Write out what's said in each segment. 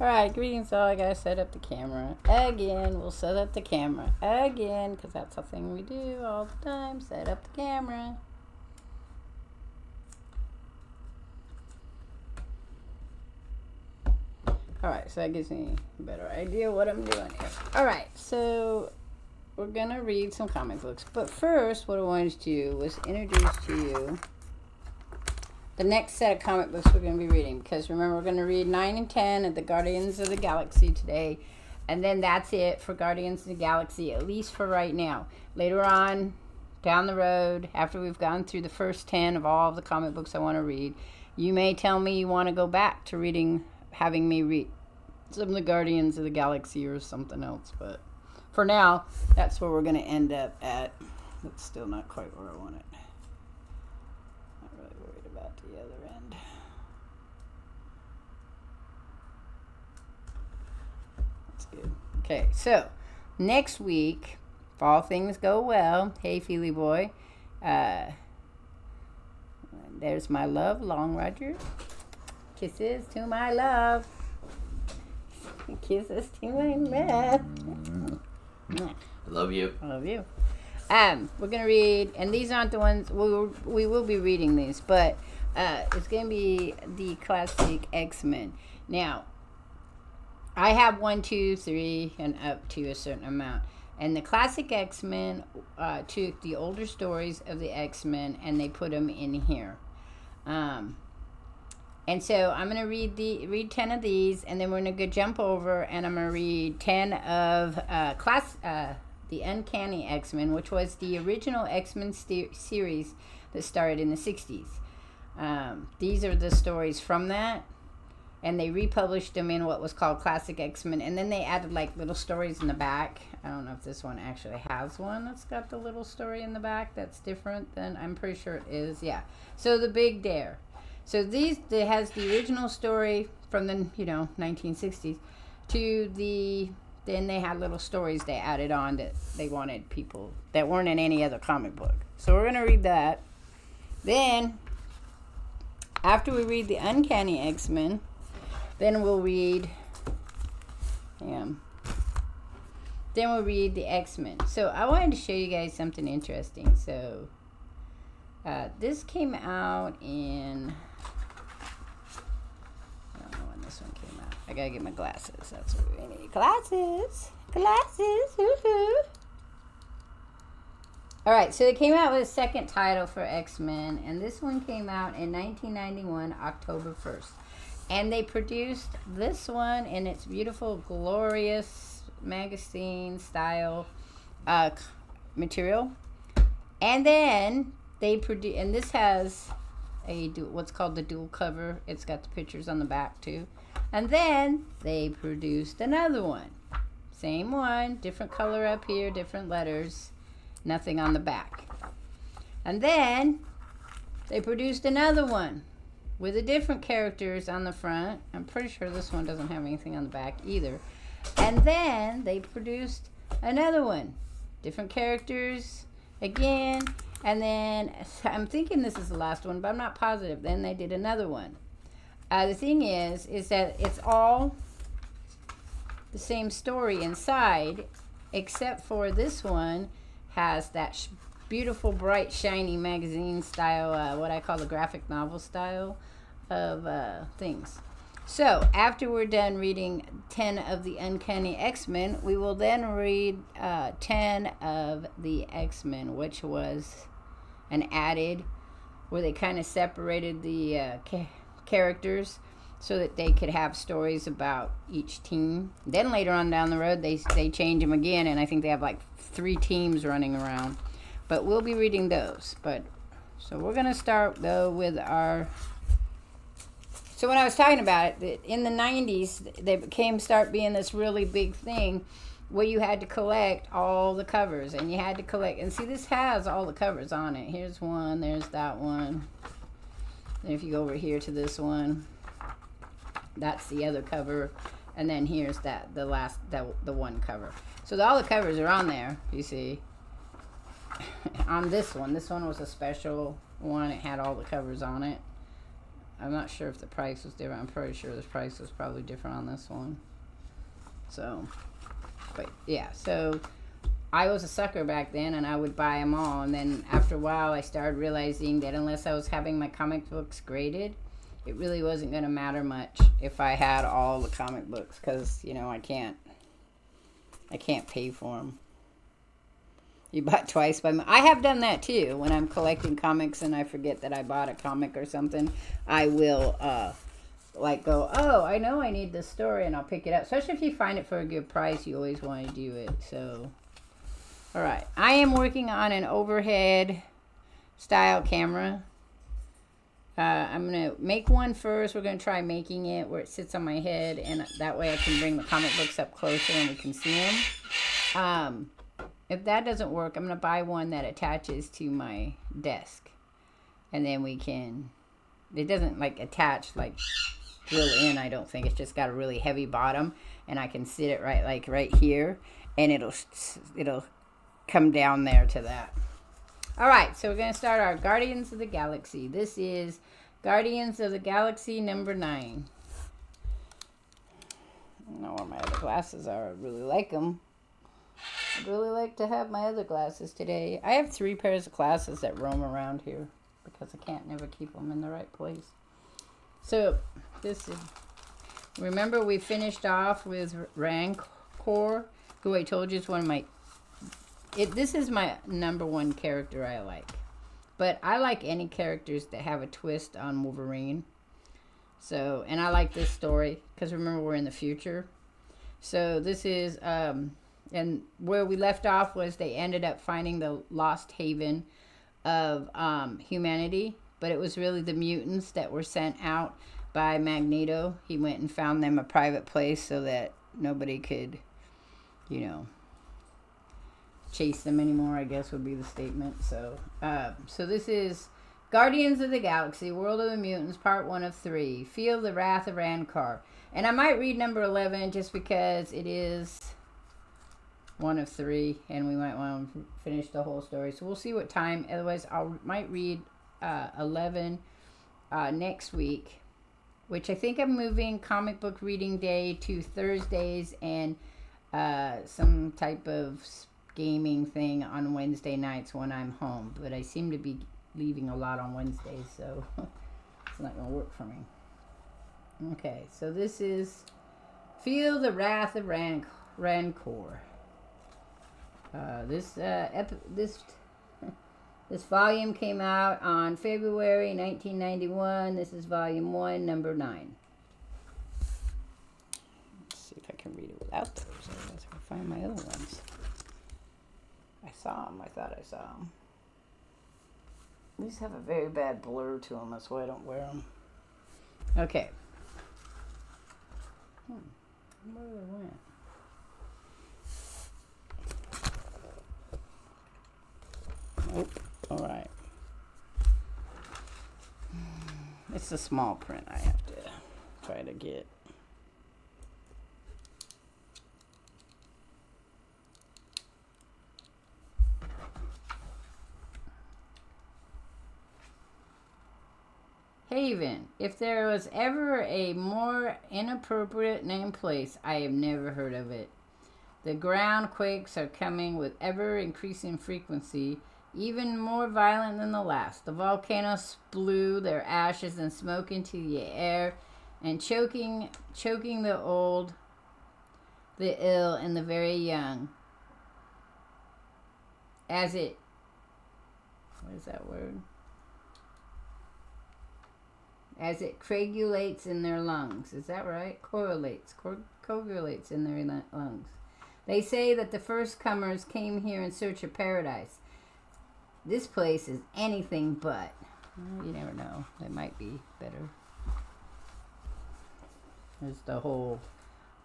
Alright, greetings all. I gotta set up the camera again. We'll set up the camera again, because that's a thing we do all the time. Set up the camera. Alright, so that gives me a better idea what I'm doing here. Alright, so we're gonna read some comic books. But first, what I wanted to do was introduce to you the next set of comic books we're going to be reading, because remember, we're going to read 9 and 10 of the Guardians of the Galaxy today, and then that's it for Guardians of the Galaxy, at least for right now. Later on, down the road, after we've gone through the first 10 of all of the comic books I want to read, you may tell me you want to go back to having me read some of the Guardians of the Galaxy or something else, but for now, that's where we're going to end up at. That's still not quite where I want it. The other end. That's good. Okay, so next week, if all things go well, hey Feely boy, there's my love, Long Roger. Kisses to my love. Kisses to my love. I love you. I love you. We're gonna read, and these aren't the ones we will be reading these, but it's going to be the classic X-Men. Now, I have 1, 2, 3, and up to a certain amount. And the classic X-Men took the older stories of the X-Men and they put them in here. And so I'm going to read 10 of these, and then we're going to go jump over, and I'm going to read 10 of the Uncanny X-Men, which was the original X-Men series that started in the 60s. These are the stories from that, and they republished them in what was called Classic X-Men, and then they added like little stories in the back. I don't know if this one actually has one that's got the little story in the back that's different than, I'm pretty sure it is. Yeah, so the Big Dare. So it has the original story from the 1960s to then they had little stories they added on that they wanted people that weren't in any other comic book. So we're gonna read that. Then after we read the Uncanny X-Men, then we'll read the X-Men. So I wanted to show you guys something interesting. So this came out in, I don't know when this one came out. I gotta get my glasses. That's what we need. Glasses. Woohoo. Alright, so it came out with a second title for X-Men, and this one came out in 1991, October 1st. And they produced this one in its beautiful, glorious magazine style material. And then they produced, and this has what's called the dual cover. It's got the pictures on the back too. And then they produced another one. Same one, different color up here, different letters. Nothing on the back. And then they produced another one with the different characters on the front. I'm pretty sure this one doesn't have anything on the back either. And then they produced another one, different characters again. And then I'm thinking this is the last one, but I'm not positive. Then they did another one. The thing is that it's all the same story inside, except for this one has that beautiful, bright, shiny magazine style, what I call the graphic novel style of things. So, after we're done reading 10 of the Uncanny X-Men, we will then read 10 of the X-Men, which was an added, where they kind of separated the characters so that they could have stories about each team. Then later on down the road, they change them again, and I think they have like 3 teams running around. But we'll be reading those. So we're going to start, though, with our... So when I was talking about it, in the 90s, they start being this really big thing where you had to collect all the covers, and you had to collect... And see, this has all the covers on it. Here's one, there's that one. And if you go over here to this one, that's the other cover, and then here's the one cover. So all the covers are on there, you see. On this one was a special one. It had all the covers on it. I'm not sure if the price was different. I'm pretty sure the price was probably different on this one. So, but yeah, so I was a sucker back then, and I would buy them all. And then after a while, I started realizing that unless I was having my comic books graded, it really wasn't going to matter much if I had all the comic books, because, you know, I can't pay for them. You bought twice by me. I have done that too. When I'm collecting comics and I forget that I bought a comic or something, I will like go, oh, I know I need this story, and I'll pick it up. Especially if you find it for a good price, you always want to do it. So, all right. I am working on an overhead style camera. I'm going to make one first. We're going to try making it where it sits on my head, and that way I can bring the comic books up closer and we can see them. If that doesn't work, I'm going to buy one that attaches to my desk. And then we can... It doesn't, like, attach, like, drill in, I don't think. It's just got a really heavy bottom. And I can sit it right here. And it'll come down there to that. Alright, so we're going to start our Guardians of the Galaxy. This is Guardians of the Galaxy number 9. I don't know where my other glasses are. I really like them. I'd really like to have my other glasses today. I have 3 pairs of glasses that roam around here because I can't never keep them in the right place. So, this is... Remember we finished off with Rancor, who I told you is one of my... This is my number 1 character I like. But I like any characters that have a twist on Wolverine. So, and I like this story because remember we're in the future. So this is... And where we left off was they ended up finding the lost haven of humanity. But it was really the mutants that were sent out by Magneto. He went and found them a private place so that nobody could, you know, chase them anymore, I guess would be the statement. So, so this is Guardians of the Galaxy, World of the Mutants, Part 1 of 3. Feel the Wrath of Rancor. And I might read number 11 just because it is... 1 of 3, and we might want to finish the whole story. So we'll see what time. Otherwise, might read 11 next week, which I think I'm moving comic book reading day to Thursdays and some type of gaming thing on Wednesday nights when I'm home. But I seem to be leaving a lot on Wednesdays, so it's not going to work for me. Okay, so this is Feel the Wrath of Rancor. This volume came out on February 1991. This is volume 1, number 9. Let's see if I can read it without those. Otherwise I can find my other ones. I saw them. I thought I saw them. These have a very bad blur to them. That's why I don't wear them. Okay. Where did I went? Nope. All right. It's the small print I have to try to get. Haven. If there was ever a more inappropriate named place, I have never heard of it. The ground quakes are coming with ever-increasing frequency, even more violent than the last. The volcanoes blew their ashes and smoke into the air, and choking the old, the ill, and the very young. What is that word? As it coagulates in their lungs. Is that right? Coagulates in their lungs. They say that the first comers came here in search of paradise. This place is anything but. Well, you never know. They might be better. There's the whole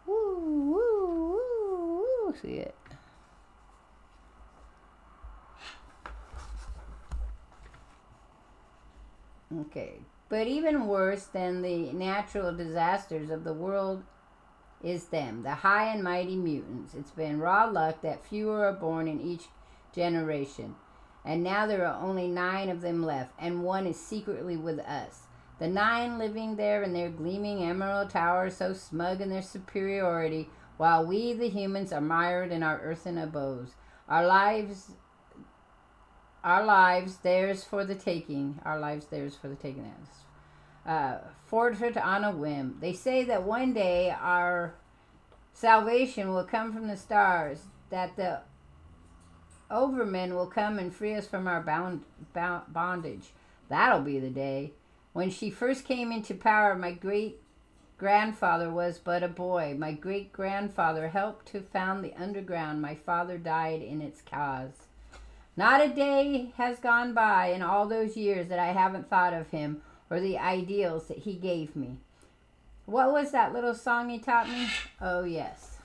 woo, woo, woo, woo. See it? Okay. But even worse than the natural disasters of the world is them, the high and mighty mutants. It's been raw luck that fewer are born in each generation. And now there are only 9 of them left, and one is secretly with us. The 9 living there in their gleaming emerald tower, so smug in their superiority, while we, the humans, are mired in our earthen abodes. Our lives, theirs for the taking. Our lives, theirs for the taking. Forfeit on a whim. They say that one day our salvation will come from the stars, that the overmen will come and free us from our bondage. That'll be the day. When she first came into power, my great-grandfather was but a boy. My great-grandfather helped to found the underground. My father died in its cause. Not a day has gone by in all those years that I haven't thought of him or the ideals that he gave me. What was that little song he taught me? Oh, yes.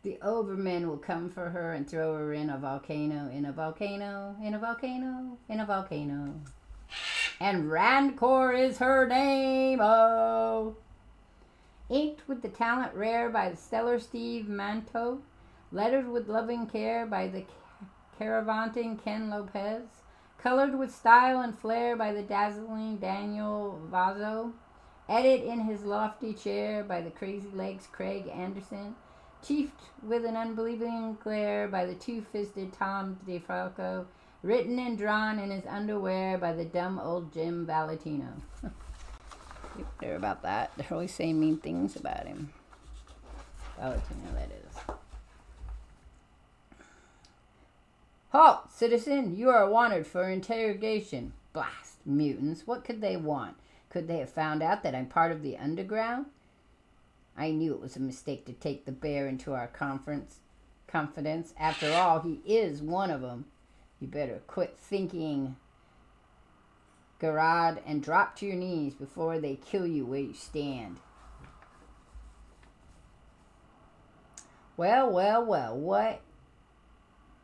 The overmen will come for her and throw her in a volcano, in a volcano, in a volcano, in a volcano. And Rancor is her name, oh. Inked with the talent rare by the stellar Steve Manto, lettered with loving care by the caravanting Ken Lopez, colored with style and flair by the dazzling Daniel Vazzo, edit in his lofty chair by the crazy legs Craig Anderson, chiefed with an unbelieving glare by the two-fisted Tom DeFalco, written and drawn in his underwear by the dumb old Jim Valentino. They're about that. They're always saying mean things about him. Valentino, that is. Halt, citizen! You are wanted for interrogation. Blast, mutants. What could they want? Could they have found out that I'm part of the underground? I knew it was a mistake to take the bear into our confidence. After all, he is one of them. You better quit thinking, Garad, and drop to your knees before they kill you where you stand. Well, what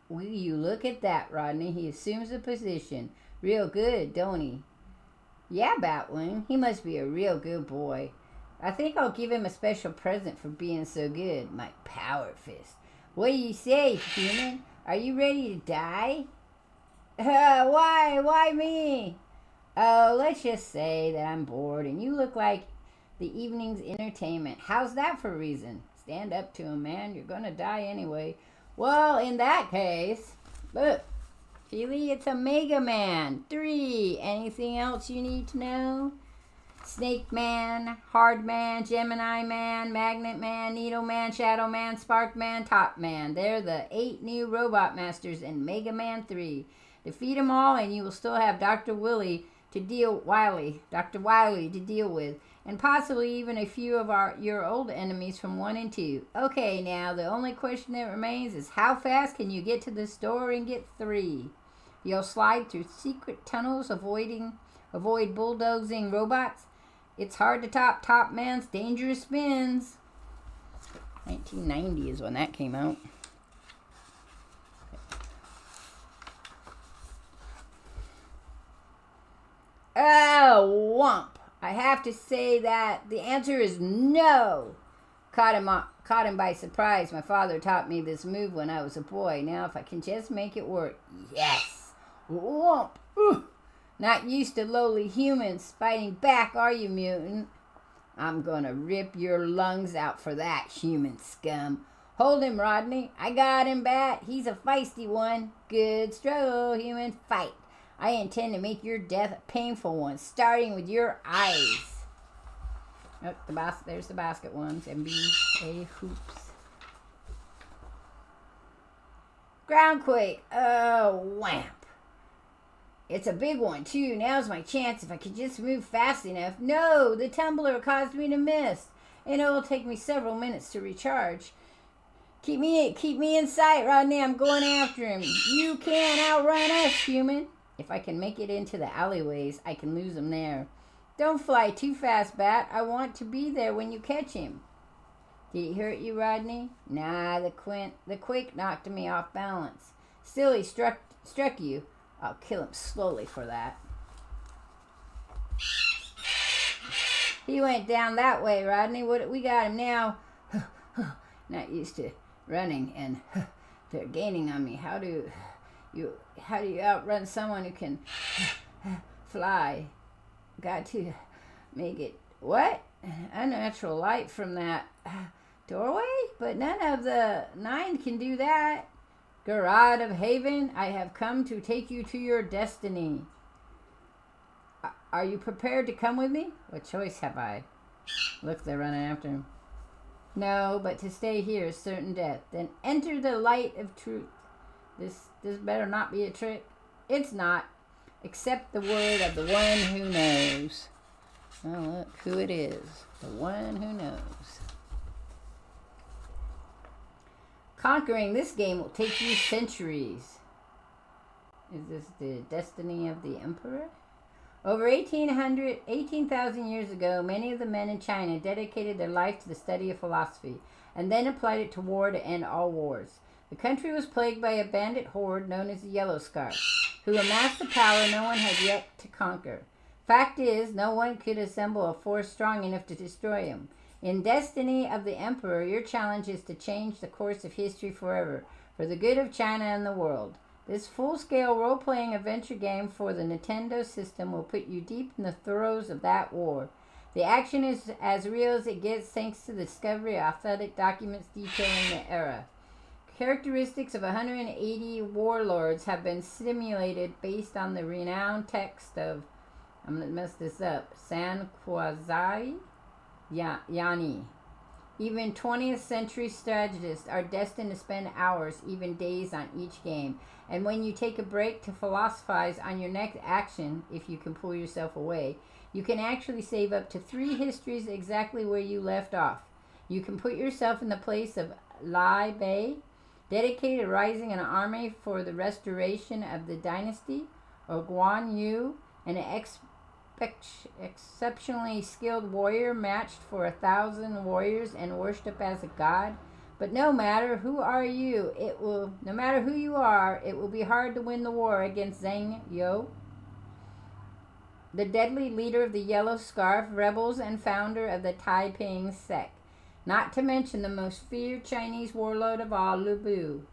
will you look at that, Rodney? He assumes a position. Real good, don't he? Yeah, Batwing. He must be a real good boy. I think I'll give him a special present for being so good. My power fist. What do you say, human? Are you ready to die? Why me? Oh, let's just say that I'm bored and you look like the evening's entertainment. How's that for a reason? Stand up to him, man. You're gonna die anyway. Well, in that case, look, Keely, it's a Mega Man 3. Anything else you need to know? Snake Man, Hard Man, Gemini Man, Magnet Man, Needle Man, Shadow Man, Spark Man, Top Man. They're the 8 new robot masters in Mega Man 3. Defeat them all and you will still have Dr. Wily to deal with, and possibly even a few of your old enemies from 1 and 2. Okay, now the only question that remains is how fast can you get to the store and get 3? You'll slide through secret tunnels, avoid bulldozing robots. It's hard to top Man's dangerous spins. 1990 is when that came out. Oh, womp. I have to say that the answer is no. Caught him by surprise. My father taught me this move when I was a boy. Now if I can just make it work. Yes. Womp. Ooh. Not used to lowly humans fighting back, are you, mutant? I'm gonna rip your lungs out for that, human scum. Hold him, Rodney. I got him, Bat. He's a feisty one. Good struggle, human. Fight. I intend to make your death a painful one, starting with your eyes. Oh, there's the basket ones. NBA hoops. Groundquake. Oh, wham. It's a big one, too. Now's my chance if I could just move fast enough. No, the tumbler caused me to miss. And it'll take me several minutes to recharge. Keep me in sight, Rodney. I'm going after him. You can't outrun us, human. If I can make it into the alleyways, I can lose him there. Don't fly too fast, Bat. I want to be there when you catch him. Did he hurt you, Rodney? Nah, the quake knocked me off balance. Still, he struck you. I'll kill him slowly for that. He went down that way, Rodney. We got him now. Not used to running, and they're gaining on me. How do you outrun someone who can fly? got to make it, what? Unnatural light from that doorway? But none of the 9 can do that. God of Haven, I have come to take you to your destiny. Are you prepared to come with me? What choice have I? Look, they're running after him. No, but to stay here is certain death. Then enter the light of truth. This better not be a trick. It's not. Accept the word of the one who knows. Oh, look who it is. The one who knows. Conquering this game will take you centuries. Is this the destiny of the emperor? Over 18,000 years ago, many of the men in China dedicated their life to the study of philosophy and then applied it to war to end all wars. The country was plagued by a bandit horde known as the Yellow Scarf, who amassed a power no one had yet to conquer. Fact is, no one could assemble a force strong enough to destroy him. In Destiny of the Emperor, your challenge is to change the course of history forever, for the good of China and the world. This full-scale role-playing adventure game for the Nintendo system will put you deep in the throes of that war. The action is as real as it gets thanks to the discovery of authentic documents detailing the era. Characteristics of 180 warlords have been simulated based on the renowned text of, I'm going to mess this up, Sanquazai Yani. Even 20th century strategists are destined to spend hours, even days, on each game. And when you take a break to philosophize on your next action, if you can pull yourself away, you can actually save up to 3 histories exactly where you left off. You can put yourself in the place of Lai Bei, dedicated rising an army for the restoration of the dynasty, or Guan Yu, an exceptionally skilled warrior matched for 1,000 warriors and worshipped as a god. But no matter who you are, it will be hard to win the war against Zhang Yo, the deadly leader of the Yellow Scarf rebels and founder of the Taiping sect. Not to mention the most feared Chinese warlord of all, Lu Bu,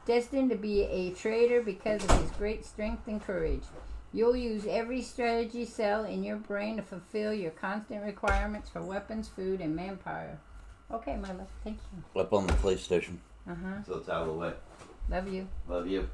destined to be a traitor because of his great strength and courage. You'll use every strategy cell in your brain to fulfill your constant requirements for weapons, food, and manpower. Okay, my love. Thank you. Up on the PlayStation. Uh-huh. So it's out of the way. Love you. Love you.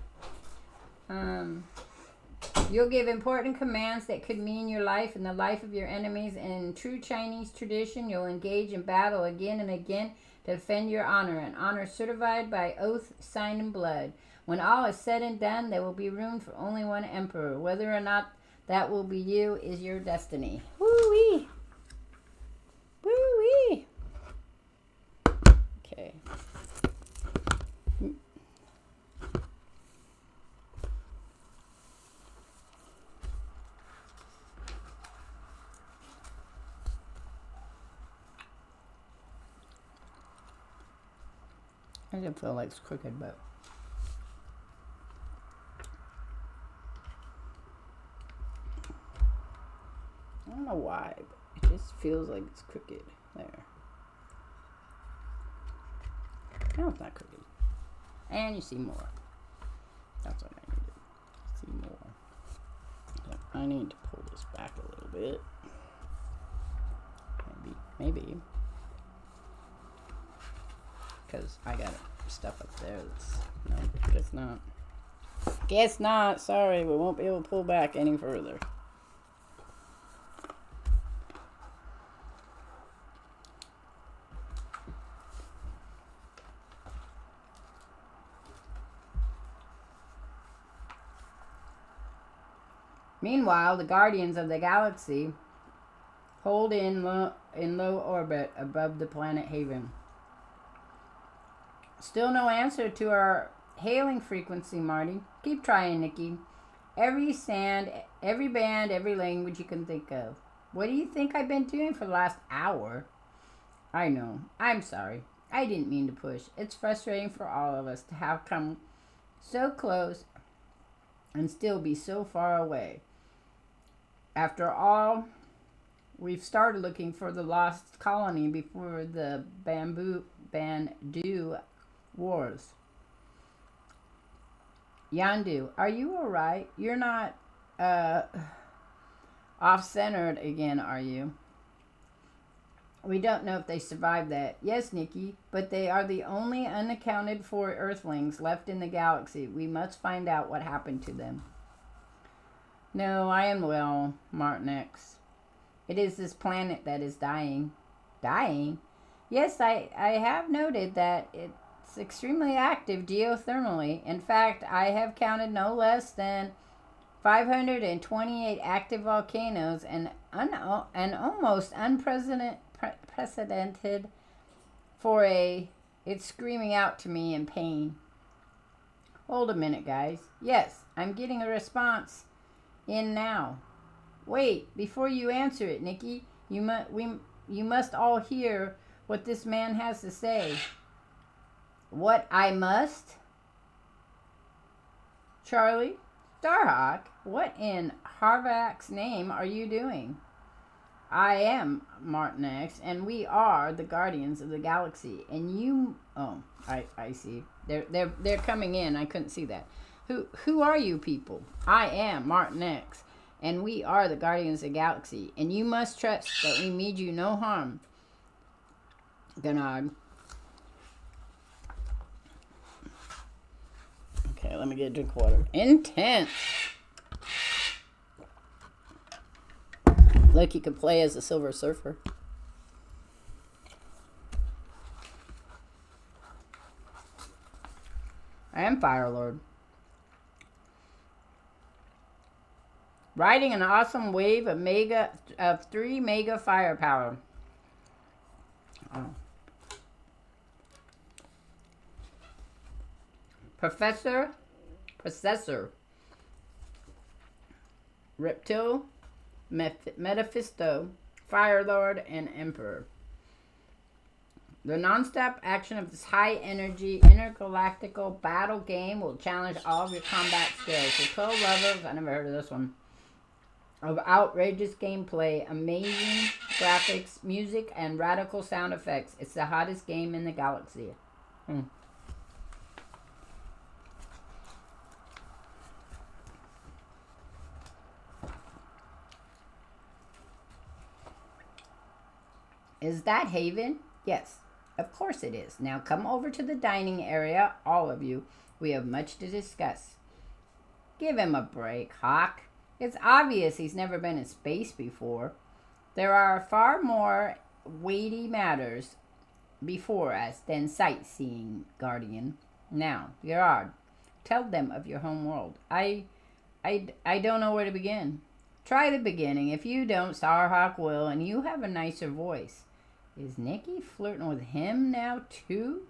You'll give important commands that could mean your life and the life of your enemies. And in true Chinese tradition, you'll engage in battle again and again to defend your honor, an honor certified by oath, signed in blood. When all is said and done, there will be room for only one emperor. Whether or not that will be you is your destiny. Woo-wee! Woo-wee! Okay. I didn't feel like it's crooked, but I don't know why, but it just feels like it's crooked there. No, it's not crooked. And you see more. That's what I needed. See more. So I need to pull this back a little bit. Maybe. Because I got stuff up there that's, no, guess not. Guess not. Sorry, we won't be able to pull back any further. Meanwhile, the Guardians of the Galaxy hold in low orbit above the planet Haven. Still no answer to our hailing frequency, Marty. Keep trying, Nikki. Every band, every language you can think of. What do you think I've been doing for the last hour? I know. I'm sorry. I didn't mean to push. It's frustrating for all of us to have come so close and still be so far away. After all, we've started looking for the lost colony before the Bandu Wars. Yandu, are you alright? You're not, Off-centered again, are you? We don't know if they survived that. Yes, Nikki, but they are the only unaccounted for Earthlings left in the galaxy. We must find out what happened to them. No, I am well, Martin X. It is this planet that is dying. Dying? Yes, I have noted that it's extremely active geothermally. In fact, I have counted no less than 528 active volcanoes and almost unprecedented for a... It's screaming out to me in pain. Hold a minute, guys. Yes, I'm getting a response in now. Wait, before you answer it, Nikki, you must all hear what this man has to say. What I must? Charlie? Starhawk? What in Harvak's name are you doing? I am Martin X, and we are the Guardians of the Galaxy. And you... Oh, I see. They're coming in. I couldn't see that. Who are you people? I am Martin X, and we are the Guardians of the Galaxy. And you must trust that we mean you no harm. Gennard. Okay, let me get a drink of water. Intense. Look, you can play as a Silver Surfer. I am Fire Lord. Riding an awesome wave of 3 mega firepower. Oh. Processor, Reptile, Metaphisto, Fire Lord, and Emperor. The non-stop action of this high-energy intergalactical battle game will challenge all of your combat skills. For 12 levels, I never heard of this one, of outrageous gameplay, amazing graphics, music, and radical sound effects. It's the hottest game in the galaxy. Is that Haven? Yes, of course it is. Now come over to the dining area, all of you. We have much to discuss. Give him a break, Hawk. It's obvious he's never been in space before. There are far more weighty matters before us than sightseeing, Guardian. Now, Gerard, tell them of your home world. I don't know where to begin. Try the beginning. If you don't, Starhawk will, and you have a nicer voice. Is Nikki flirting with him now, too?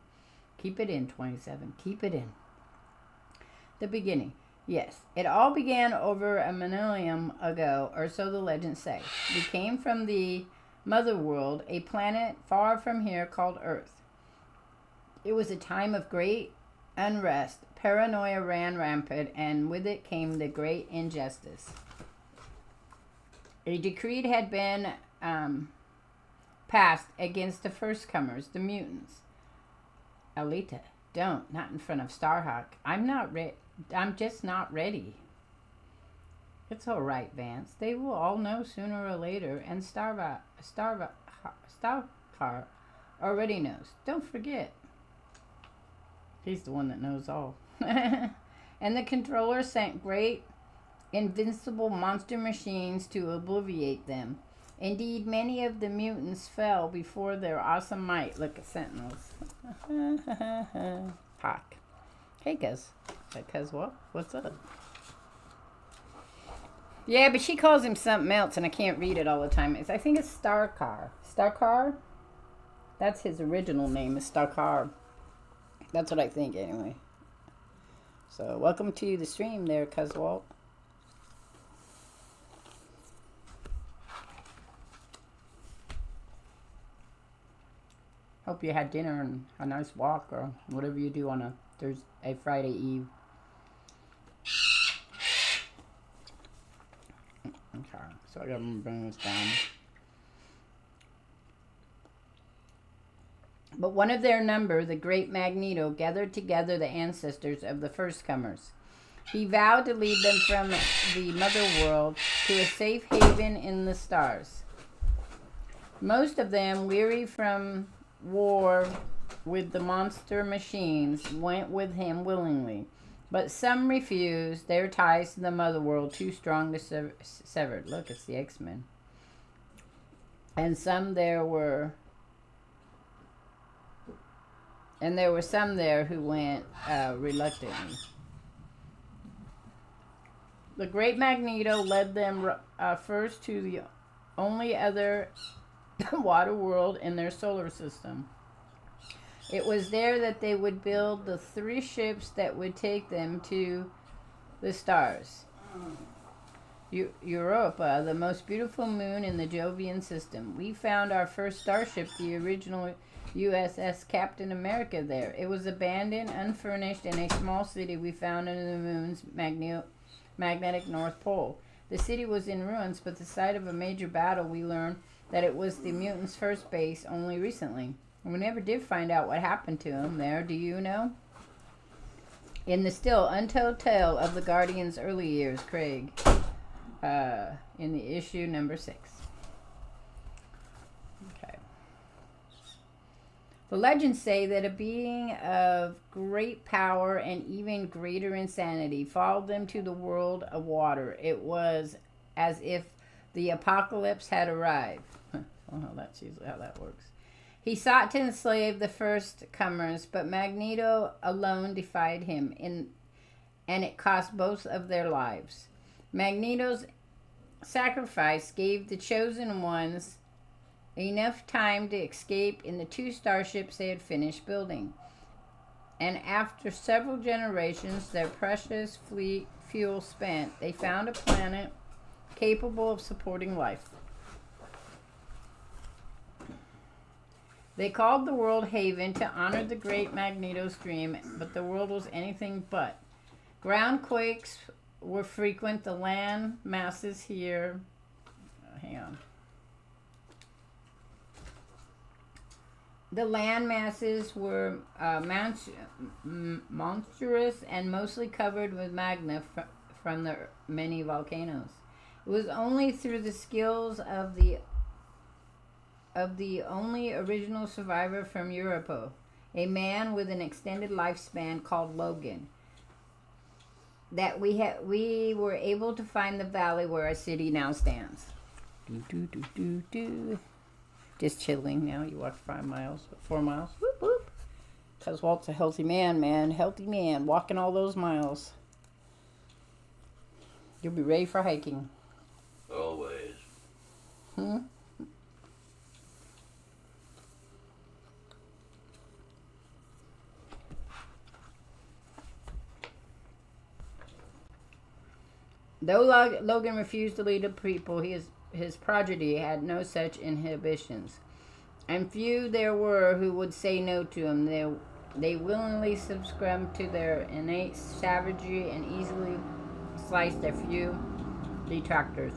Keep it in, 27. Keep it in. The beginning. Yes, it all began over a millennium ago, or so the legends say. We came from the mother world, a planet far from here called Earth. It was a time of great unrest. Paranoia ran rampant, and with it came the great injustice. A decree had been passed against the first comers, the mutants. Alita, don't. Not in front of Starhawk. I'm just not ready. It's all right, Vance. They will all know sooner or later, and Starhawk already knows. Don't forget. He's the one that knows all. And the controller sent great, invincible monster machines to obliviate them. Indeed, many of the mutants fell before their awesome might. Look at Sentinels. Hawk. Hey, Cuz. Cuz what? What's up? Yeah, but she calls him something else, and I can't read it all the time. I think it's Starkar. Starkar? That's his original name, is Starkar. That's what I think, anyway. So, welcome to the stream there, Cuz Walt. Hope you had dinner and a nice walk or whatever you do on a Friday Eve. Okay, so I gotta bring this down. But one of their number, the great Magneto, gathered together the ancestors of the first comers. He vowed to lead them from the mother world to a safe haven in the stars. Most of them, weary from war with the monster machines, went with him willingly. But some refused, their ties to the mother world too strong to sever. Look, it's the X-Men. And there were some there who went reluctantly. The great Magneto led them first to the only other water world in their solar system. It was there that they would build the 3 ships that would take them to the stars. Europa, the most beautiful moon in the Jovian system. We found our first starship, the original USS Captain America, there. It was abandoned, unfurnished, in a small city we found in the moon's magnetic North Pole. The city was in ruins, but the site of a major battle. We learned that it was the mutants' first base only recently. We never did find out what happened to him there. Do you know? In the still untold tale of the Guardian's early years, Craig, in the issue number 6. Okay. The legends say that a being of great power and even greater insanity followed them to the world of water. It was as if the apocalypse had arrived. Well, that's usually how that works. He sought to enslave the first comers, but Magneto alone defied him, and it cost both of their lives. Magneto's sacrifice gave the chosen ones enough time to escape in the 2 starships they had finished building. And after several generations, their precious fuel spent, they found a planet capable of supporting life. They called the world Haven to honor the great Magneto's dream, but the world was anything but. Ground quakes were frequent. The land masses here... hang on. The land masses were monstrous and mostly covered with magma from the many volcanoes. It was only through the skills of the only original survivor from Europa, a man with an extended lifespan called Logan, that we were able to find the valley where our city now stands. Just chilling now. You walk 4 miles. Whoop, whoop. Because Walt's a healthy man. Healthy man. Walking all those miles. You'll be ready for hiking. Always. Though Logan refused to lead the people, his progeny had no such inhibitions, and few there were who would say no to him. They willingly succumbed to their innate savagery and easily sliced a few detractors.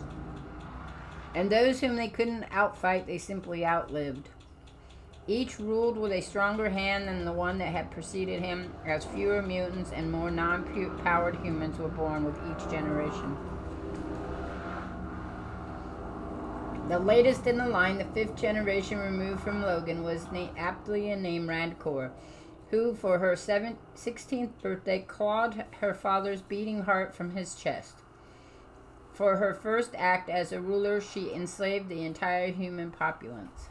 And those whom they couldn't outfight, they simply outlived. Each ruled with a stronger hand than the one that had preceded him, as fewer mutants and more non-powered humans were born with each generation. The latest in the line, the 5th generation removed from Logan, was aptly named Rancor, who, for her 16th birthday, clawed her father's beating heart from his chest. For her first act as a ruler, she enslaved the entire human populace.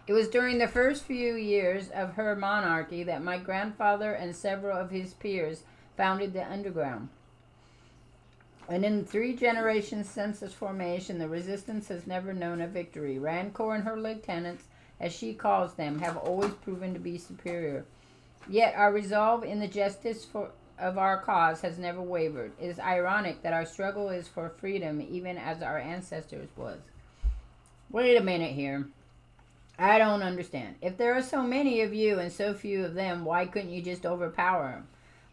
It was during the first few years of her monarchy that my grandfather and several of his peers founded the underground. And in 3 generations since its formation, the resistance has never known a victory. Rancor and her lieutenants, as she calls them, have always proven to be superior. Yet our resolve in the justice of our cause has never wavered. It is ironic that our struggle is for freedom, even as our ancestors was. Wait a minute here. I don't understand. If there are so many of you and so few of them, why couldn't you just overpower them?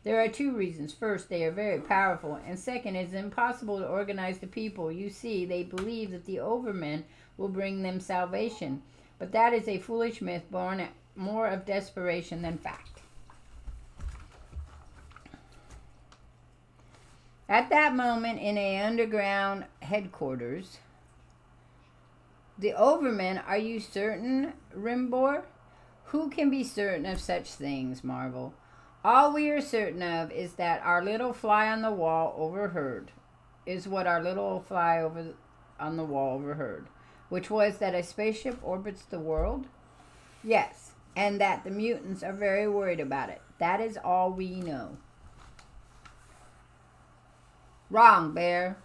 There are 2 reasons. First, they are very powerful. And second, it is impossible to organize the people. You see, they believe that the overmen will bring them salvation. But that is a foolish myth born more of desperation than fact. At that moment, in a underground headquarters, the Overmen, are you certain, Rimbor? Who can be certain of such things, Marvel? All we are certain of is that our little fly on the wall overheard. Is what our little fly on the wall overheard. Which was that a spaceship orbits the world? Yes, and that the mutants are very worried about it. That is all we know. Wrong, Bear.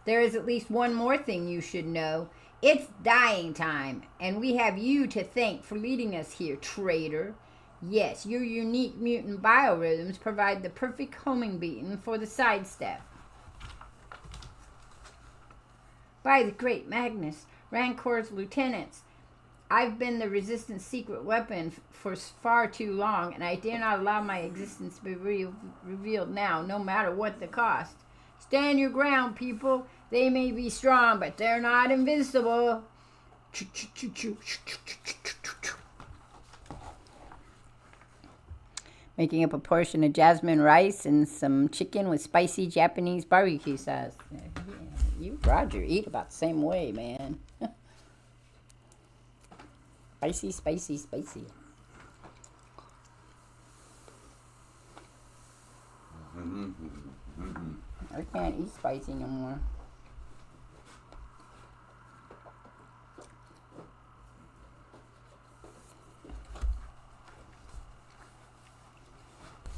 There is at least one more thing you should know. It's dying time, and we have you to thank for leading us here, traitor. Yes, your unique mutant biorhythms provide the perfect homing beacon for the sidestep. By the great Magnus, Rancor's lieutenants, I've been the Resistance secret weapon for far too long, and I dare not allow my existence to be revealed now, no matter what the cost. Stand your ground, people. They may be strong, but they're not invincible. Making up a portion of jasmine rice and some chicken with spicy Japanese barbecue sauce. You, Roger, eat about the same way, man. Spicy, spicy, spicy. I can't eat spicy no more.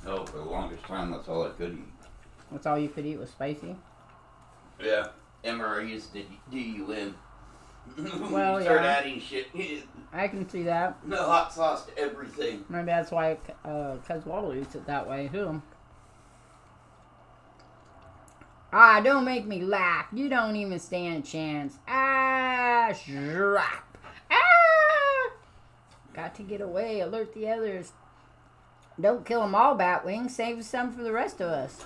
No, for the longest time, that's all I could eat. That's all you could eat was spicy? Yeah. MRE used to do you in. Well, you start yeah. adding shit. I can see that. The hot sauce to everything. Maybe that's why Cuzwaddle eats it that way, too. Ah, don't make me laugh. You don't even stand a chance. Ah, shrap. Ah! Got to get away. Alert the others. Don't kill them all, Batwing. Save some for the rest of us.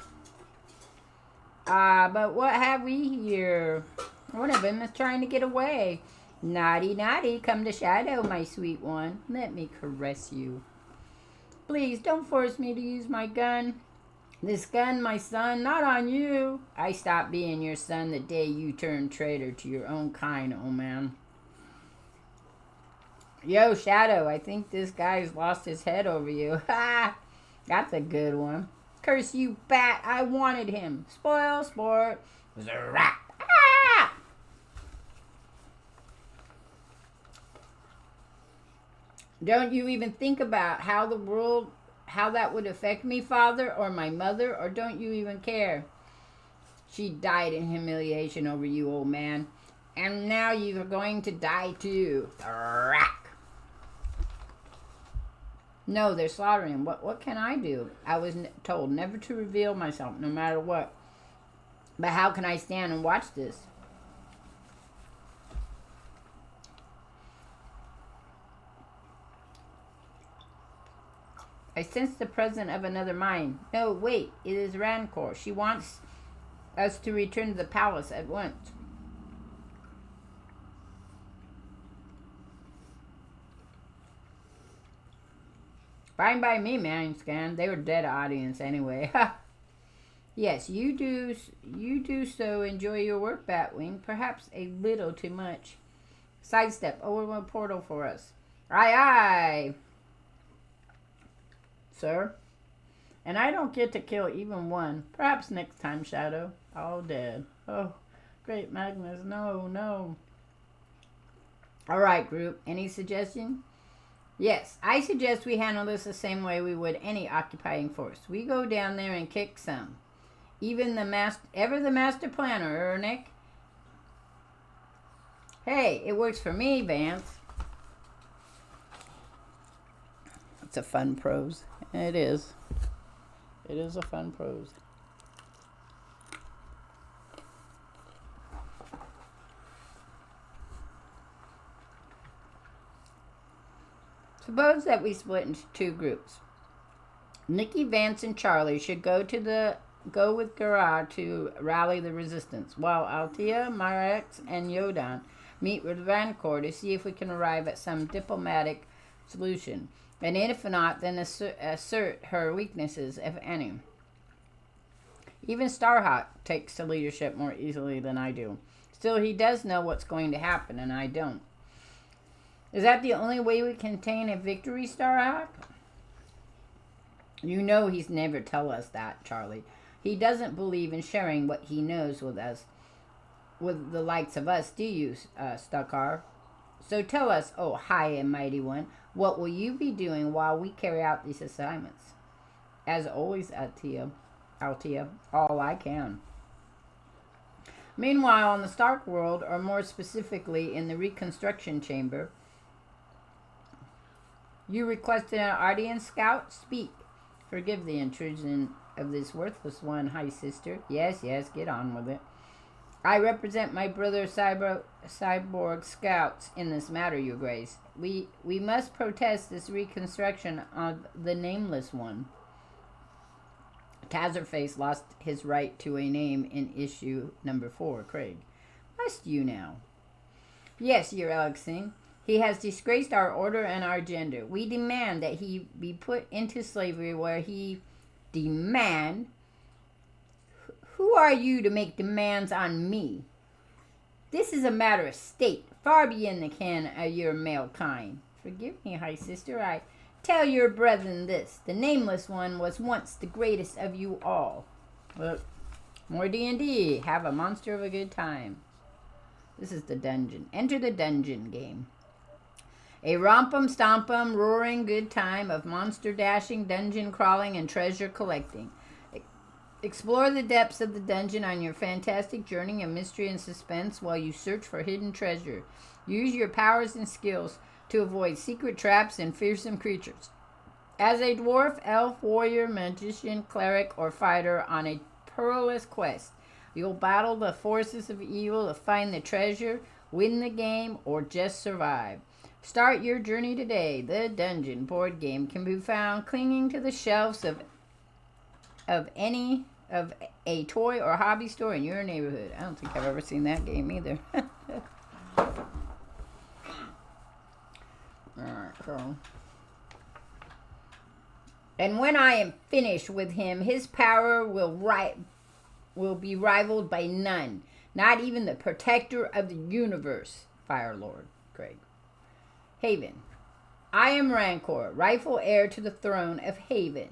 But what have we here? One of them is trying to get away. Naughty, naughty. Come to Shadow, my sweet one. Let me caress you. Please, don't force me to use my gun. This gun, my son, not on you. I stopped being your son the day you turned traitor to your own kind, old man. Yo, Shadow, I think this guy's lost his head over you. Ha! That's a good one. Curse you, bat. I wanted him. Spoil sport. Zrap. Ah! Don't you even think about how that would affect me, father, or my mother, or don't you even care? She died in humiliation over you, old man. And now you're going to die too. Rack. No, they're slaughtering him. What can I do? I was told never to reveal myself, no matter what. But how can I stand and watch this? I sense the presence of another mind. No, wait, it is Rancor. She wants us to return to the palace at once. Fine by me, man, Scan. They were dead audience anyway. Yes, you do so enjoy your work, Batwing. Perhaps a little too much. Sidestep, open a portal for us. Aye, aye. Sir? And I don't get to kill even one. Perhaps next time, Shadow. All dead. Oh, great Magnus. No, no. All right, group. Any suggestion? Yes, I suggest we handle this the same way we would any occupying force. We go down there and kick some. Even the master planner, Ernick. Hey, it works for me, Vance. It's a fun prose. It is. It is a fun prose. Suppose that we split into two groups. Nikki, Vance, and Charlie should go with Gerard to rally the resistance, while Altia, Marex, and Yodan meet with Rancor to see if we can arrive at some diplomatic solution. And if not, then assert her weaknesses, if any. Even Starhawk takes to leadership more easily than I do. Still, he does know what's going to happen, and I don't. Is that the only way we can attain a victory, Starhawk? You know he's never tell us that, Charlie. He doesn't believe in sharing what he knows with us, with the likes of us, do you, Stuckar? So tell us, oh high and mighty one, what will you be doing while we carry out these assignments? As always, Altia, all I can. Meanwhile, on the Stark world, or more specifically in the reconstruction chamber, you requested an audience, Scout? Speak. Forgive the intrusion of this worthless one, High Sister. Yes, get on with it. I represent my brother cyborg scouts in this matter, Your Grace. We must protest this reconstruction of the Nameless One. Taserface lost his right to a name in issue number 4, Craig. Must you now? Yes, Your Excellency. He has disgraced our order and our gender. We demand that he be put into slavery where he demand. Who are you to make demands on me? This is a matter of state, far beyond the ken of your male kind. Forgive me, High Sister, I tell your brethren this. The Nameless One was once the greatest of you all. Look, more D&D. Have a monster of a good time. This is the dungeon. Enter the dungeon game. A rompum-stompum, roaring good time of monster dashing, dungeon crawling, and treasure collecting. Explore the depths of the dungeon on your fantastic journey of mystery and suspense while you search for hidden treasure. Use your powers and skills to avoid secret traps and fearsome creatures. As a dwarf, elf, warrior, magician, cleric, or fighter on a perilous quest, you'll battle the forces of evil to find the treasure, win the game, or just survive. Start your journey today. The Dungeon board game can be found clinging to the shelves of a toy or hobby store in your neighborhood. I don't think I've ever seen that game either. Alright, cool. And when I am finished with him, his power will be rivaled by none. Not even the protector of the universe, Fire Lord Craig. Haven. I am Rancor, rightful heir to the throne of Haven.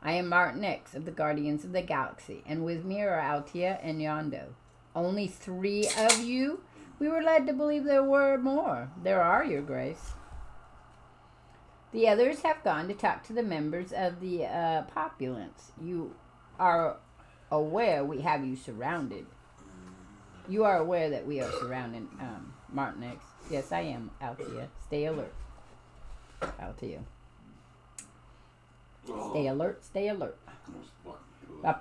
I am Martin X of the Guardians of the Galaxy, and with me are Altia and Yondo. Only 3 of you? We were led to believe there were more. There are, Your Grace. The others have gone to talk to the members of the populace. You are aware we have you surrounded. You are aware that we are surrounded, Martin X. Yes, I am, Altia. Stay alert. Altia. Stay alert, stay alert. The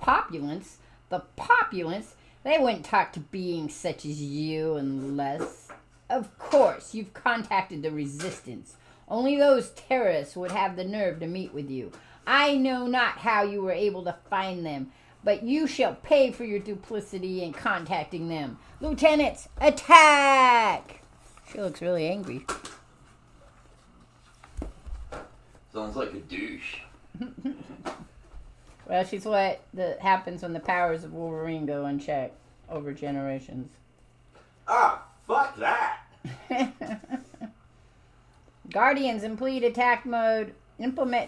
populace, they wouldn't talk to beings such as you unless... Of course, you've contacted the Resistance. Only those terrorists would have the nerve to meet with you. I know not how you were able to find them, but you shall pay for your duplicity in contacting them. Lieutenants, attack! She looks really angry. Sounds like a douche. Well, she's what happens when the powers of Wolverine go unchecked over generations. Ah, fuck that! Guardians, implement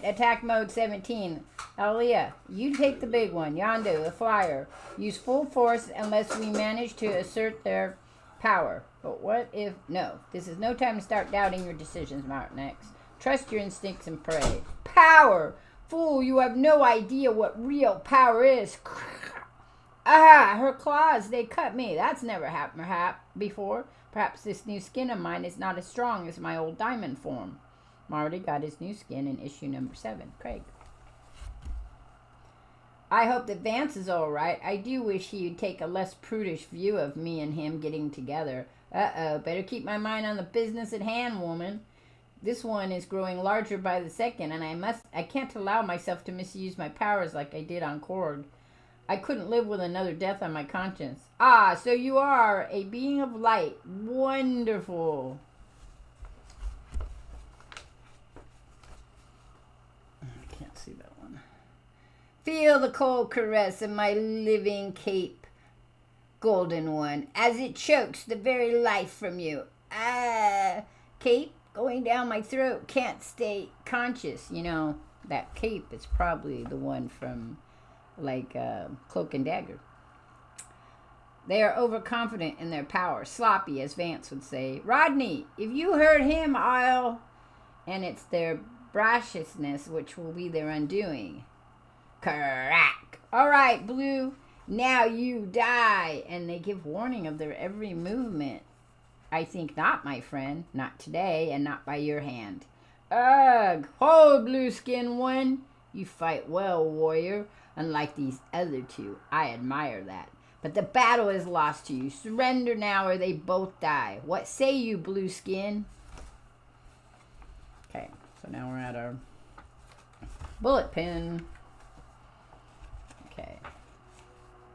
attack mode 17. Aaliyah, you take the big one. Yondo, the flyer. Use full force unless we manage to assert their power. But what if... No, this is no time to start doubting your decisions, Martin X. Trust your instincts and pray. Power! Fool, you have no idea what real power is. Ah, her claws, they cut me. That's never happened before. Perhaps this new skin of mine is not as strong as my old diamond form. Marty got his new skin in issue number 7. Craig. I hope that Vance is all right. I do wish he would take a less prudish view of me and him getting together. Uh-oh, better keep my mind on the business at hand, woman. This one is growing larger by the second, and I can't allow myself to misuse my powers like I did on Korg. I couldn't live with another death on my conscience. Ah, so you are a being of light. Wonderful. I can't see that one. Feel the cold caress of my living cape, golden one, as it chokes the very life from you. Ah, cape going down my throat, can't stay conscious. You know, that cape is probably the one from, like, Cloak and Dagger. They are overconfident in their power, sloppy, as Vance would say. Rodney, if you hurt him, I'll... And it's their brashness which will be their undoing. Crack. All right, Blue, now you die. And they give warning of their every movement. I think not, my friend. Not today, and not by your hand. Ugh! Hold, blue skin one. You fight well, warrior. Unlike these other two. I admire that. But the battle is lost to you. Surrender now or they both die. What say you, blue skin? Okay, so now we're at our bullet pin. Okay.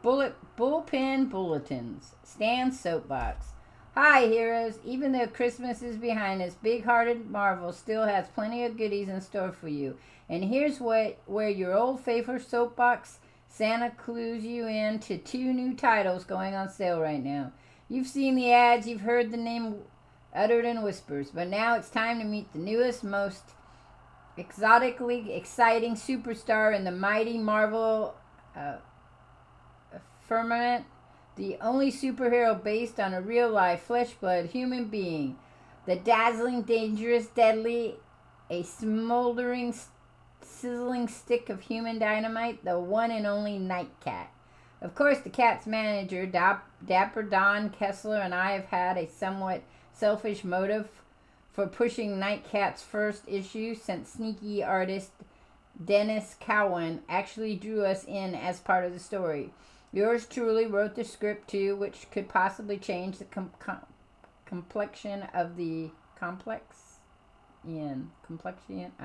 Bullpen bulletins. Stan's soapbox. Hi, heroes. Even though Christmas is behind us, big-hearted Marvel still has plenty of goodies in store for you. And here's where your old favorite soapbox Santa clues you in to 2 new titles going on sale right now. You've seen the ads, you've heard the name uttered in whispers, but now it's time to meet the newest, most exotically exciting superstar in the mighty Marvel firmament, the only superhero based on a real-life, flesh-blood human being, the dazzling, dangerous, deadly, a smoldering, sizzling stick of human dynamite, the one and only Nightcat. Of course, the Cat's manager, Dapper Don Kessler, and I have had a somewhat selfish motive for pushing Nightcat's first issue since sneaky artist Dennis Cowan actually drew us in as part of the story. Yours truly wrote the script too, which could possibly change the complexion of the complexion. I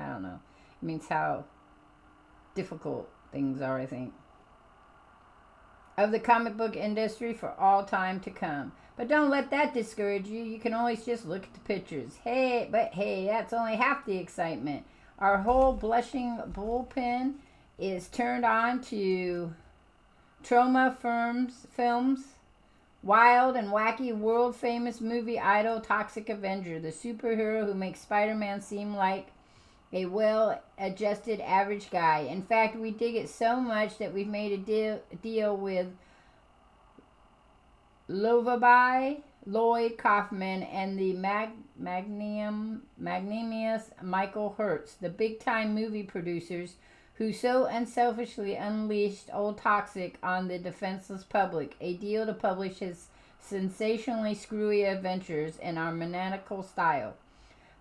don't know. It means how difficult things are, I think. Of the comic book industry for all time to come. But don't let that discourage you. You can always just look at the pictures. Hey, that's only half the excitement. Our whole blushing bullpen is turned on to Troma Films, wild and wacky, world-famous movie idol Toxic Avenger, the superhero who makes Spider-Man seem like a well-adjusted average guy. In fact, we dig it so much that we've made a deal with Lovaby, Lloyd Kaufman, and the magnanimous Michael Hertz, the big-time movie producers who so unselfishly unleashed old Toxic on the defenseless public, a deal to publish his sensationally screwy adventures in our maniacal style.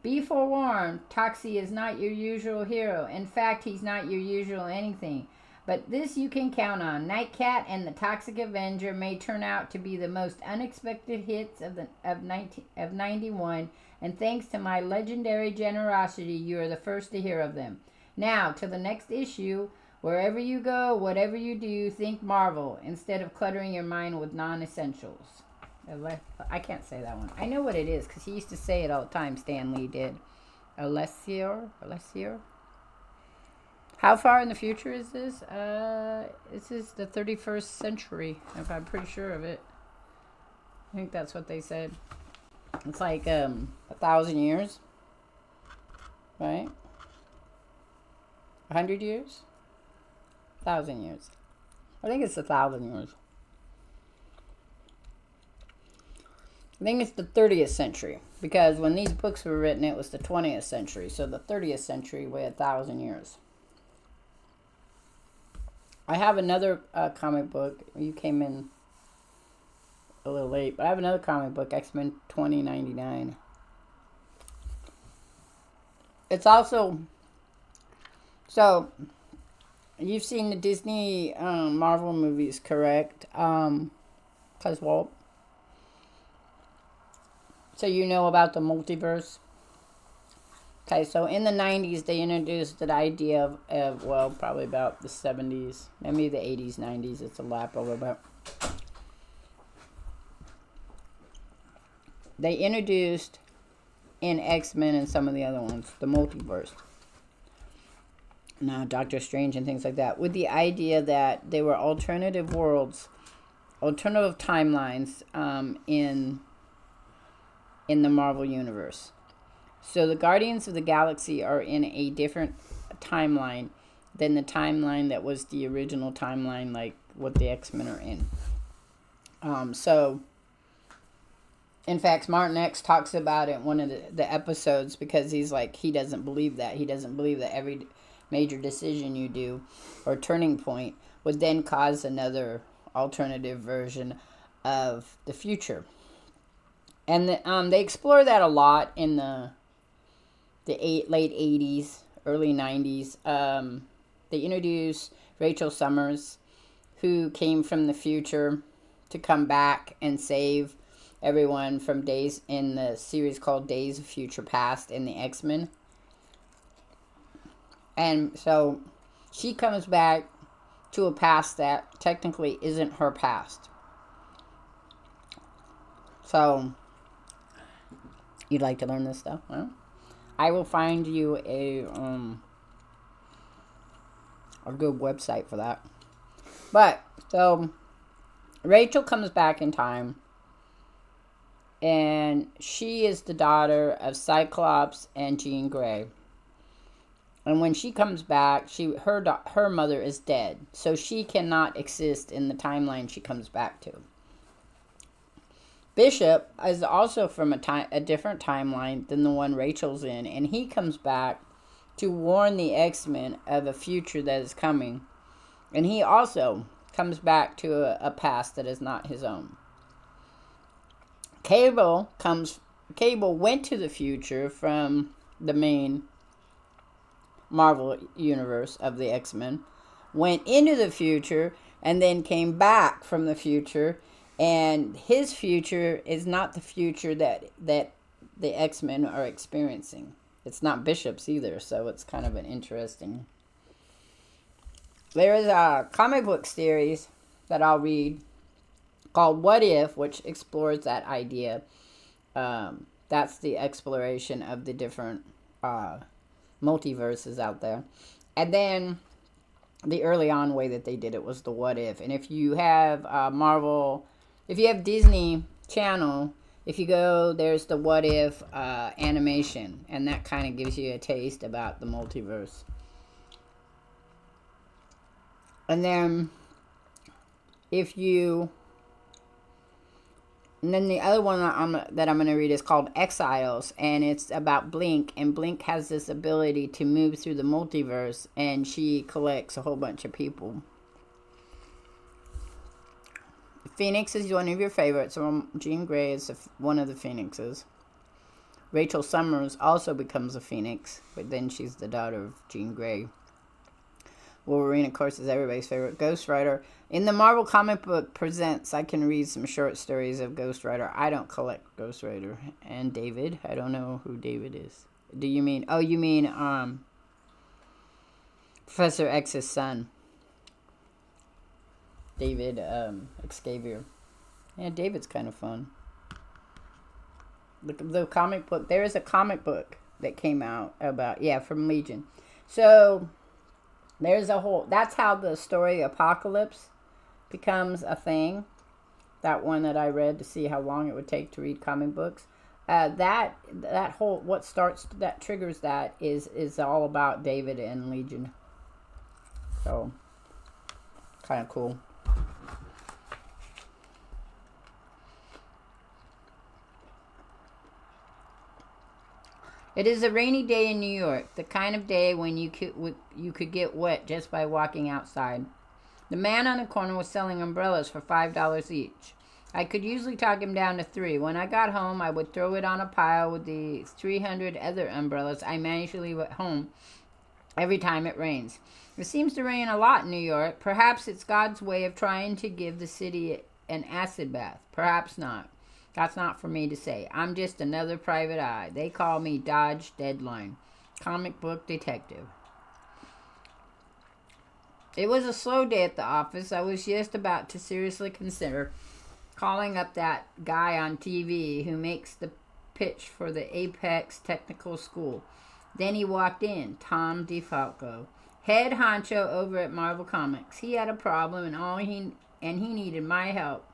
Be forewarned, Toxie is not your usual hero. In fact, he's not your usual anything. But this you can count on. Nightcat and the Toxic Avenger may turn out to be the most unexpected hits of 91, and thanks to my legendary generosity, you are the first to hear of them. Now, to the next issue. Wherever you go, whatever you do, think Marvel, instead of cluttering your mind with non-essentials. I can't say that one. I know what it is, because he used to say it all the time, Stan Lee did. Alessier? How far in the future is this? This is the 31st century, if I'm pretty sure of it. I think that's what they said. It's like 1,000 years, right? 100 years? 1,000 years. I think it's 1,000 years. I think it's the 30th century, because when these books were written, it was the 20th century. So the 30th century way 1,000 years. I have another comic book. You came in a little late, but I have another comic book, X-Men 2099. It's also... So, you've seen the Disney Marvel movies, correct? Because, well... So you know about the multiverse? Okay, so in the 90s, they introduced the idea of well, probably about the 70s, maybe the 80s, 90s, it's a lap over, but they introduced in X-Men and some of the other ones, the multiverse. now Doctor Strange and things like that, with the idea that they were alternative worlds, alternative timelines in the Marvel Universe. So the Guardians of the Galaxy are in a different timeline than the timeline that was the original timeline, like what the X-Men are in. So, in fact, Martin X talks about it in one of the episodes, because he's like, he doesn't believe that. He doesn't believe that every major decision you do or turning point would then cause another alternative version of the future. And they explore that a lot in the late 80s, early 90s. They introduce Rachel Summers, who came from the future to come back and save everyone from days in the series called Days of Future Past in the X-Men. And so she comes back to a past that technically isn't her past. So, you'd like to learn this stuff? Well, I will find you a good website for that. But, so, Rachel comes back in time, and she is the daughter of Cyclops and Jean Grey. And when she comes back, her mother is dead, so she cannot exist in the timeline she comes back to. Bishop is also from a different timeline than the one Rachel's in, and he comes back to warn the X-Men of a future that is coming. And he also comes back to a past that is not his own. Cable went to the future from the main Marvel universe of the X-Men, went into the future, and then came back from the future, and his future is not the future that the X-Men are experiencing. It's not Bishop's either, so it's kind of an interesting. There is a comic book series that I'll read called What If, which explores that idea. That's the exploration of the different multiverses out there. And then the early on way that they did it was the What If. And if you have if you have Disney Channel, if you go, there's the What If animation, and that kind of gives you a taste about the multiverse. And then and then the other one that I'm going to read is called Exiles, and it's about Blink, and Blink has this ability to move through the multiverse, and she collects a whole bunch of people. Phoenix is one of your favorites, so Jean Grey is one of the Phoenixes. Rachel Summers also becomes a Phoenix, but then she's the daughter of Jean Grey. Wolverine, of course, is everybody's favorite. Ghost Rider. In the Marvel comic book presents, I can read some short stories of Ghost Rider. I don't collect Ghost Rider. And David. I don't know who David is. Do you mean... Oh, you mean Professor X's son. David Xavier. Yeah, David's kind of fun. The comic book. There is a comic book that came out about... Yeah, from Legion. So... There's a whole... That's how the story Apocalypse becomes a thing. That one that I read to see how long it would take to read comic books. That whole... That triggers that is all about David and Legion. So, kind of cool. It is a rainy day in New York, the kind of day when you could get wet just by walking outside. The man on the corner was selling umbrellas for $5 each. I could usually talk him down to $3. When I got home, I would throw it on a pile with the 300 other umbrellas I managed to leave at home every time it rains. It seems to rain a lot in New York. Perhaps it's God's way of trying to give the city an acid bath. Perhaps not. That's not for me to say. I'm just another private eye. They call me Dodge Deadline, comic book detective. It was a slow day at the office. I was just about to seriously consider calling up that guy on TV who makes the pitch for the Apex Technical School. Then he walked in, Tom DeFalco. head honcho over at Marvel Comics. He had a problem and he needed my help.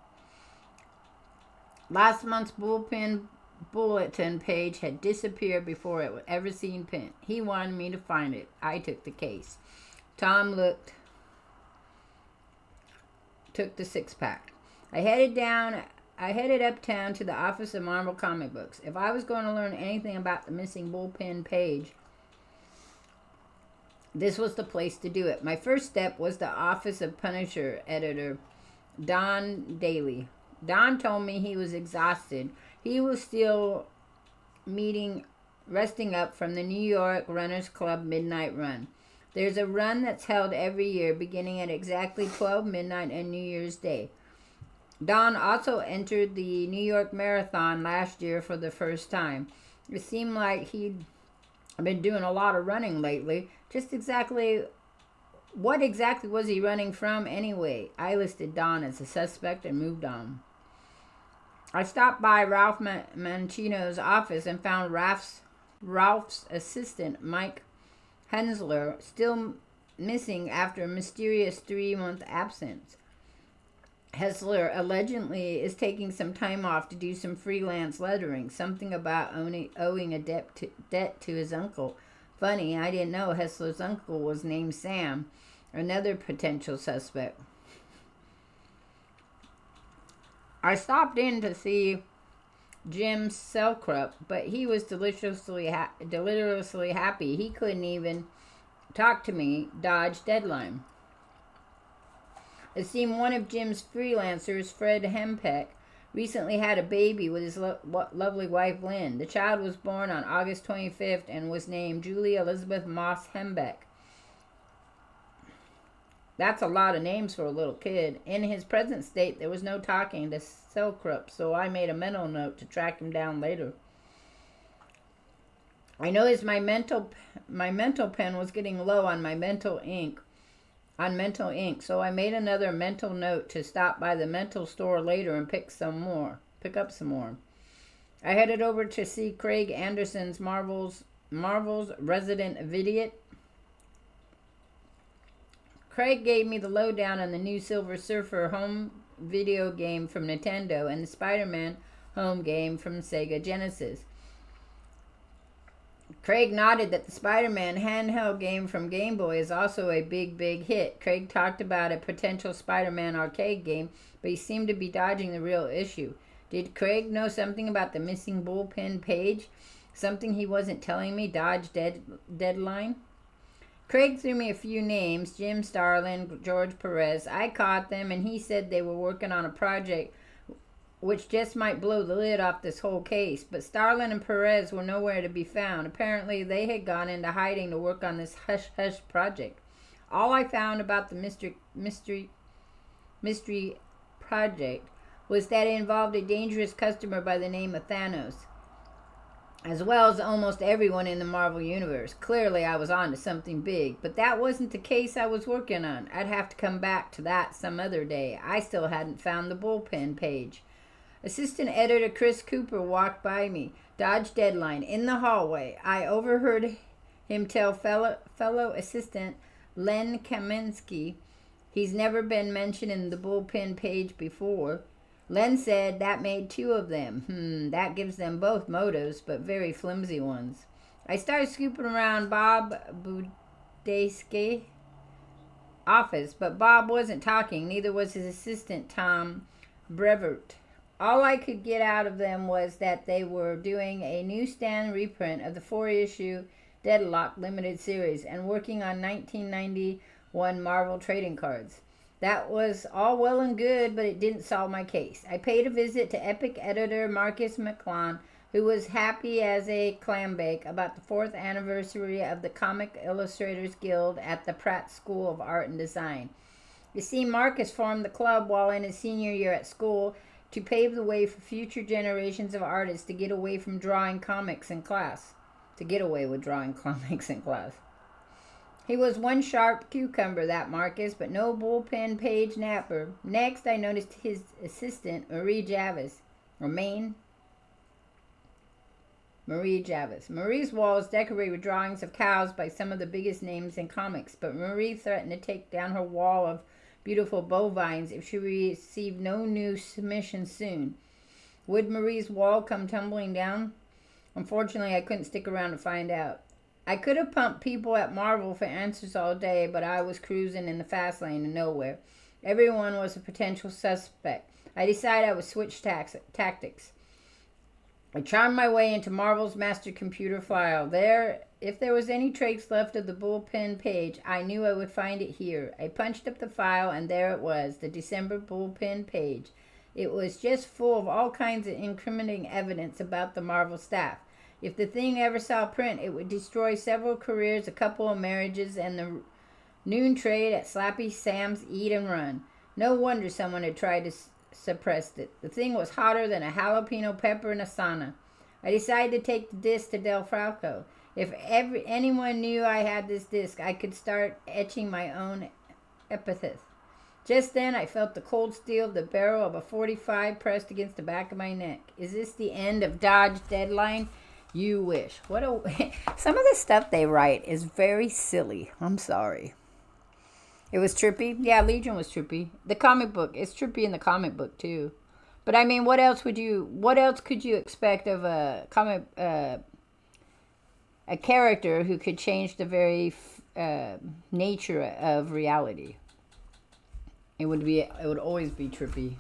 Last month's bullpen bulletin page had disappeared before it was ever seen print. He wanted me to find it. I took the case. Tom took the 6-pack. I headed uptown to the office of Marvel Comic Books. If I was going to learn anything about the missing bullpen page, this was the place to do it. My first step was the office of Punisher editor Don Daly. Don told me he was exhausted. He was still resting up from the New York Runners Club Midnight Run. There's a run that's held every year beginning at exactly 12 midnight on New Year's Day. Don also entered the New York Marathon last year for the first time. It seemed like he'd been doing a lot of running lately. What exactly was he running from anyway? I listed Don as a suspect and moved on. I stopped by Ralph Mancino's office and found Ralph's assistant, Mike Hensler, still missing after a mysterious 3-month absence. Hensler allegedly is taking some time off to do some freelance lettering, something about owing a debt to his uncle. Funny, I didn't know Hensler's uncle was named Sam, another potential suspect. I stopped in to see Jim Selkrup, but he was deliciously happy. He couldn't even talk to me. Dodge deadline. It seemed one of Jim's freelancers, Fred Hempeck, recently had a baby with his lovely wife, Lynn. The child was born on August 25th and was named Julie Elizabeth Moss Hembeck. That's a lot of names for a little kid. In his present state, there was no talking to Selkrup, so I made a mental note to track him down later. I noticed my mental pen was getting low on my mental ink, so I made another mental note to stop by the mental store later and pick up some more. I headed over to see Craig Anderson's Marvel's resident idiot. Craig gave me the lowdown on the new Silver Surfer home video game from Nintendo and the Spider-Man home game from Sega Genesis. Craig nodded that the Spider-Man handheld game from Game Boy is also a big hit. Craig talked about a potential Spider-Man arcade game, but he seemed to be dodging the real issue. Did Craig know something about the missing bullpen page? Something he wasn't telling me? Dodge deadline? Craig threw me a few names, Jim Starlin, George Perez. I caught them, and he said they were working on a project which just might blow the lid off this whole case. But Starlin and Perez were nowhere to be found. Apparently, they had gone into hiding to work on this hush-hush project. All I found about the mystery project was that it involved a dangerous customer by the name of Thanos, as well as almost everyone in the Marvel Universe. Clearly, I was on to something big, but that wasn't the case I was working on. I'd have to come back to that some other day. I still hadn't found the bullpen page. Assistant editor Chris Cooper walked by me. Dodge deadline. In the hallway, I overheard him tell fellow assistant Len Kaminsky he's never been mentioned in the bullpen page before. Len said that made 2 of them. That gives them both motives, but very flimsy ones. I started scooping around Bob Budayski's office, but Bob wasn't talking, neither was his assistant, Tom Brevert. All I could get out of them was that they were doing a newsstand reprint of the 4-issue Deadlock limited series and working on 1991 Marvel trading cards. That was all well and good, but it didn't solve my case. I paid a visit to Epic editor Marcus McClellan, who was happy as a clam bake about the 4th anniversary of the Comic Illustrators Guild at the Pratt School of Art and Design. You see, Marcus formed the club while in his senior year at school to pave the way for future generations of artists to get away with drawing comics in class. He was one sharp cucumber, that Marcus, but no bullpen page napper. Next, I noticed his assistant, Marie Jarvis. Marie Javis. Marie's wall is decorated with drawings of cows by some of the biggest names in comics, but Marie threatened to take down her wall of beautiful bovines if she received no new submissions soon. Would Marie's wall come tumbling down? Unfortunately, I couldn't stick around to find out. I could have pumped people at Marvel for answers all day, but I was cruising in the fast lane of nowhere. Everyone was a potential suspect. I decided I would switch tactics. I charmed my way into Marvel's master computer file. If there was any trace left of the bullpen page, I knew I would find it here. I punched up the file, and there it was, the December bullpen page. It was just full of all kinds of incriminating evidence about the Marvel staff. If the thing ever saw print, it would destroy several careers, a couple of marriages, and the noon trade at Slappy Sam's Eat and Run. No wonder someone had tried to suppressed it. The thing was hotter than a jalapeno pepper in a sauna. I decided to take the disc to Del Falco. If anyone knew I had this disc, I could start etching my own epithet. Just then, I felt the cold steel of the barrel of a .45 pressed against the back of my neck. Is this the end of Dodge Deadline? You wish. Some of the stuff they write is very silly. I'm sorry. It was trippy. Yeah, Legion was trippy. The comic book, it's trippy in the comic book too. But I mean, what else could you expect of a comic, a character who could change the very nature of reality? It would always be trippy.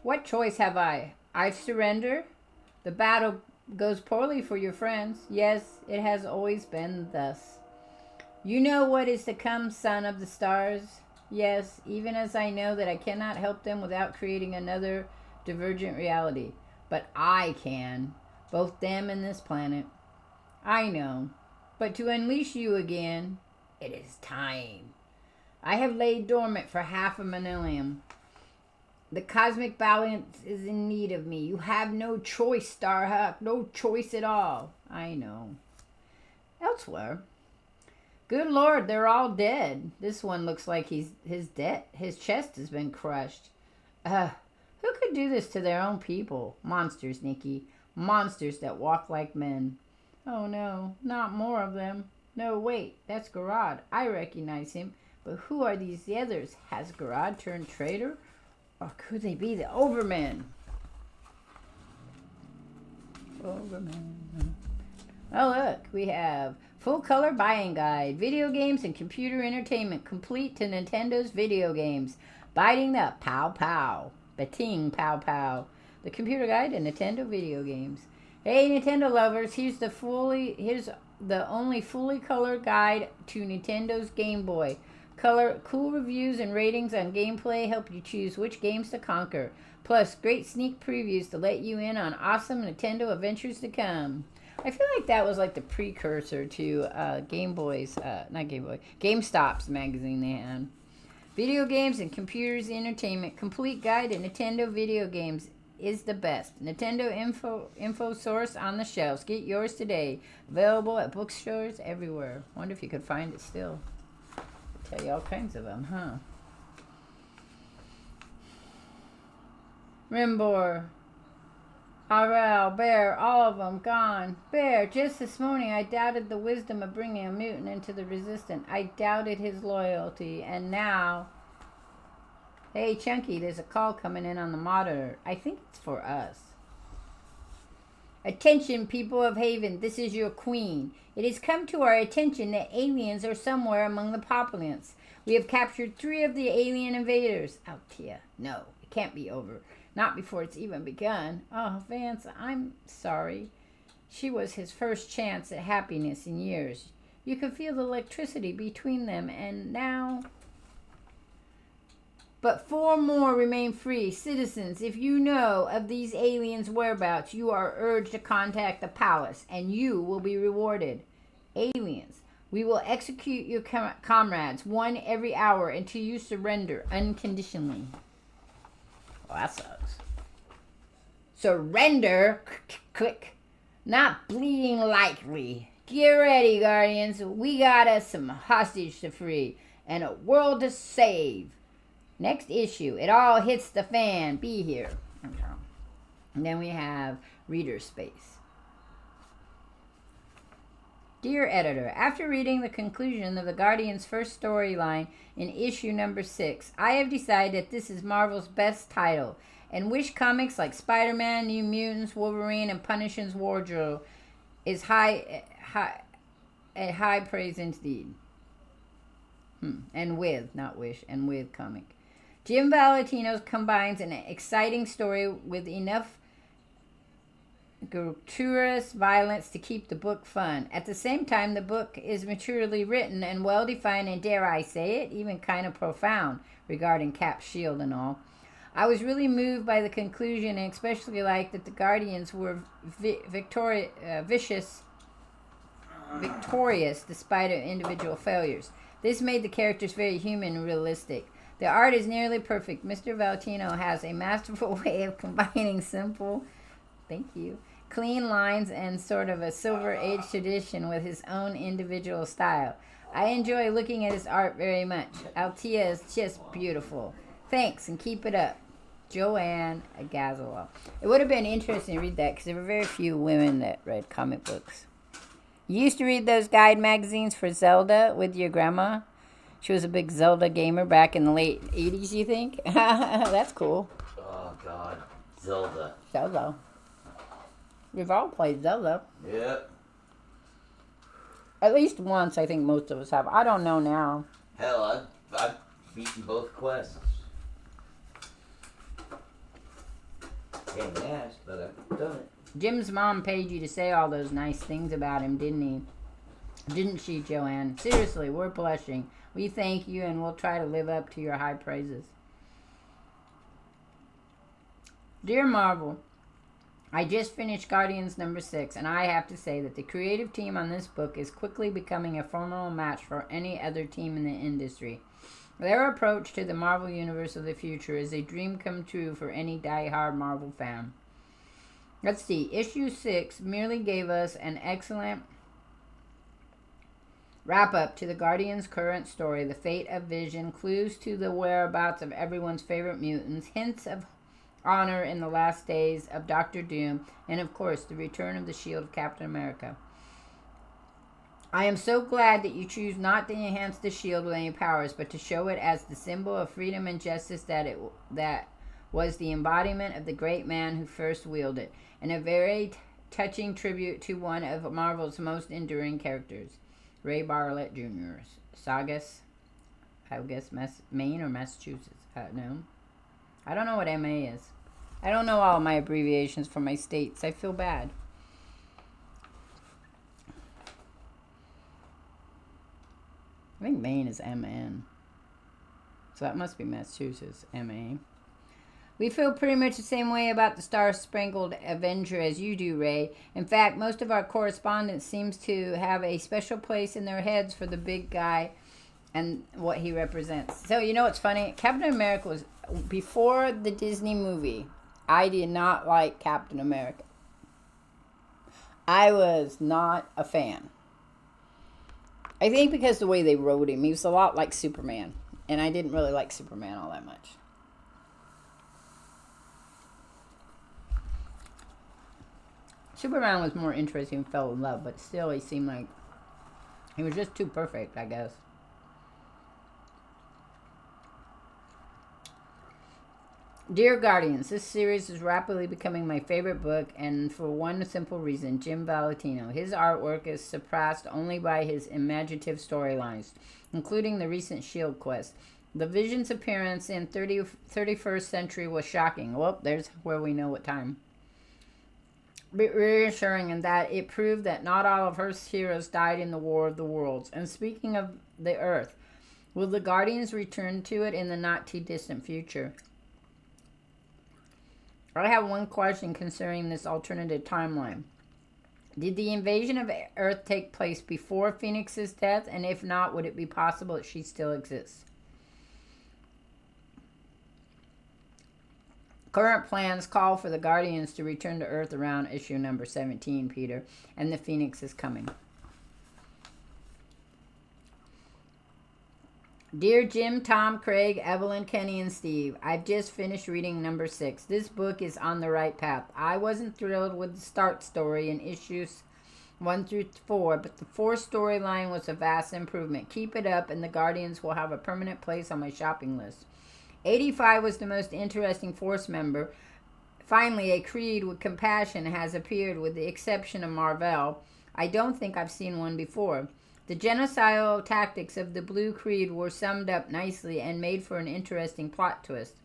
What choice have I? I surrender. The battle goes poorly for your friends. Yes, it has always been thus. You know what is to come, son of the stars. Yes, even as I know that I cannot help them without creating another divergent reality. But I can, both them and this planet. I know. But to unleash you again, it is time. I have laid dormant for half a millennium. The cosmic balance is in need of me. You have no choice, Starhawk. No choice at all. I know. Elsewhere. Good Lord, they're all dead. This one looks like he's dead. His chest has been crushed. Who could do this to their own people? Monsters, Nikki. Monsters that walk like men. Oh no, not more of them. No, wait, that's Garad. I recognize him. But who are these others? Has Garad turned traitor? Or could they be the Overmen? Overmen. Oh, look, we have full color buying guide, video games and computer entertainment complete to Nintendo's video games. Biting the pow pow. Bating pow pow. The computer guide to Nintendo video games. Hey, Nintendo lovers, here's the only fully colored guide to Nintendo's Game Boy. Cool reviews and ratings on gameplay help you choose which games to conquer. Plus, great sneak previews to let you in on awesome Nintendo adventures to come. I feel like that was like the precursor to Game Boy's, not Game Boy, GameStop's magazine they had. Video games and computers entertainment. Complete guide to Nintendo video games is the best. Nintendo info source on the shelves. Get yours today. Available at bookstores everywhere. Wonder if you could find it still. Tell you all kinds of them, huh? Rimbor, Arel, Bear, all of them gone. Bear, just this morning I doubted the wisdom of bringing a mutant into the Resistance. I doubted his loyalty, and now... Hey, Chunky, there's a call coming in on the monitor. I think it's for us. Attention, people of Haven, this is your queen. It has come to our attention that aliens are somewhere among the populace. We have captured 3 of the alien invaders. Altia, no, it can't be over. Not before it's even begun. Oh, Vance, I'm sorry. She was his first chance at happiness in years. You could feel the electricity between them, and now... But 4 more remain free. Citizens, if you know of these aliens' whereabouts, you are urged to contact the palace, and you will be rewarded. Aliens, we will execute your comrades, 1 every hour, until you surrender unconditionally. Oh, that sucks. Surrender? Click. Not bleeding likely. Get ready, Guardians. We got us some hostage to free, and a world to save. Next issue. It all hits the fan. Be here. Okay. And then we have reader space. Dear Editor, after reading the conclusion of the Guardian's first storyline in issue number 6, I have decided that this is Marvel's best title, and wish comics like Spider-Man, New Mutants, Wolverine, and Punisher's Wardrobe is high praise indeed. And with, not wish, and with comic. Jim Valentino combines an exciting story with enough gratuitous violence to keep the book fun. At the same time, the book is maturely written and well-defined and, dare I say it, even kind of profound regarding Cap's shield and all. I was really moved by the conclusion and especially liked that the Guardians were victorious despite their individual failures. This made the characters very human and realistic. The art is nearly perfect. Mr. Valentino has a masterful way of combining simple, clean lines and sort of a Silver Age tradition with his own individual style. I enjoy looking at his art very much. Altia is just beautiful. Thanks, and keep it up. Joanne Agazola. It would have been interesting to read that because there were very few women that read comic books. You used to read those guide magazines for Zelda with your grandma? She was a big Zelda gamer back in the late 80s, you think? That's cool. Oh, God. Zelda. Zelda. We've all played Zelda. Yep. At least once, I think most of us have. I don't know now. Hell, I've beaten both quests. Can't ask, but I've done it. Jim's mom paid you to say all those nice things about him, didn't he? Didn't she, Joanne? Seriously, we're blushing. We thank you, and we'll try to live up to your high praises. Dear Marvel, I just finished Guardians number 6, and I have to say that the creative team on this book is quickly becoming a formidable match for any other team in the industry. Their approach to the Marvel Universe of the future is a dream come true for any die-hard Marvel fan. Let's see, issue 6 merely gave us an excellent wrap-up to the Guardians' current story, the fate of Vision, clues to the whereabouts of everyone's favorite mutants, hints of honor in the last days of Doctor Doom, and of course, the return of the shield of Captain America. I am so glad that you choose not to enhance the shield with any powers, but to show it as the symbol of freedom and justice that was the embodiment of the great man who first wielded it, and a very touching tribute to one of Marvel's most enduring characters, Ray Bartlett Jr. Saugus, I guess Maine or Massachusetts. No. I don't know what MA is. I don't know all my abbreviations for my states. I feel bad. I think Maine is MN. So that must be Massachusetts, MA. We feel pretty much the same way about the Star-Spangled Avenger as you do, Ray. In fact, most of our correspondence seems to have a special place in their heads for the big guy and what he represents. So, you know what's funny? Captain America was, before the Disney movie, I did not like Captain America. I was not a fan. I think because the way they wrote him, he was a lot like Superman. And I didn't really like Superman all that much. Superman was more interesting and fell in love, but still he seemed like he was just too perfect, I guess. Dear Guardians, this series is rapidly becoming my favorite book, and for one simple reason, Jim Valentino. His artwork is surpassed only by his imaginative storylines, including the recent S.H.I.E.L.D. quest. The Vision's appearance in 31st Century was shocking. Well, there's where we know what time. Reassuring in that it proved that not all of Earth's heroes died in the War of the Worlds. And speaking of the Earth, will the Guardians return to it in the not-too-distant future? I have one question concerning this alternative timeline. Did the invasion of Earth take place before Phoenix's death? And if not, would it be possible that she still exists? Current plans call for the Guardians to return to Earth around issue number 17, Peter, and the Phoenix is coming. Dear Jim, Tom, Craig, Evelyn, Kenny, and Steve, I've just finished reading number 6. This book is on the right path. I wasn't thrilled with the start story in issues 1 through 4, but the 4th storyline was a vast improvement. Keep it up, and the Guardians will have a permanent place on my shopping list. 85 was the most interesting Force member. Finally, a Creed with compassion has appeared, with the exception of Marvel. I don't think I've seen one before. The genocidal tactics of the Blue Creed were summed up nicely and made for an interesting plot twist.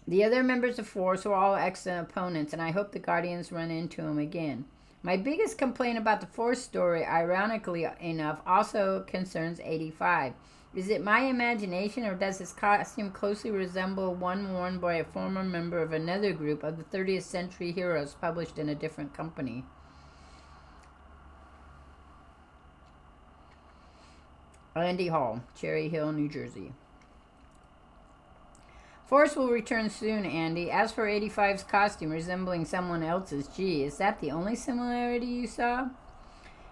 The other members of Force were all excellent opponents, and I hope the Guardians run into them again. My biggest complaint about the Force story, ironically enough, also concerns 85. Is it my imagination, or does his costume closely resemble one worn by a former member of another group of the 30th Century Heroes published in a different company? Andy Hall, Cherry Hill, New Jersey. Force will return soon, Andy. As for 85's costume resembling someone else's, gee, is that the only similarity you saw?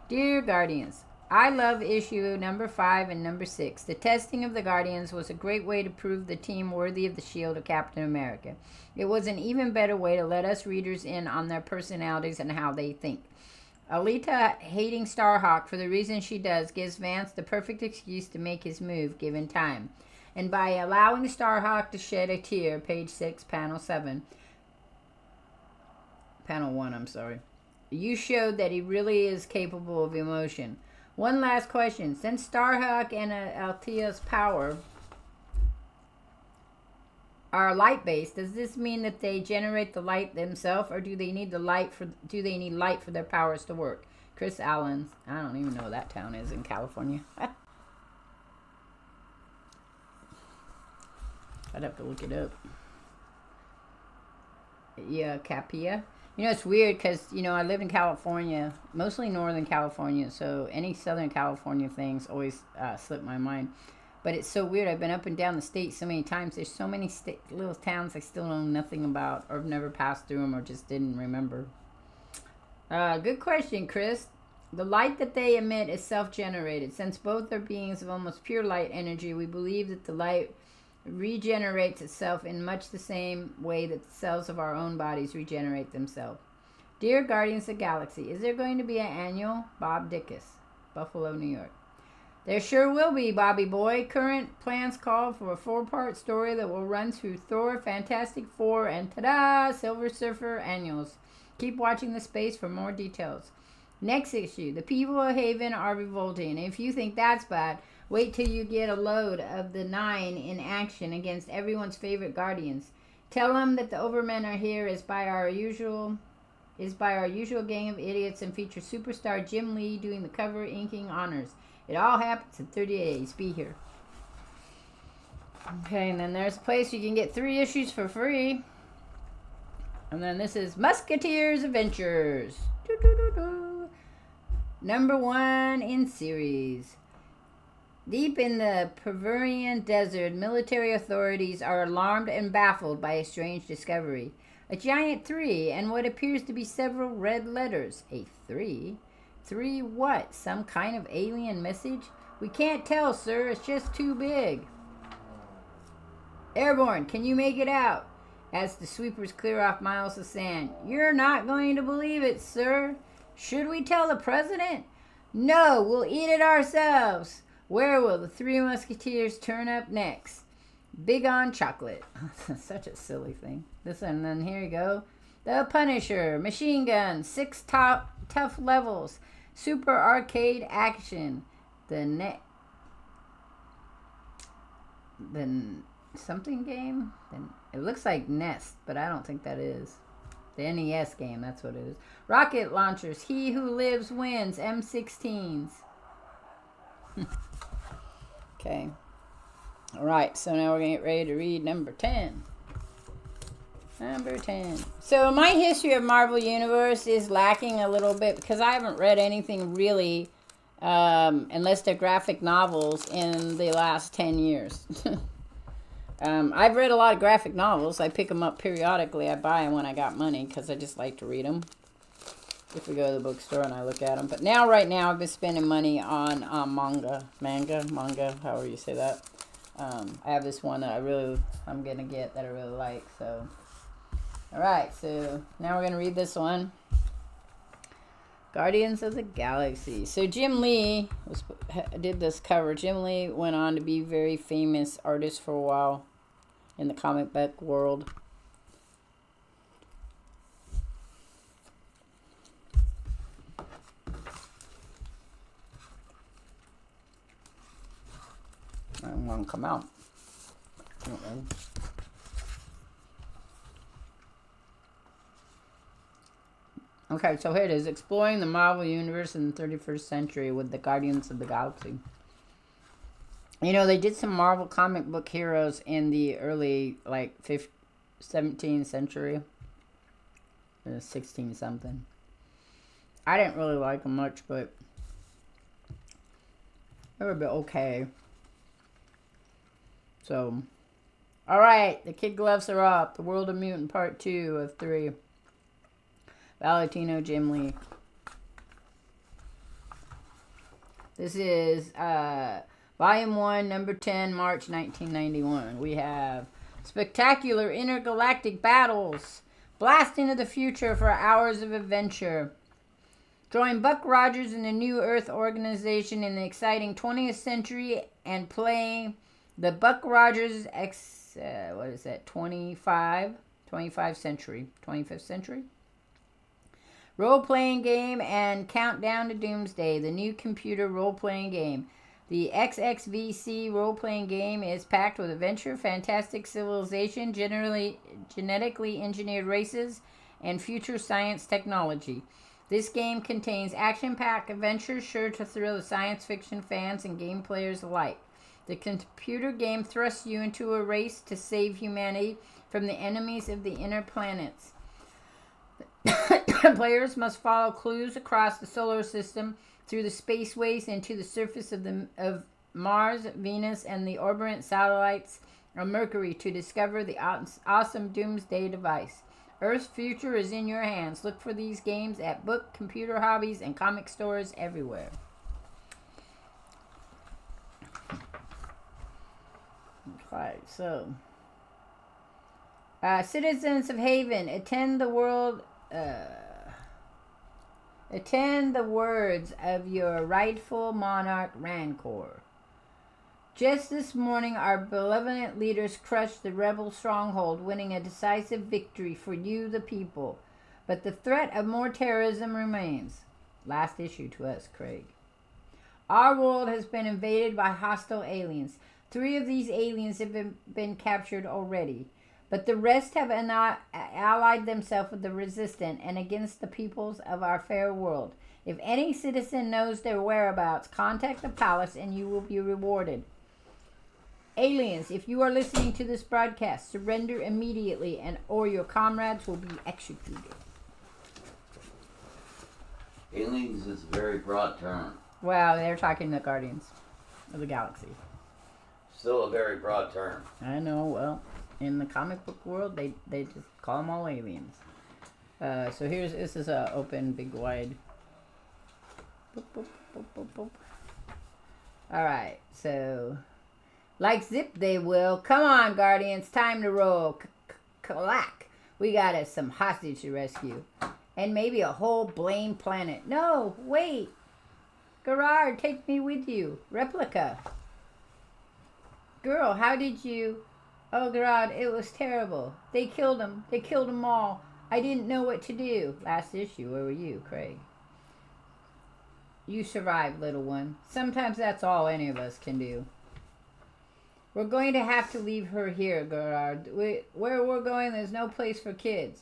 Dear Guardians, I love issue number 5 and number 6. The testing of the Guardians was a great way to prove the team worthy of the shield of Captain America. It was an even better way to let us readers in on their personalities and how they think. Alita hating Starhawk for the reason she does gives Vance the perfect excuse to make his move given time. And by allowing Starhawk to shed a tear, page 6, panel 1, you showed that he really is capable of emotion. One last question. Since Starhawk and Altea's power are light-based, does this mean that they generate the light themselves, or do they need light for their powers to work? Chris Allen. I don't even know what that town is in California. I'd have to look it up. Yeah, Capia. You know, it's weird because, I live in California, mostly Northern California, so any Southern California things always slip my mind. But it's so weird. I've been up and down the state so many times. There's so many little towns I still know nothing about, or have never passed through them, or just didn't remember. Good question, Chris. The light that they emit is self-generated. Since both are beings of almost pure light energy, we believe that the light regenerates itself in much the same way that the cells of our own bodies regenerate themselves. Dear Guardians of the Galaxy, is there going to be an annual? Bob Dickus, Buffalo, New York. There sure will be, Bobby boy. Current plans call for a 4-part story that will run through Thor, Fantastic Four, and ta-da, Silver Surfer annuals. Keep watching the space for more details. Next issue, the people of Haven are revolting. If you think that's bad, wait till you get a load of the 9 in action against everyone's favorite Guardians. Tell them that the Overmen are here is by our usual gang of idiots, and feature superstar Jim Lee doing the cover inking honors. It all happens in 30 days. Be here. Okay, and then there's a place you can get 3 issues for free. And then this is Musketeers Adventures. Number 1 in series. Deep in the Perverian desert, military authorities are alarmed and baffled by a strange discovery. A giant 3 and what appears to be several red letters. A 3? 3 what? Some kind of alien message? We can't tell, sir. It's just too big. Airborne, can you make it out? As the sweepers clear off miles of sand. You're not going to believe it, sir. Should we tell the president? No, we'll eat it ourselves. Where will the 3 musketeers turn up next? Big on chocolate. Such a silly thing. This one, and then here you go. The Punisher, machine gun, 6 tough levels. Super arcade action. The something game? It looks like Nest, but I don't think that is. The NES game, that's what it is. Rocket launchers. He who lives wins. M16s. Okay. Alright, so now we're going to get ready to read number 10. Number 10. So my history of Marvel Universe is lacking a little bit because I haven't read anything really, unless they're graphic novels, in the last 10 years. I've read a lot of graphic novels. I pick them up periodically. I buy them when I got money because I just like to read them. if we go to the bookstore and I look at them. But now, right now, I've been spending money on manga, however you say that. I have this one that I'm going to get that I really like. So, all right. So now we're going to read this one. Guardians of the Galaxy. So Jim Lee did this cover. Jim Lee went on to be a very famous artist for a while in the comic book world. I don't want to come out. Okay, so here it is. Exploring the Marvel Universe in the 31st century with the Guardians of the Galaxy. You know, they did some Marvel comic book heroes in the early, 17th century. 16-something. I didn't really like them much, but they were a bit okay. So, alright, the kid gloves are up. The World of Mutant Part 2 of 3. Valentino Jim Lee. This is Volume 1, Number 10, March 1991. We have spectacular intergalactic battles. Blast into the future for hours of adventure. Join Buck Rogers in the New Earth organization in the exciting 20th century and play the Buck Rogers 25th century role-playing game and Countdown to Doomsday, the new computer role-playing game. The XXVC role-playing game is packed with adventure, fantastic civilization, genetically engineered races, and future science technology. This game contains action-packed adventures sure to thrill the science fiction fans and game players alike. The computer game thrusts you into a race to save humanity from the enemies of the inner planets. Players must follow clues across the solar system, through the spaceways, and to the surface of Mars, Venus, and the orbitant satellites of Mercury to discover the awesome Doomsday device. Earth's future is in your hands. Look for these games at book, computer hobbies, and comic stores everywhere. Okay, so citizens of Haven, attend the words of your rightful monarch Rancor. Just this morning, our benevolent leaders crushed the rebel stronghold, winning a decisive victory for you, the people. But the threat of more terrorism remains. Last issue to us, Craig. Our world has been invaded by hostile aliens. 3 of these aliens have been captured already. But the rest have allied themselves with the resistant and against the peoples of our fair world. If any citizen knows their whereabouts, contact the palace and you will be rewarded. Aliens, if you are listening to this broadcast, surrender immediately or your comrades will be executed. Aliens is a very broad term. Well, they're talking the Guardians of the Galaxy. Still a very broad term. I know, well, in the comic book world, they just call them all aliens. So this is a open, big, wide. Boop, boop, boop, boop, boop. All right, so like zip they will. Come on, Guardians, time to roll. Clack. We got us some hostage to rescue, and maybe a whole blame planet. No, wait. Gerard, take me with you. Replica. Girl, how did you... Oh, Gerard, it was terrible. They killed him. They killed them all. I didn't know what to do. Last issue, where were you, Craig? You survived, little one. Sometimes that's all any of us can do. We're going to have to leave her here, Gerard. Where we're going, there's no place for kids.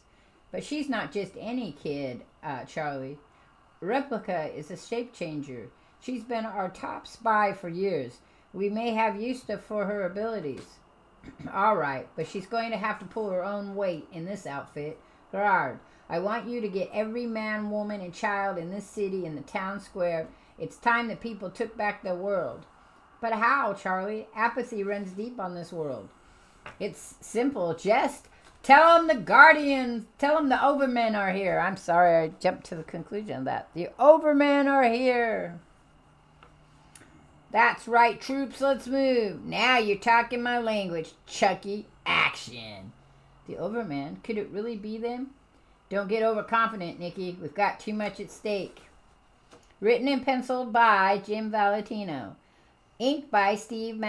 But she's not just any kid, Charlie. Replica is a shape changer. She's been our top spy for years. We may have use for her abilities. All right, but she's going to have to pull her own weight in this outfit. Gerard, I want you to get every man, woman, and child in this city in the town square. It's time that people took back their world. But how, Charlie? Apathy runs deep on this world. It's simple. Just Tell them the Guardians, tell them the Overmen are here. I'm sorry, I jumped to the conclusion of that. The Overmen are here. That's right, troops, let's move. Now you're talking my language, Chucky. Action. The Overmen, could it really be them? Don't get overconfident, Nikki. We've got too much at stake. Written and penciled by Jim Valentino. Inked by Steve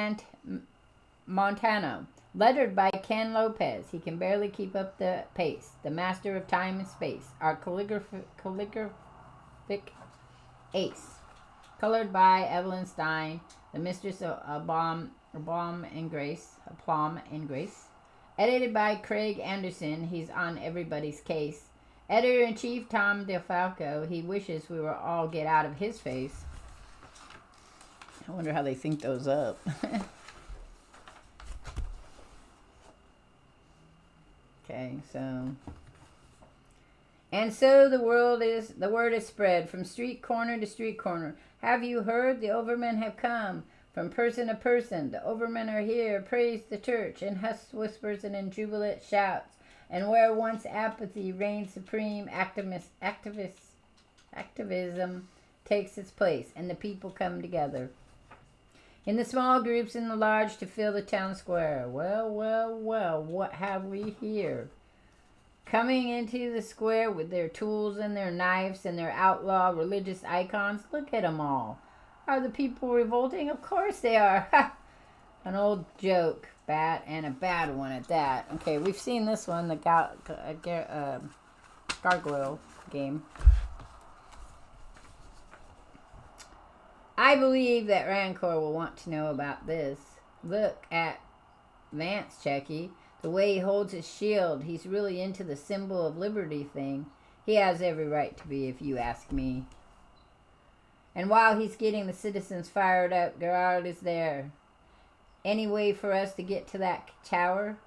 Montano. Lettered by Ken Lopez. He can barely keep up the pace. The master of time and space. Our calligraphic ace. Colored by Evelyn Stein. The mistress of Aplomb and Grace. Edited by Craig Anderson. He's on everybody's case. Editor-in-Chief Tom DeFalco. He wishes we were all get out of his face. I wonder how they think those up. Okay, so. And so the word is spread from street corner to street corner. Have you heard? The Overmen have come. From person to person, the Overmen are here. Praise the church in hushed whispers and in jubilant shouts. And where once apathy reigned supreme, activism takes its place, and the people come together. In the small groups, in the large, to fill the town square. Well, what have we here? Coming into the square with their tools and their knives and their outlaw religious icons. Look at them all. Are the people revolting? Of course they are. Ha! An old joke, Bat, and a bad one at that. Okay, we've seen this one, the gargoyle game. I believe that Rancor will want to know about this. Look at Vance, Chucky. The way he holds his shield. He's really into the symbol of liberty thing. He has every right to be, if you ask me. And while he's getting the citizens fired up, Gerard is there. Any way for us to get to that tower?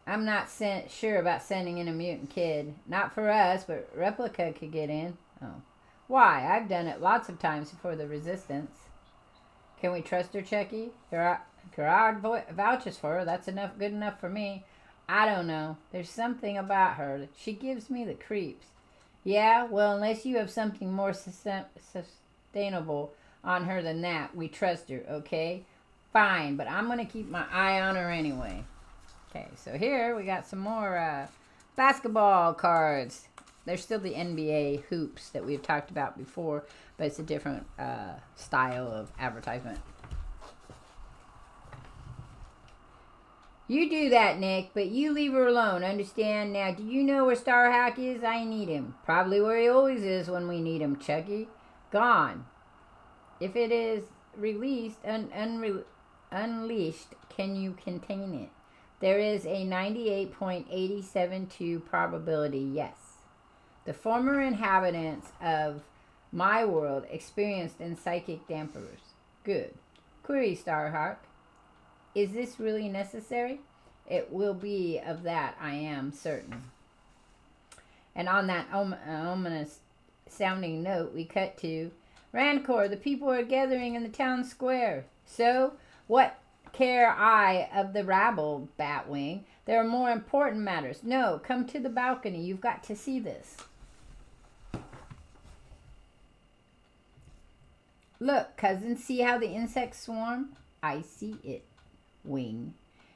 I'm not sure about sending in a mutant kid. Not for us, but Replica could get in. Oh. Why? I've done it lots of times before the Resistance. Can we trust her, Chucky? Gerard vouches for her. That's good enough for me. I don't know. There's something about her. She gives me the creeps. Yeah? Well, unless you have something more sustainable on her than that, we trust her, okay? Fine, but I'm going to keep my eye on her anyway. Okay, so here we got some more basketball cards. They're still the NBA hoops that we've talked about before, but it's a different style of advertisement. You do that, Nick, but you leave her alone, understand? Now, do you know where Starhawk is? I need him. Probably where he always is when we need him, Chucky. Gone. If it is released, unleashed, can you contain it? There is a 98.872 probability, yes. The former inhabitants of my world experienced in psychic dampers. Good. Query, Starhawk. Is this really necessary? It will be of that, I am certain. And on that ominous sounding note, we cut to Rancor. The people are gathering in the town square. So, what care I of the rabble, Batwing? There are more important matters. No, come to the balcony. You've got to see this. Look, cousin, see how the insects swarm? I see it. Wing.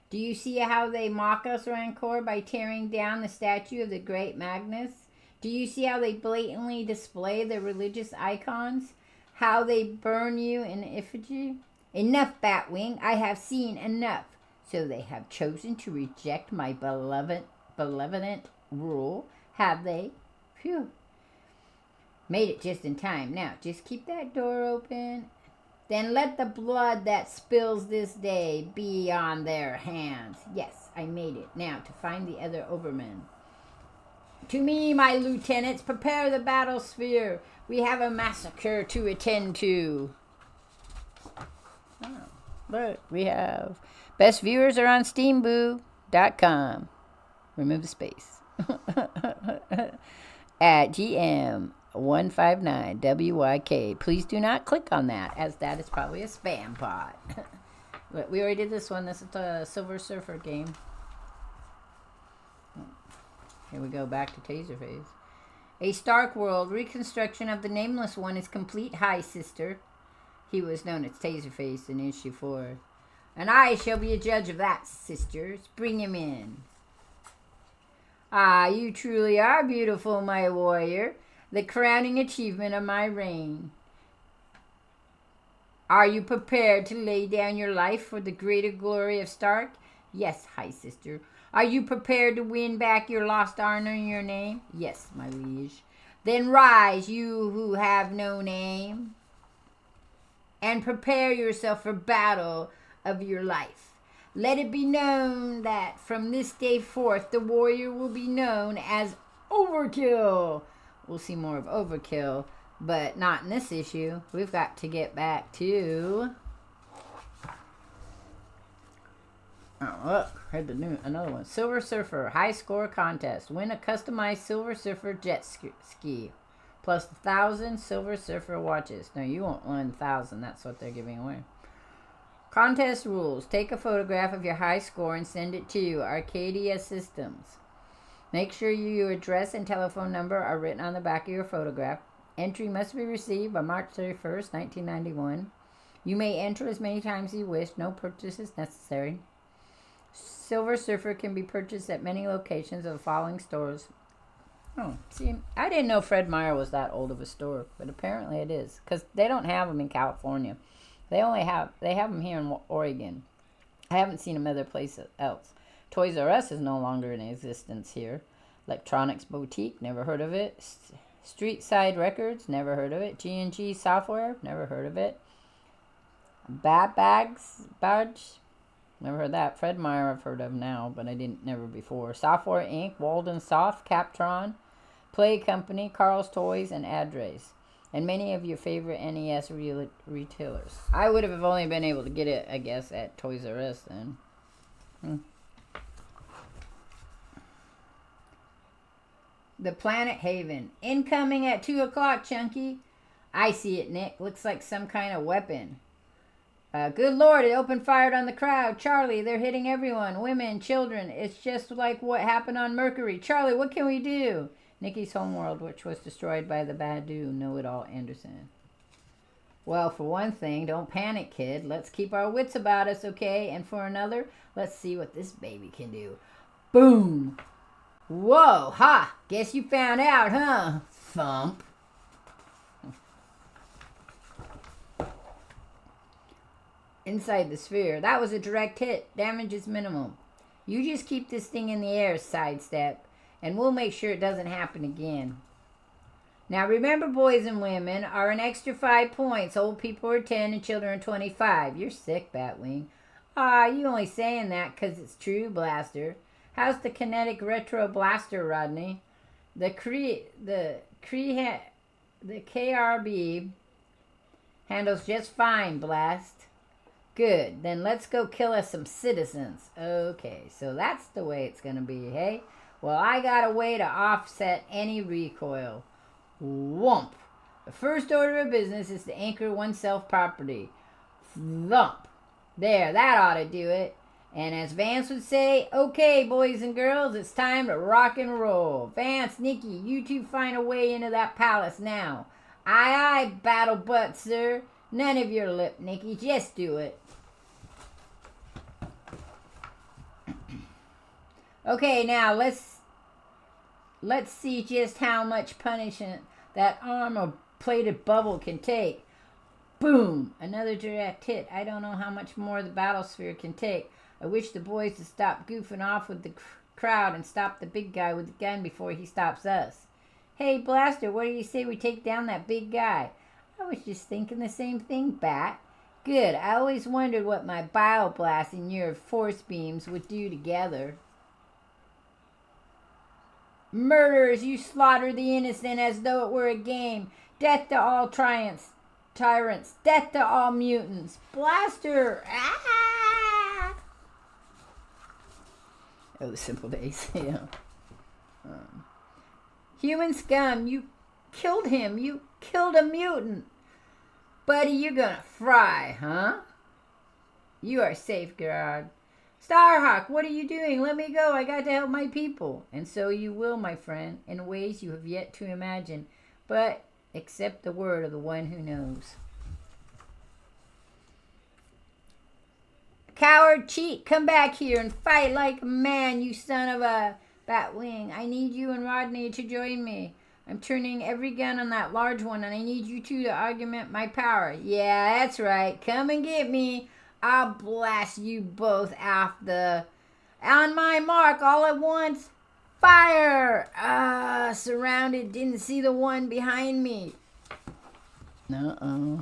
Do you see how they mock us, Rancor, by tearing down the statue of the great Magnus? Do you see how they blatantly display their religious icons? How they burn you in effigy? Enough, Batwing. I have seen enough. So they have chosen to reject my benevolent rule, have they? Phew. Made it just in time. Now, just keep that door open. Then let the blood that spills this day be on their hands. Yes, I made it. Now, to find the other Overmen. To me, my lieutenants, prepare the battle sphere. We have a massacre to attend to. Oh, look, we have... Best viewers are on steamboo.com. Remove the space. At GM159WYK. Please do not click on that, as that is probably a spam bot. But we already did this one. This is the Silver Surfer game. Here we go back to Taserface. A Stark world reconstruction of the Nameless One is complete. Hi, sister. He was known as Taserface in issue 4. And I shall be a judge of that, sisters. Bring him in. Ah, you truly are beautiful, my warrior. The crowning achievement of my reign. Are you prepared to lay down your life for the greater glory of Stark? Yes, High Sister. Are you prepared to win back your lost honor in your name? Yes, my liege. Then rise, you who have no name, and prepare yourself for battle of your life. Let it be known that from this day forth, the warrior will be known as Overkill. We'll see more of Overkill, but not in this issue. We've got to get back to... Oh, look, heard another one. Silver Surfer high score contest. Win a customized Silver Surfer jet ski, plus 1,000 Silver Surfer watches. No, you won't win 1,000. That's what they're giving away. Contest rules. Take a photograph of your high score and send it to Arcadia Systems. Make sure your address and telephone number are written on the back of your photograph. Entry must be received by March 31st, 1991. You may enter as many times as you wish. No purchase is necessary. Silver Surfer can be purchased at many locations of the following stores. Oh, see, I didn't know Fred Meyer was that old of a store, but apparently it is, because they don't have them in California. They have them here in Oregon. I haven't seen them other places else. Toys R Us is no longer in existence here. Electronics Boutique, never heard of it. Street Side Records, never heard of it. G&G Software, never heard of it. Badge, never heard that. Fred Meyer I've heard of now, but I didn't never before. Software Inc., Walden Soft, Captron, Play Company, Carl's Toys, and Address. And many of your favorite NES retailers. I would have only been able to get it, I guess, at Toys R Us then. The Planet Haven. Incoming at 2 o'clock, Chunky. I see it, Nick. Looks like some kind of weapon. Good Lord, it opened fire on the crowd. Charlie, they're hitting everyone. Women, children. It's just like what happened on Mercury. Charlie, what can we do? Nikki's homeworld, which was destroyed by the Badu Know-It-All Anderson. Well, for one thing, don't panic, kid. Let's keep our wits about us, okay? And for another, let's see what this baby can do. Boom! Whoa! Ha! Guess you found out, huh? Thump. Inside the sphere. That was a direct hit. Damage is minimal. You just keep this thing in the air, Sidestep, and we'll make sure it doesn't happen again. Now remember, boys and women are an extra 5 points. Old people are 10 and children are 25. You're sick, Batwing. Ah, you only saying that 'cause it's true, Blaster. How's the kinetic retro blaster, Rodney? The KRB handles just fine, Blast. Good. Then let's go kill us some citizens. Okay, so that's the way it's going to be, hey? Well, I got a way to offset any recoil. Whomp. The first order of business is to anchor oneself property. Thump. There, that ought to do it. And as Vance would say, okay, boys and girls, it's time to rock and roll. Vance, Nikki, you two find a way into that palace now. Aye, aye, battle butt, sir. None of your lip, Nikki. Just do it. Okay, now let's see just how much punishment that armor-plated bubble can take. Boom! Another direct hit. I don't know how much more the battle sphere can take. I wish the boys would stop goofing off with the crowd and stop the big guy with the gun before he stops us. Hey, Blaster, what do you say we take down that big guy? I was just thinking the same thing, Bat. Good. I always wondered what my bioblast and your force beams would do together. Murderers, you slaughter the innocent as though it were a game. Death to all tyrants. Death to all mutants. Blaster! Ah! Oh, Simple Days. Yeah. Human scum, you killed him. You killed a mutant. Buddy, you're gonna fry, huh? You are safe, Gerard. Starhawk, what are you doing? Let me go. I got to help my people. And so you will, my friend, in ways you have yet to imagine. But accept the word of the one who knows. Coward, cheat, come back here and fight like a man, you son of a batwing. I need you and Rodney to join me. I'm turning every gun on that large one, and I need you two to augment my power. Yeah, that's right. Come and get me. I'll blast you both off the... On my mark, all at once. Fire! Surrounded. Didn't see the one behind me. Uh-oh.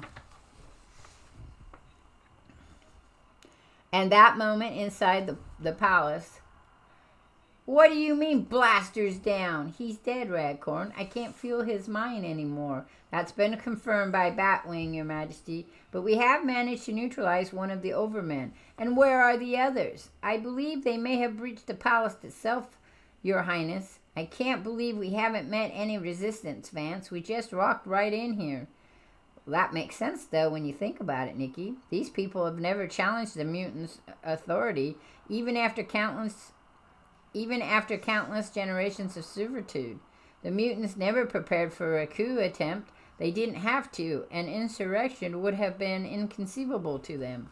And that moment inside the palace. What do you mean, blasters down? He's dead, Radcorn. I can't feel his mind anymore. That's been confirmed by Batwing, Your Majesty. But we have managed to neutralize one of the Overmen. And where are the others? I believe they may have breached the palace itself, Your Highness. I can't believe we haven't met any resistance, Vance. We just walked right in here. Well, that makes sense, though, when you think about it, Nikki. These people have never challenged the mutants' authority, even after countless generations of servitude. The mutants never prepared for a coup attempt. They didn't have to. An insurrection would have been inconceivable to them.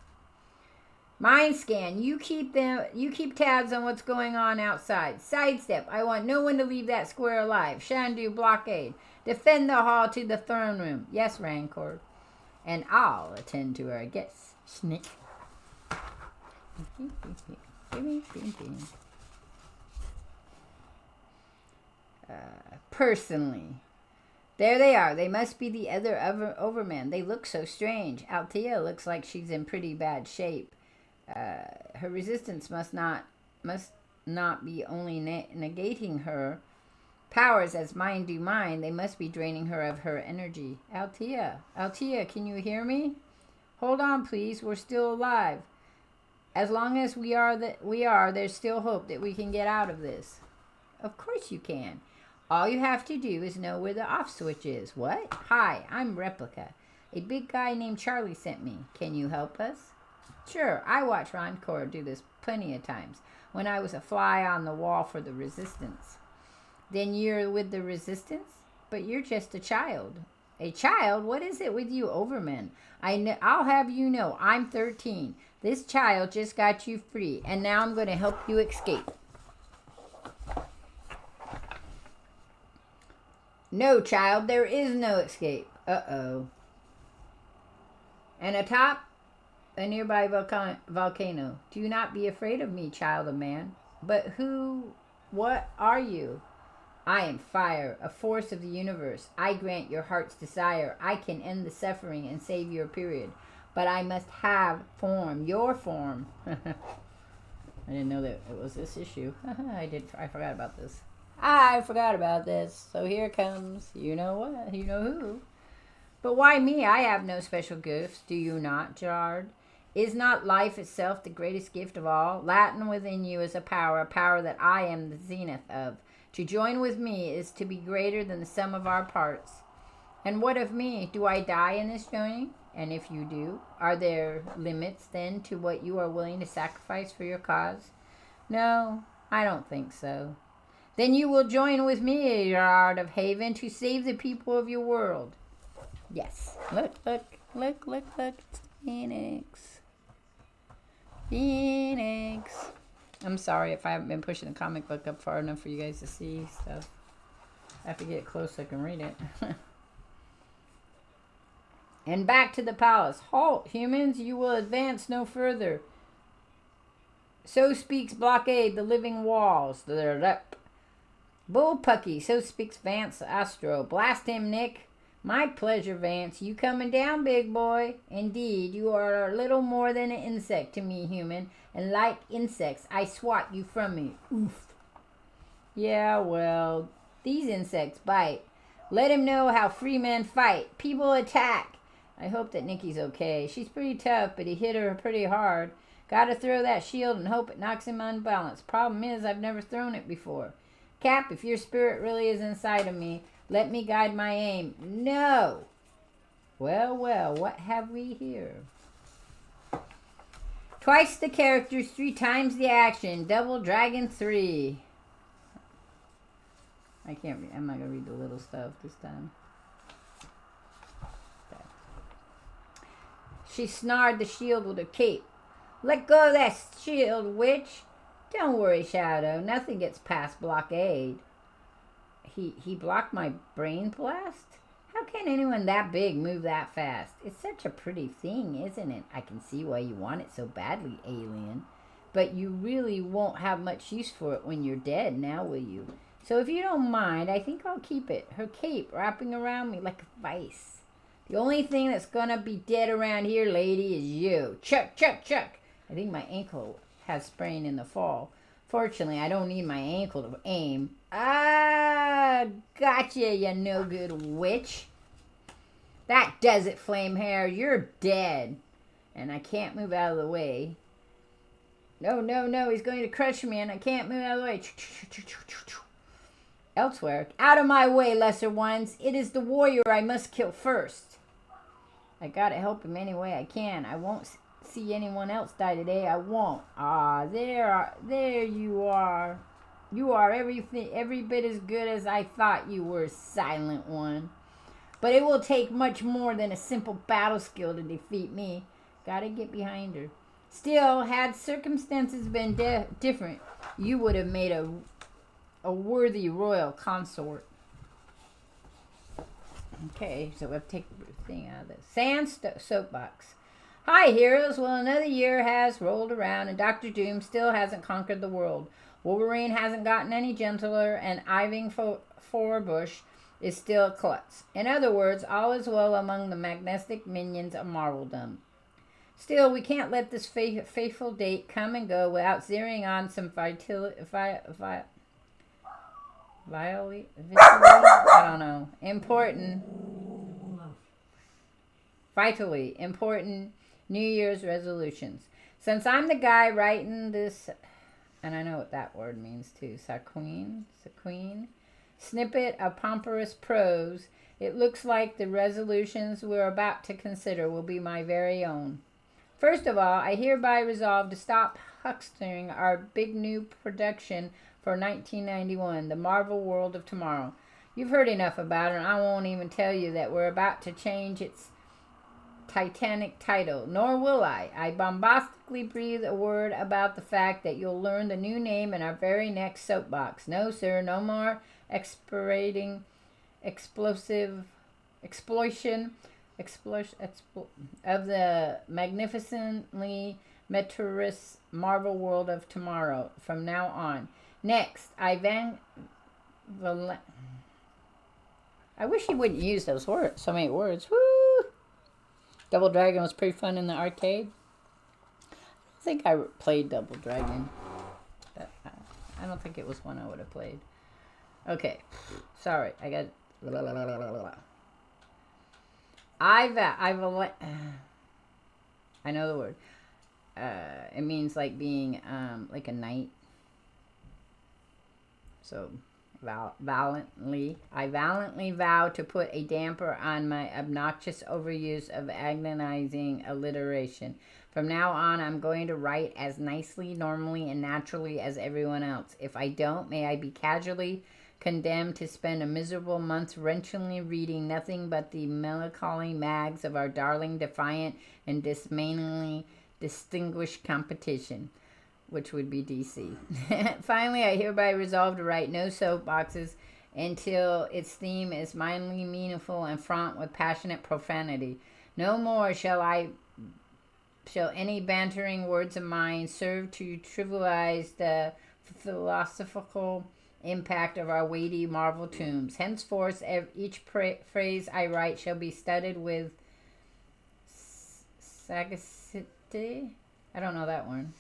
Mind scan. You keep tabs on what's going on outside. Sidestep. I want no one to leave that square alive. Shandu blockade. Defend the hall to the throne room. Yes, Rancor. And I'll attend to our guests. Snick. Personally. There they are. They must be the other overmen. They look so strange. Althea looks like she's in pretty bad shape. Her resistance must not be only negating her powers as mine do mine. They must be draining her of her energy. Althea, can you hear me? Hold on, please. We're still alive. As long as we are, there's still hope that we can get out of this. Of course you can. All you have to do is know where the off switch is. What? Hi, I'm Replica. A big guy named Charlie sent me. Can you help us? Sure, I watched Rancor do this plenty of times when I was a fly on the wall for the Resistance. Then you're with the Resistance? But you're just a child. A child? What is it with you Overmen? I'll have you know, I'm 13. This child just got you free, and now I'm going to help you escape. No, child, there is no escape. Uh-oh. And atop a nearby volcano. Do not be afraid of me, child of man. But what are you? I am fire, a force of the universe. I grant your heart's desire. I can end the suffering and save your period. But I must have form, your form. I didn't know that it was this issue. I forgot about this. I forgot about this. So here comes, you know what, you know who. But why me? I have no special gifts. Do you not, Gerard? Is not life itself the greatest gift of all? Latin within you is a power that I am the zenith of. To join with me is to be greater than the sum of our parts. And what of me? Do I die in this journey? And if you do, are there limits then to what you are willing to sacrifice for your cause? No, I don't think so. Then you will join with me, Gerard of Haven, to save the people of your world. Yes. Look. Phoenix. I'm sorry if I haven't been pushing the comic book up far enough for you guys to see stuff. I have to get close so I can read it. And back to the palace. Halt, humans, you will advance no further. So speaks Blockade, the living walls. They're up. Bullpucky, so speaks Vance Astro. Blast him, Nick. My pleasure, Vance. You coming down, big boy? Indeed, you are a little more than an insect to me, human. And like insects, I swat you from me. Oof. Yeah, well, these insects bite. Let him know how free men fight. People attack. I hope that Nikki's okay. She's pretty tough, but he hit her pretty hard. Gotta throw that shield and hope it knocks him unbalanced. Problem is, I've never thrown it before. Cap, if your spirit really is inside of me, let me guide my aim. No! Well, what have we here? Twice the characters, 3 times the action. Double Dragon 3. I can't read. I'm not going to read the little stuff this time. Okay. She snarled the shield with her cape. Let go of that shield, witch. Don't worry, Shadow. Nothing gets past blockade. He blocked my brain blast? How can anyone that big move that fast? It's such a pretty thing, isn't it? I can see why you want it so badly, alien. But you really won't have much use for it when you're dead, now will you? So if you don't mind, I think I'll keep it. Her cape wrapping around me like a vice. The only thing that's gonna be dead around here, lady, is you. Chuck, chuck, chuck. I think my ankle has sprained in the fall. Fortunately, I don't need my ankle to aim. Ah, gotcha, you no-good witch. That does it, flame hair. You're dead. And I can't move out of the way. No, no, no. He's going to crush me, and I can't move out of the way. Elsewhere. Out of my way, lesser ones. It is the warrior I must kill first. I gotta help him any way I can. I won't see anyone else die today. I won't. Ah, there you are. You are every bit as good as I thought you were, silent one. But it will take much more than a simple battle skill to defeat me. Gotta get behind her. Still, had circumstances been different, you would have made a worthy royal consort. Okay, so we'll take the thing out of this. Sand soapbox. Hi, heroes. Well, another year has rolled around, and Dr. Doom still hasn't conquered the world. Wolverine hasn't gotten any gentler, and Iving Forbush is still a klutz. In other words, all is well among the magnetic minions of Marveldom. Still, we can't let this fateful date come and go without zeroing on some vitally important New Year's resolutions. Since I'm the guy writing this, and I know what that word means too, sequin, snippet of pompous prose, it looks like the resolutions we're about to consider will be my very own. First of all, I hereby resolve to stop huckstering our big new production for 1991, The Marvel World of Tomorrow. You've heard enough about it, and I won't even tell you that we're about to change its Titanic title, nor will I. I bombastically breathe a word about the fact that you'll learn the new name in our very next soapbox. No, sir, no more explosion of the magnificently meteorous Marvel World of Tomorrow from now on. Next, I wish he wouldn't use those words, so many words. Woo! Double Dragon was pretty fun in the arcade. I think I played Double Dragon. But I don't think it was one I would have played. Okay. Sorry. I got... I know the word. It means like being like a knight. So... I valiantly vow to put a damper on my obnoxious overuse of agonizing alliteration. From now on, I'm going to write as nicely, normally, and naturally as everyone else. If I don't, may I be casually condemned to spend a miserable month wrenchingly reading nothing but the melancholy mags of our darling, defiant, and dismayingly distinguished competition, which would be DC. Finally, I hereby resolve to write no soapboxes until its theme is mindly meaningful and fraught with passionate profanity. No more shall any bantering words of mine serve to trivialize the philosophical impact of our weighty Marvel tombs. Henceforth, each phrase I write shall be studded with sagacity. I don't know that one.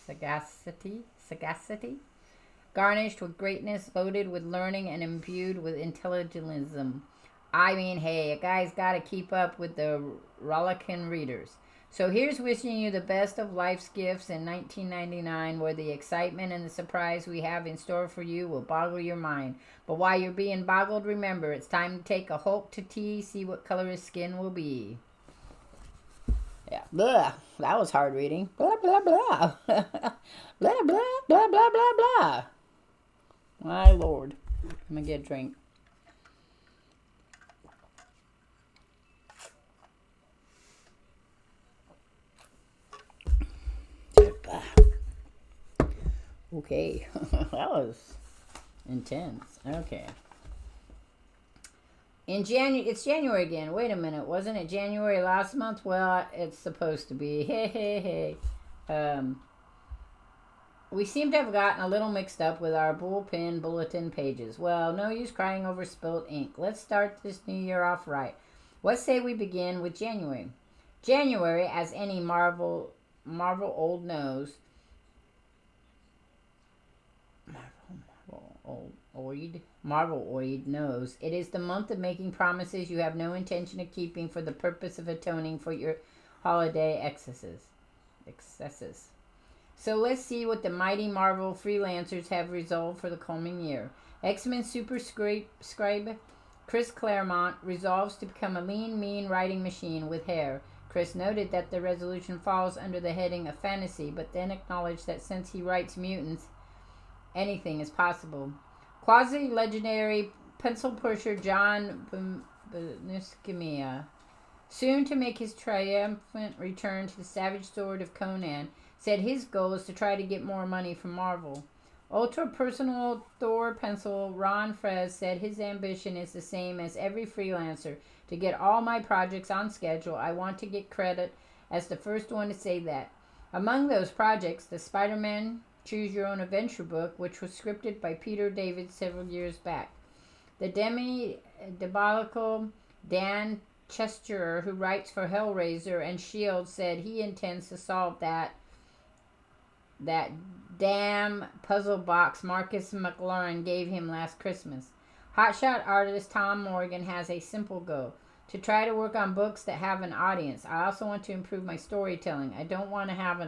Sagacity, garnished with greatness, loaded with learning, and imbued with intelligentism. I mean, hey, a guy's got to keep up with the rollicking readers. So here's wishing you the best of life's gifts in 1999, where the excitement and the surprise we have in store for you will boggle your mind. But while you're being boggled, remember, it's time to take a Hulk to tea, see what color his skin will be. Yeah. Blah. That was hard reading. Blah, blah, blah. Blah, blah, blah, blah, blah, blah. My Lord. Let me get a drink. Okay. That was intense. Okay. It's January again. Wait a minute. Wasn't it January last month? Well, it's supposed to be. Hey, hey, hey. We seem to have gotten a little mixed up with our bullpen bulletin pages. Well, no use crying over spilt ink. Let's start this new year off right. What say we begin with January? January, as any Marvel old knows. Marveloid knows, it is the month of making promises you have no intention of keeping for the purpose of atoning for your holiday excesses. So let's see what the mighty Marvel freelancers have resolved for the coming year. X-Men super scribe Chris Claremont resolves to become a lean, mean writing machine with hair. Chris noted that the resolution falls under the heading of fantasy, but then acknowledged that since he writes mutants, anything is possible. Quasi-legendary pencil pusher John Buscemia, soon to make his triumphant return to the savage sword of Conan, said his goal is to try to get more money from Marvel. Ultra-personal Thor pencil Ron Frez said his ambition is the same as every freelancer, to get all my projects on schedule. I want to get credit as the first one to say that. Among those projects, the Spider-Man Choose Your Own Adventure book, which was scripted by Peter David several years back. The diabolical Dan Chesterer, who writes for Hellraiser and S.H.I.E.L.D., said he intends to solve that damn puzzle box Marcus McLaurin gave him last Christmas. Hotshot artist Tom Morgan has a simple goal: to try to work on books that have an audience. I also want to improve my storytelling. I don't want to have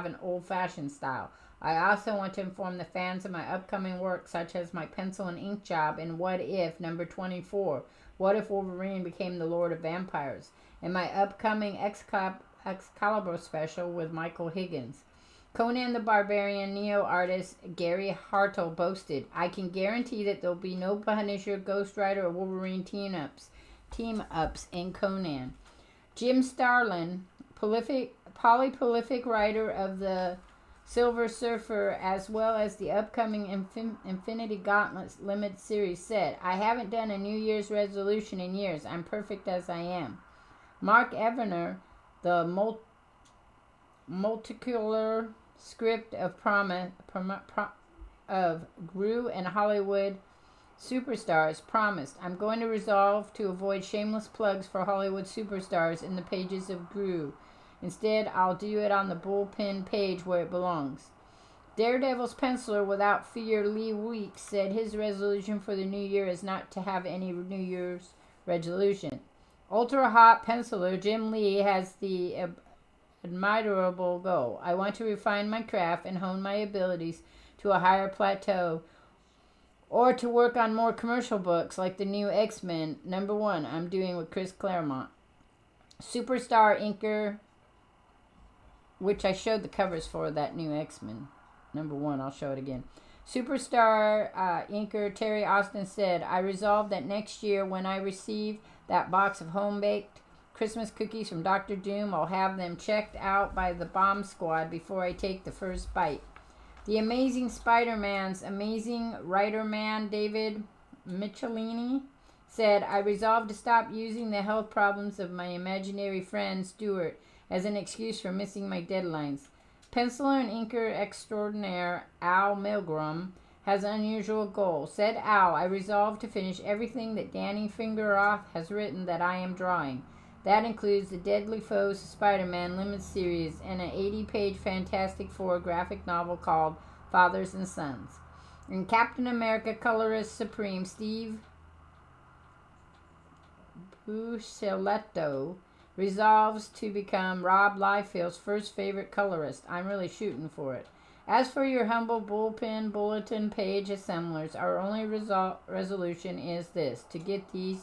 an old-fashioned style. I also want to inform the fans of my upcoming work, such as my pencil and ink job in What If number 24, What If Wolverine Became the Lord of Vampires, and my upcoming Excalibur special with Michael Higgins. Conan the Barbarian neo artist Gary Hartle boasted, I can guarantee that there'll be no Punisher, Ghost Rider, or Wolverine team-ups in Conan. Jim Starlin, polyprolific writer of the Silver Surfer, as well as the upcoming Infinity Gauntlet limited series, said, I haven't done a New Year's resolution in years. I'm perfect as I am. Mark Everner, the multicular script of Gru and Hollywood superstars, promised, I'm going to resolve to avoid shameless plugs for Hollywood superstars in the pages of Gru. Instead, I'll do it on the bullpen page where it belongs. Daredevil's penciler without fear Lee Weeks said his resolution for the new year is not to have any New Year's resolution. Ultra hot penciler Jim Lee has the admirable goal. I want to refine my craft and hone my abilities to a higher plateau, or to work on more commercial books like the new X-Men #1 I'm doing with Chris Claremont. Superstar inker, which I showed the covers for that new X-Men #1. I'll show it again. Superstar inker Terry Austin said, I resolved that next year when I receive that box of home-baked Christmas cookies from Dr. Doom, I'll have them checked out by the bomb squad before I take the first bite. The Amazing Spider-Man's amazing writer-man David Michelini said, I resolved to stop using the health problems of my imaginary friend Stuart as an excuse for missing my deadlines. Penciler and inker extraordinaire Al Milgrom has an unusual goal. Said Al, I resolved to finish everything that Danny Fingeroth has written that I am drawing. That includes the Deadly Foes of Spider-Man limited series and an 80-page Fantastic Four graphic novel called Fathers and Sons. And Captain America colorist supreme Steve Buscetto resolves to become Rob Liefeld's first favorite colorist. I'm really shooting for it. As for your humble bullpen bulletin page assemblers, our only resolution is this: to get these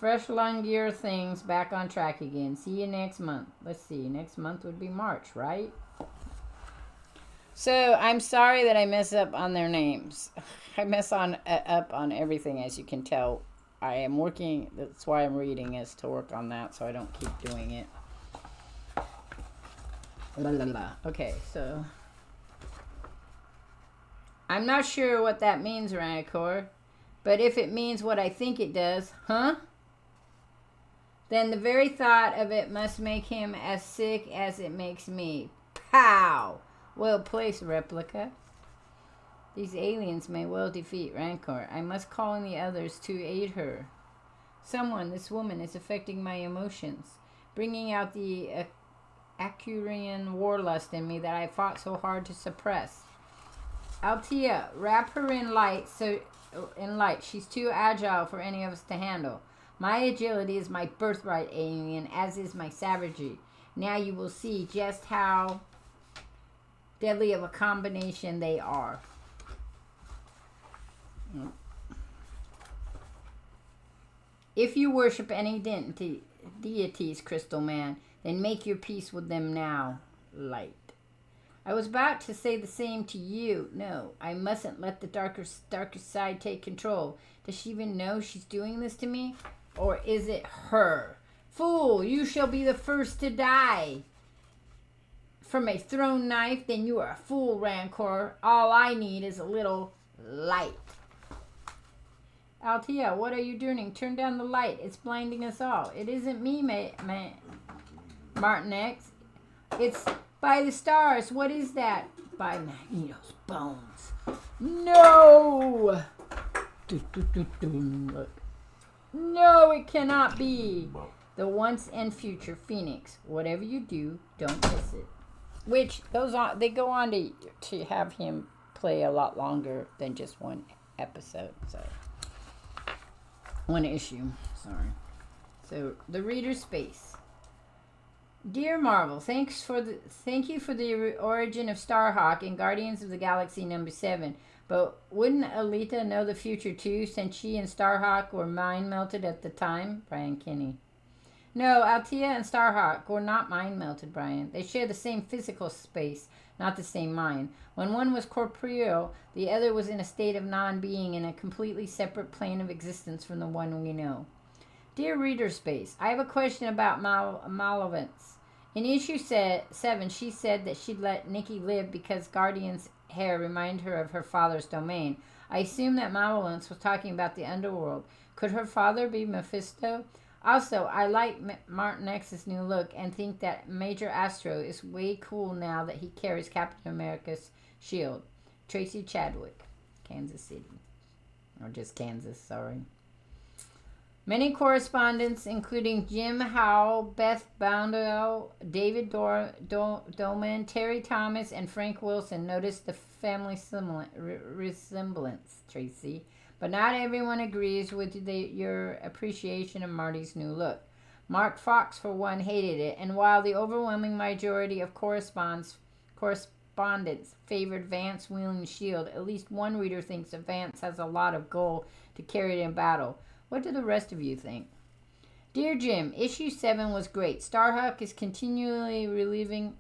fresh lung gear things back on track again. See you next month. Let's see. Next month would be March, right? So I'm sorry that I mess up on their names. I mess up on everything, as you can tell. I am working. That's why I'm reading, is to work on that, so I don't keep doing it. La, la, la. Okay, so I'm not sure what that means, Rancor, but if it means what I think it does, then the very thought of it must make him as sick as it makes me. Pow! Well placed, replica. These aliens may well defeat Rancor. I must call in the others to aid her. This woman, is affecting my emotions, bringing out the Acurian warlust in me that I fought so hard to suppress. Altea, wrap her in light. She's too agile for any of us to handle. My agility is my birthright, alien, as is my savagery. Now you will see just how deadly of a combination they are. If you worship any deities, Crystal Man, then make your peace with them now, Light. I was about to say the same to you. No, I mustn't let the darker side take control. Does she even know she's doing this to me? Or is it her? Fool, you shall be the first to die. From a thrown knife, then you are a fool, Rancor. All I need is a little light. Altea, what are you doing? Turn down the light. It's blinding us all. It isn't me, Martin X. It's by the stars. What is that? By Magneto's bones. No! No, it cannot be. The once and future Phoenix. Whatever you do, don't miss it. Which goes on. They go on to have him play a lot longer than just one episode. So one issue. Sorry. So the reader space. Dear Marvel, thank you for the origin of Starhawk in Guardians of the Galaxy #7. But wouldn't Alita know the future too, since she and Starhawk were mind melted at the time? Brian Kinney. No, Altea and Starhawk were not mind melted, Brian. They share the same physical space, not the same mind. When one was corporeal, the other was in a state of non-being in a completely separate plane of existence from the one we know. Dear Reader Space, I have a question about Malevolence. In issue 7, she said that she'd let Nikki live because Guardian's hair reminded her of her father's domain. I assume that Malevolence was talking about the underworld. Could her father be Mephisto? Also, I like Martin X's new look and think that Major Astro is way cool now that he carries Captain America's shield. Tracy Chadwick, Kansas City. Or just Kansas, sorry. Many correspondents, including Jim Howell, Beth Boundell, David Dolman, Terry Thomas, and Frank Wilson noticed the family resemblance, Tracy. But not everyone agrees with your appreciation of Marty's new look. Mark Fox, for one, hated it, and while the overwhelming majority of correspondents favored Vance wielding the shield, at least one reader thinks that Vance has a lot of gold to carry it in battle. What do the rest of you think? Dear Jim, issue 7 was great. Starhawk is continually reliving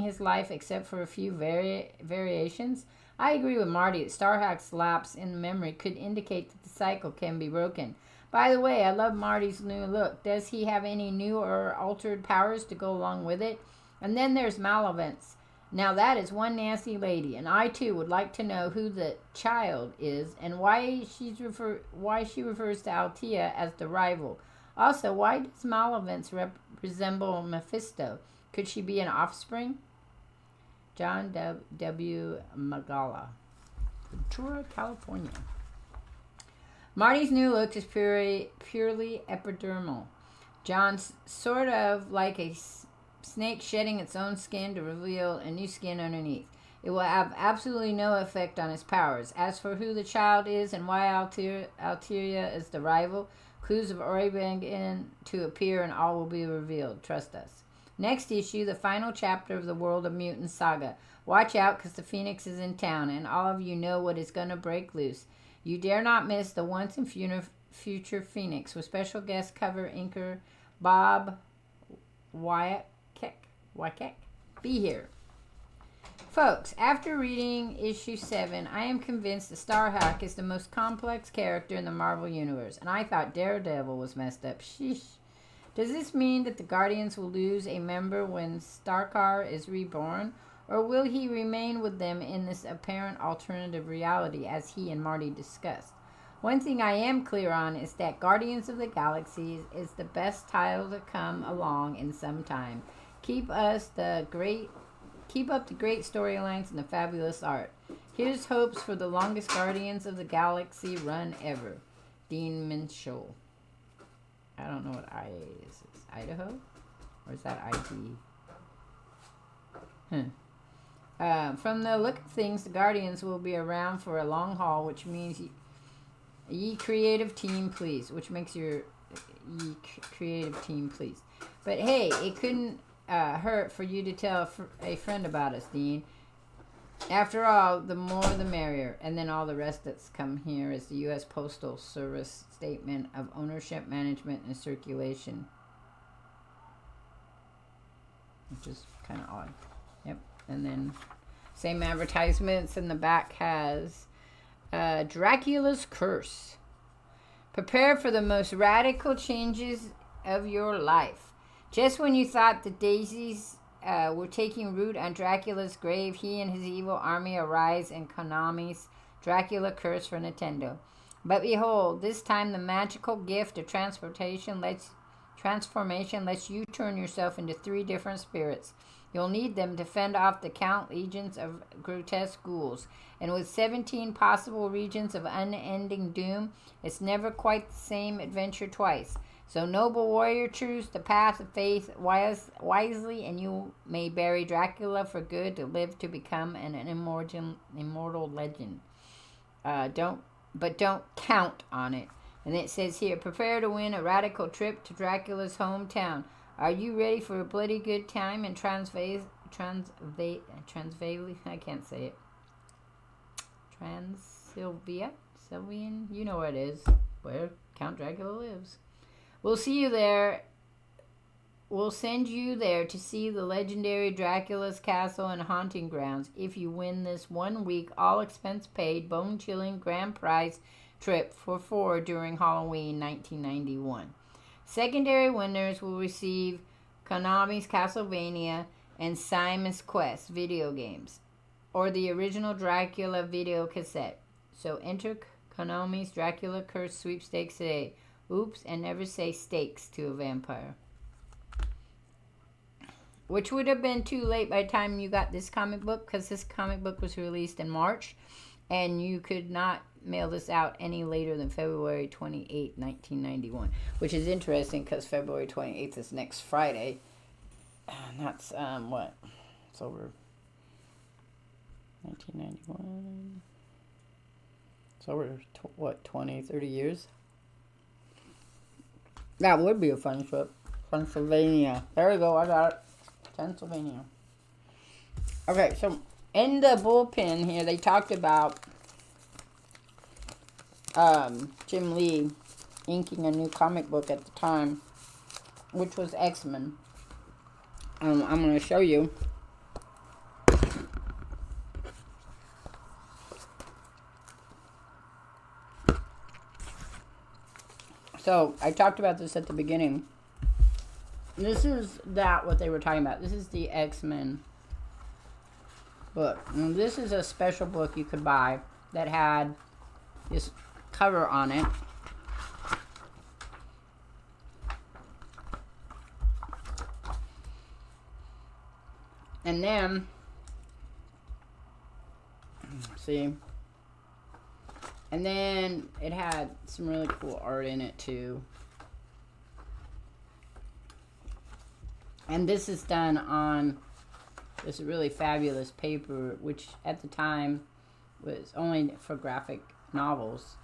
his life except for a few variations. I agree with Marty that Starhawk's lapse in memory could indicate that the cycle can be broken. By the way, I love Marty's new look. Does he have any new or altered powers to go along with it? And then there's Malevolence. Now that is one nasty lady, and I too would like to know who the child is and why she refers to Altea as the rival. Also, why does Malevolence resemble Mephisto? Could she be an offspring? John W. Magala, Ventura, California. Marty's new look is purely epidermal. John's sort of like a snake shedding its own skin to reveal a new skin underneath. It will have absolutely no effect on his powers. As for who the child is and why Altea is the rival, clues have already begun to appear and all will be revealed. Trust us. Next issue, the final chapter of the World of Mutants saga. Watch out because the Phoenix is in town and all of you know what is going to break loose. You dare not miss the once and Future Phoenix with special guest cover inker Bob Wyckoff. Be here. Folks, after reading issue 7, I am convinced that Starhawk is the most complex character in the Marvel Universe, and I thought Daredevil was messed up. Sheesh. Does this mean that the Guardians will lose a member when Starkar is reborn, or will he remain with them in this apparent alternative reality, as he and Marty discussed? One thing I am clear on is that Guardians of the Galaxy is the best title to come along in some time. Keep up the great storylines and the fabulous art. Here's hopes for the longest Guardians of the Galaxy run ever. Dean Minshall. I don't know what IA is. Is Idaho? Or is that ID? From the look of things, the Guardians will be around for a long haul, which means ye creative team, please. Which makes your creative team, please. But hey, it couldn't hurt for you to tell a friend about us, Dean. After all, the more the merrier. And then all the rest that's come here is the U.S. Postal Service Statement of Ownership, Management, and Circulation. Which is kind of odd. Yep. And then same advertisements in the back has Dracula's Curse. Prepare for the most radical changes of your life. Just when you thought the daisies were taking root on Dracula's grave, he and his evil army arise in Konami's Dracula Curse for Nintendo. But behold, this time the magical gift of transformation lets you turn yourself into 3 different spirits. You'll need them to fend off the count legions of grotesque ghouls. And with 17 possible regions of unending doom, it's never quite the same adventure twice. So, noble warrior, choose the path of faith wisely, and you may bury Dracula for good to live to become an immortal legend. Don't count on it. And it says here, prepare to win a radical trip to Dracula's hometown. Are you ready for a bloody good time in Transvalia? I can't say it. Sylvian? You know where it is, where Count Dracula lives. We'll see you there. We'll send you there to see the legendary Dracula's castle and haunting grounds if you win this 1 week, all expense paid, bone-chilling grand prize trip for 4 during Halloween 1991. Secondary winners will receive Konami's Castlevania and Simon's Quest video games, or the original Dracula video cassette. So enter Konami's Dracula Curse sweepstakes today. Oops, and never say steaks to a vampire. Which would have been too late by the time you got this comic book, because this comic book was released in March, and you could not mail this out any later than February 28, 1991. Which is interesting, because February 28th is next Friday. And that's, what? It's over 1991. It's over, 20, 30 years? That would be a fun trip. Pennsylvania. There we go. I got it. Pennsylvania. Okay, so in the bullpen here, they talked about Jim Lee inking a new comic book at the time, which was X-Men. I'm going to show you. So, I talked about this at the beginning. This is what they were talking about. This is the X-Men book. And this is a special book you could buy that had this cover on it. And then, see, and then it had some really cool art in it too. And this is done on this really fabulous paper, which at the time was only for graphic novels.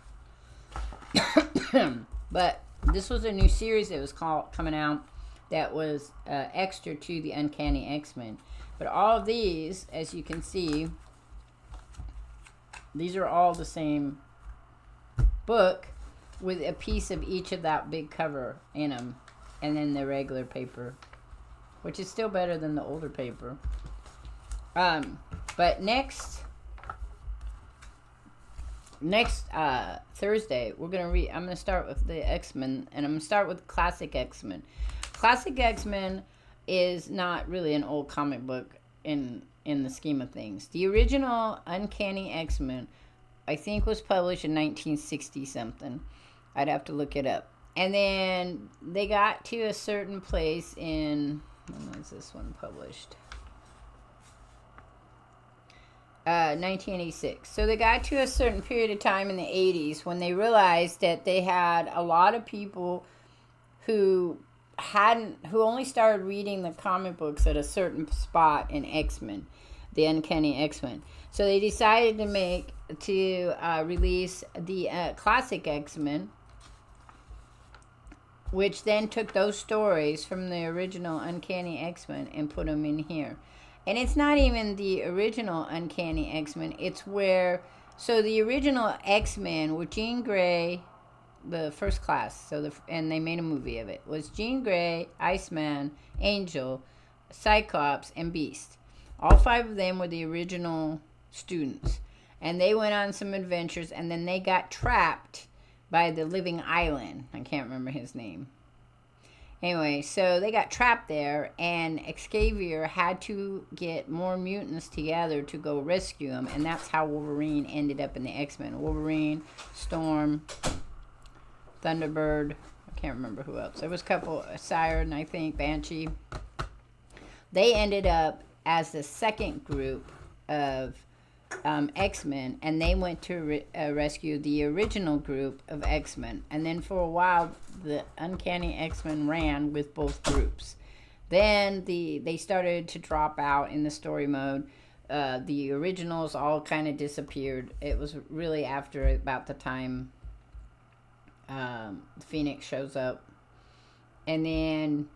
But this was a new series that was coming out that was extra to the Uncanny X-Men. But all of these, as you can see, these are all the same book with a piece of each of that big cover in them, and then the regular paper, which is still better than the older paper. But next Thursday, we're gonna read. I'm gonna start with the X-Men, and I'm gonna start with Classic X-Men. Classic X-Men is not really an old comic book in the scheme of things. The original Uncanny X-Men, I think, was published in 1960 something. I'd have to look it up. And then they got to a certain place in, when was this one published? 1986. So they got to a certain period of time in the 80s when they realized that they had a lot of people who only started reading the comic books at a certain spot in X-Men, the Uncanny X-Men. So they decided to release the Classic X-Men, which then took those stories from the original Uncanny X-Men and put them in here. And it's not even the original Uncanny X-Men. It's so the original X-Men were Jean Grey, the First Class, and they made a movie of it, was Jean Grey, Iceman, Angel, Cyclops, and Beast. All 5 of them were the original students. And they went on some adventures, and then they got trapped by the Living Island. I can't remember his name. Anyway, so they got trapped there, and Xavier had to get more mutants together to go rescue them, and that's how Wolverine ended up in the X-Men. Wolverine, Storm, Thunderbird, I can't remember who else. There was a couple, Siren, I think, Banshee. They ended up as the second group of X-Men, and they went to rescue the original group of X-Men. And then for a while, the Uncanny X-Men ran with both groups. Then they started to drop out in the story mode. The originals all kind of disappeared. It was really after about the time Phoenix shows up. And then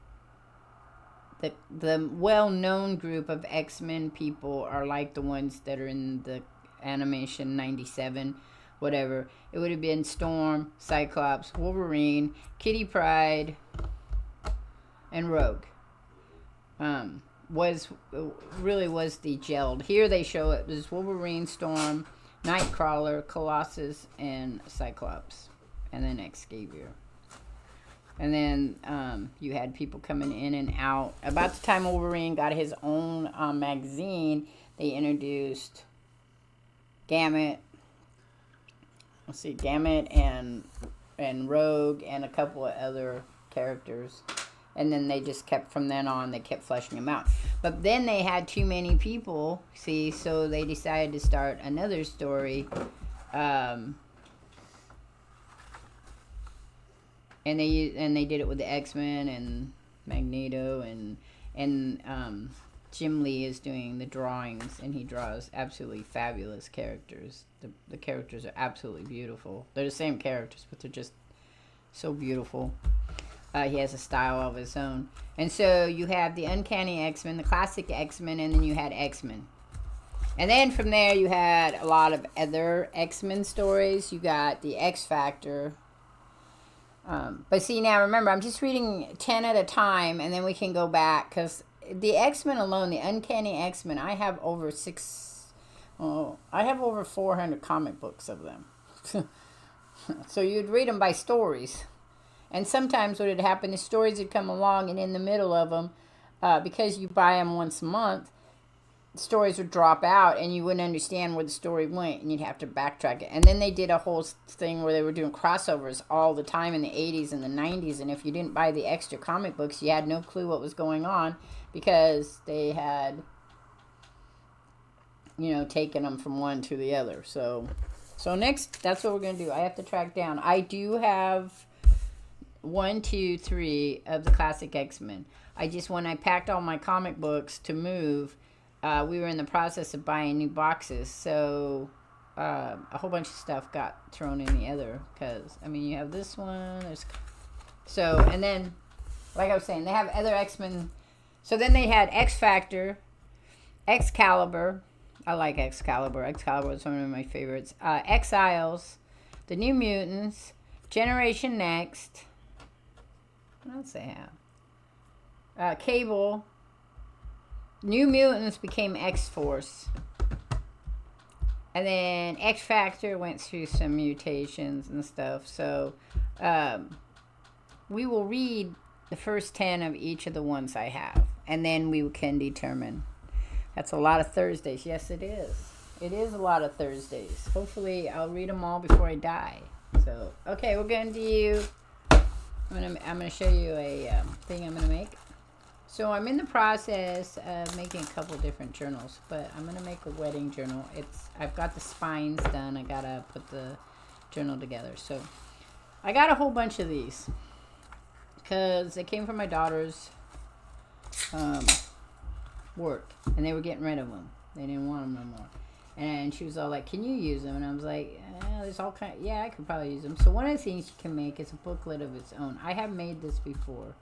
the well-known group of X-Men people are like the ones that are in the animation 97, whatever. It would have been Storm, Cyclops, Wolverine, Kitty Pryde, and Rogue. Was the gelled. Here they show it was Wolverine, Storm, Nightcrawler, Colossus, and Cyclops, and then Xavier. And then you had people coming in and out. About the time Wolverine got his own magazine, they introduced Gambit. Gambit and Rogue and a couple of other characters. And then they just kept, from then on, they kept fleshing them out. But then they had too many people, so they decided to start another story. And they did it with the X-Men and Magneto, and Jim Lee is doing the drawings, and he draws absolutely fabulous characters. The characters are absolutely beautiful. They're the same characters, but they're just so beautiful. He has a style of his own. And so you have the Uncanny X-Men, the Classic X-Men, and then you had X-Men. And then from there you had a lot of other X-Men stories. You got the X Factor. But see, now remember, I'm just reading 10 at a time, and then we can go back, because the X-Men alone, the Uncanny X-Men, I have over 400 comic books of them. So you'd read them by stories. And sometimes what would happen is stories would come along, and in the middle of them, because you buy them once a month, stories would drop out, and you wouldn't understand where the story went, and you'd have to backtrack it. And then they did a whole thing where they were doing crossovers all the time in the 80s and the 90s, and if you didn't buy the extra comic books, you had no clue what was going on, because they had, taken them from one to the other. So next, that's what we're going to do. I have to track down. I do have 1, 2, 3 of the Classic X-Men. When I packed all my comic books to move, we were in the process of buying new boxes, so a whole bunch of stuff got thrown in the other, because, you have this one, and then, like I was saying, they have other X-Men. So then they had X Factor, Excalibur. I like Excalibur. Excalibur is one of my favorites. Exiles, the New Mutants, Generation Next. What else they have? Cable. New Mutants became X-Force. And then X Factor went through some mutations and stuff. So we will read the first 10 of each of the ones I have. And then we can determine. That's a lot of Thursdays. Yes, it is. It is a lot of Thursdays. Hopefully I'll read them all before I die. So, okay, we're going to do... I'm gonna show you a thing I'm going to make. So I'm in the process of making a couple different journals, but I'm going to make a wedding journal. I've got the spines done. I got to put the journal together. So I got a whole bunch of these because they came from my daughter's work, and they were getting rid of them. They didn't want them no more. And she was all like, can you use them? And I was like, there's all kind of, yeah, I could probably use them. So one of the things you can make is a booklet of its own. I have made this before.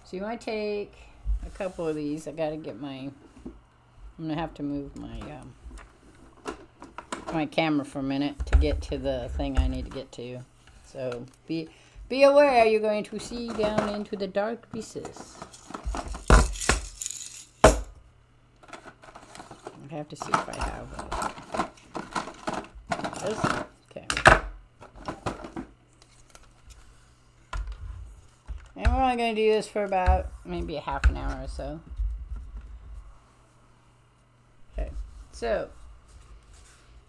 So you want to take a couple of these. I got to get I'm going to have to move my camera for a minute to get to the thing I need to get to. So be aware, you're going to see down into the dark recess. I have to see if I have this. Okay. And we're only going to do this for about maybe a half an hour or so. Okay. So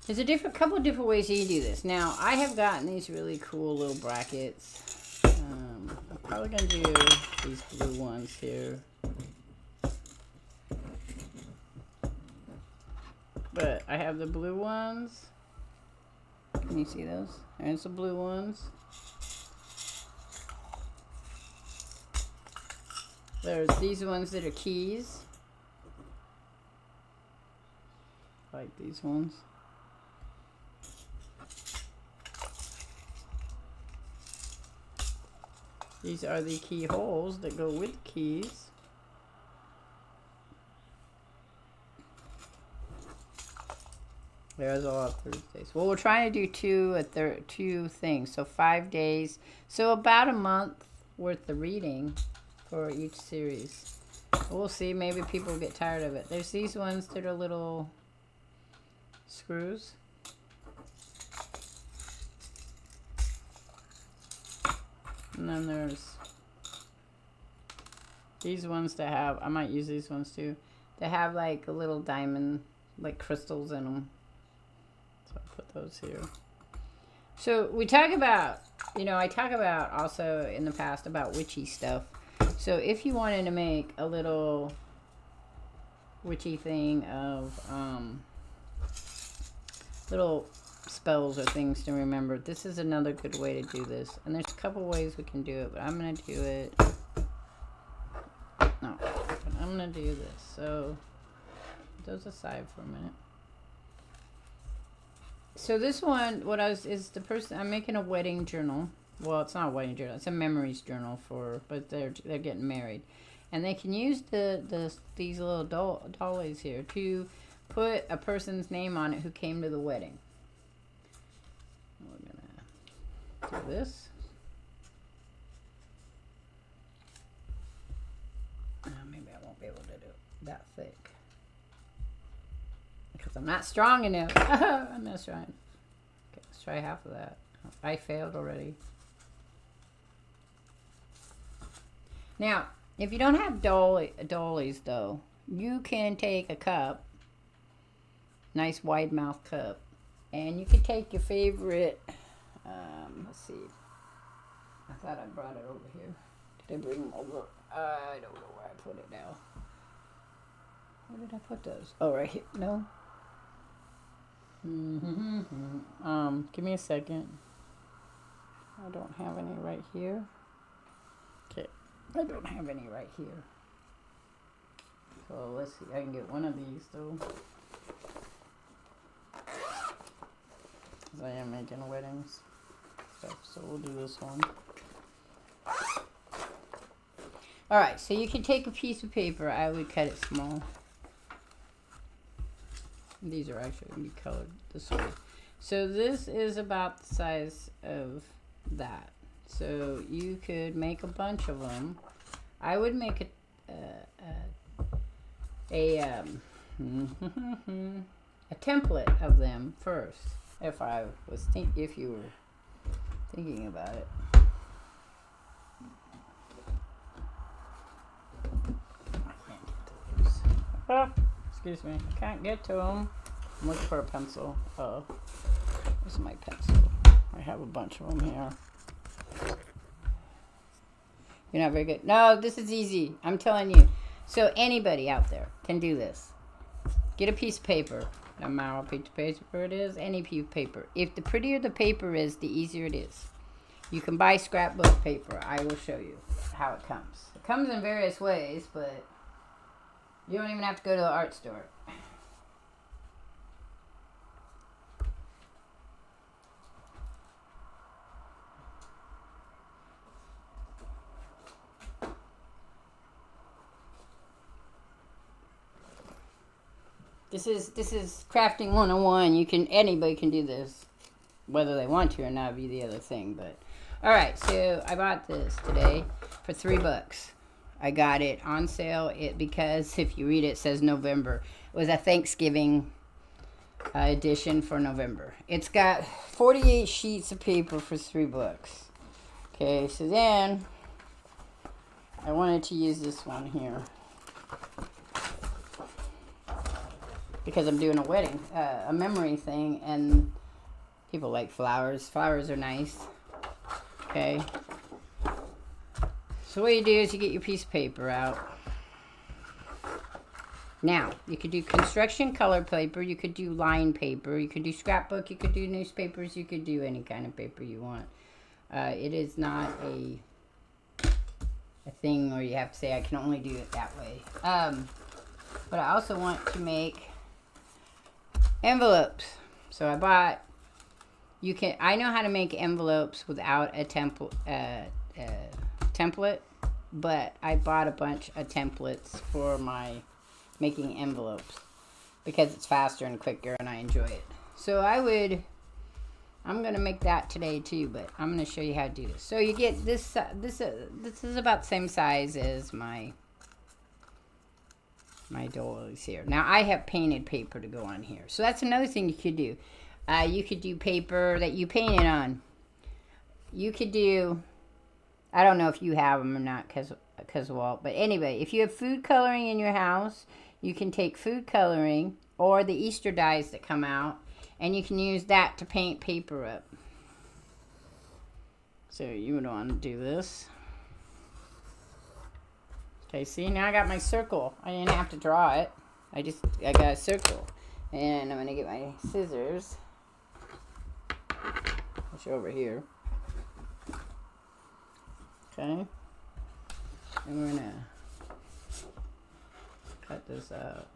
there's a couple of different ways you can do this. Now I have gotten these really cool little brackets. I'm probably going to do these blue ones here. But I have the blue ones. Can you see those? There's the blue ones. There's these ones that are keys. Like these ones. These are the keyholes that go with keys. There's a lot of Thursdays. Well, we're trying to do two things. So 5 days. So about a month worth of reading for each series. We'll see. Maybe people get tired of it. There's these ones that are little screws. And then there's these ones that have, I might use these ones too. They have like a little diamond, like crystals in them. So I'll put those here. So we talk about, I talk about also in the past about witchy stuff. So if you wanted to make a little witchy thing of little spells or things to remember, this is another good way to do this. And there's a couple ways we can do it, but I'm going to do it. No, but I'm going to do this. So put those aside for a minute. So this one, I'm making a wedding journal. Well, it's not a wedding journal. It's a memories journal but they're getting married, and they can use these little dollies here to put a person's name on it who came to the wedding. We're gonna do this. Maybe I won't be able to do it that thick. Because I'm not strong enough. I'm not strong. Okay, let's try half of that. I failed already. Now, if you don't have dollies though, you can take a cup, nice wide mouth cup, and you can take your favorite, let's see. I thought I brought it over here. Did I bring them over? I don't know where I put it now. Where did I put those? Oh, right here. No. Give me a second. I don't have any right here. Okay. I don't have any right here. So let's see. I can get one of these though. Because I am making weddings stuff. So we'll do this one. Alright, so you can take a piece of paper. I would cut it small. These are actually going to be colored this way. So this is about the size of that. So you could make a bunch of them. I would make a template of them first, if you were thinking about it. Oh, excuse me. I can't get to them. I'm looking for a pencil. Oh, where's my pencil? I have a bunch of them here. You're not very good. No, this is easy. I'm telling you. So anybody out there can do this. Get a piece of paper. No matter what piece of paper it is, any piece of paper. If the prettier the paper is, the easier it is. You can buy scrapbook paper. I will show you how it comes. It comes in various ways, but you don't even have to go to the art store. This is crafting 101. Anybody can do this, whether they want to or not, be the other thing. But all right, so I bought this today for $3. I got it on sale. Because if you read it, it says November. It was a Thanksgiving edition for November. It's got 48 sheets of paper for $3. Okay, so then I wanted to use this one here because I'm doing a wedding, a memory thing, and people like flowers. Flowers are nice. Okay. So what you do is you get your piece of paper out. Now, you could do construction color paper, you could do line paper, you could do scrapbook, you could do newspapers, you could do any kind of paper you want. It is not a thing where you have to say, I can only do it that way. But I also want to make envelopes. So I bought, I know how to make envelopes without a template, but I bought a bunch of templates for my making envelopes because it's faster and quicker and I enjoy it. So I'm going to make that today too, but I'm going to show you how to do this. So you get this is about the same size as my dollies here. Now I have painted paper to go on here. So that's another thing you could do. You could do paper that you painted on. You could do, I don't know if you have them or not because Walt, but anyway, if you have food coloring in your house, you can take food coloring or the Easter dyes that come out, and you can use that to paint paper up. So you would want to do this. Okay, see, now I got my circle. I didn't have to draw it. I got a circle. And I'm going to get my scissors, which are over here. Okay. And we're going to cut this out.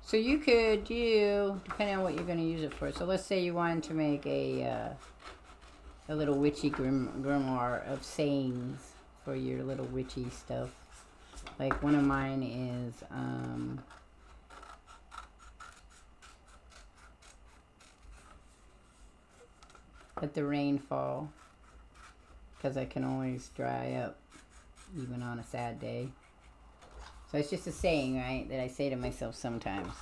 So you could do, depending on what you're going to use it for. So let's say you wanted to make a little witchy grimoire of sayings for your little witchy stuff. Like one of mine is, let the rain fall, because I can always dry up even on a sad day. So it's just a saying, right, that I say to myself sometimes.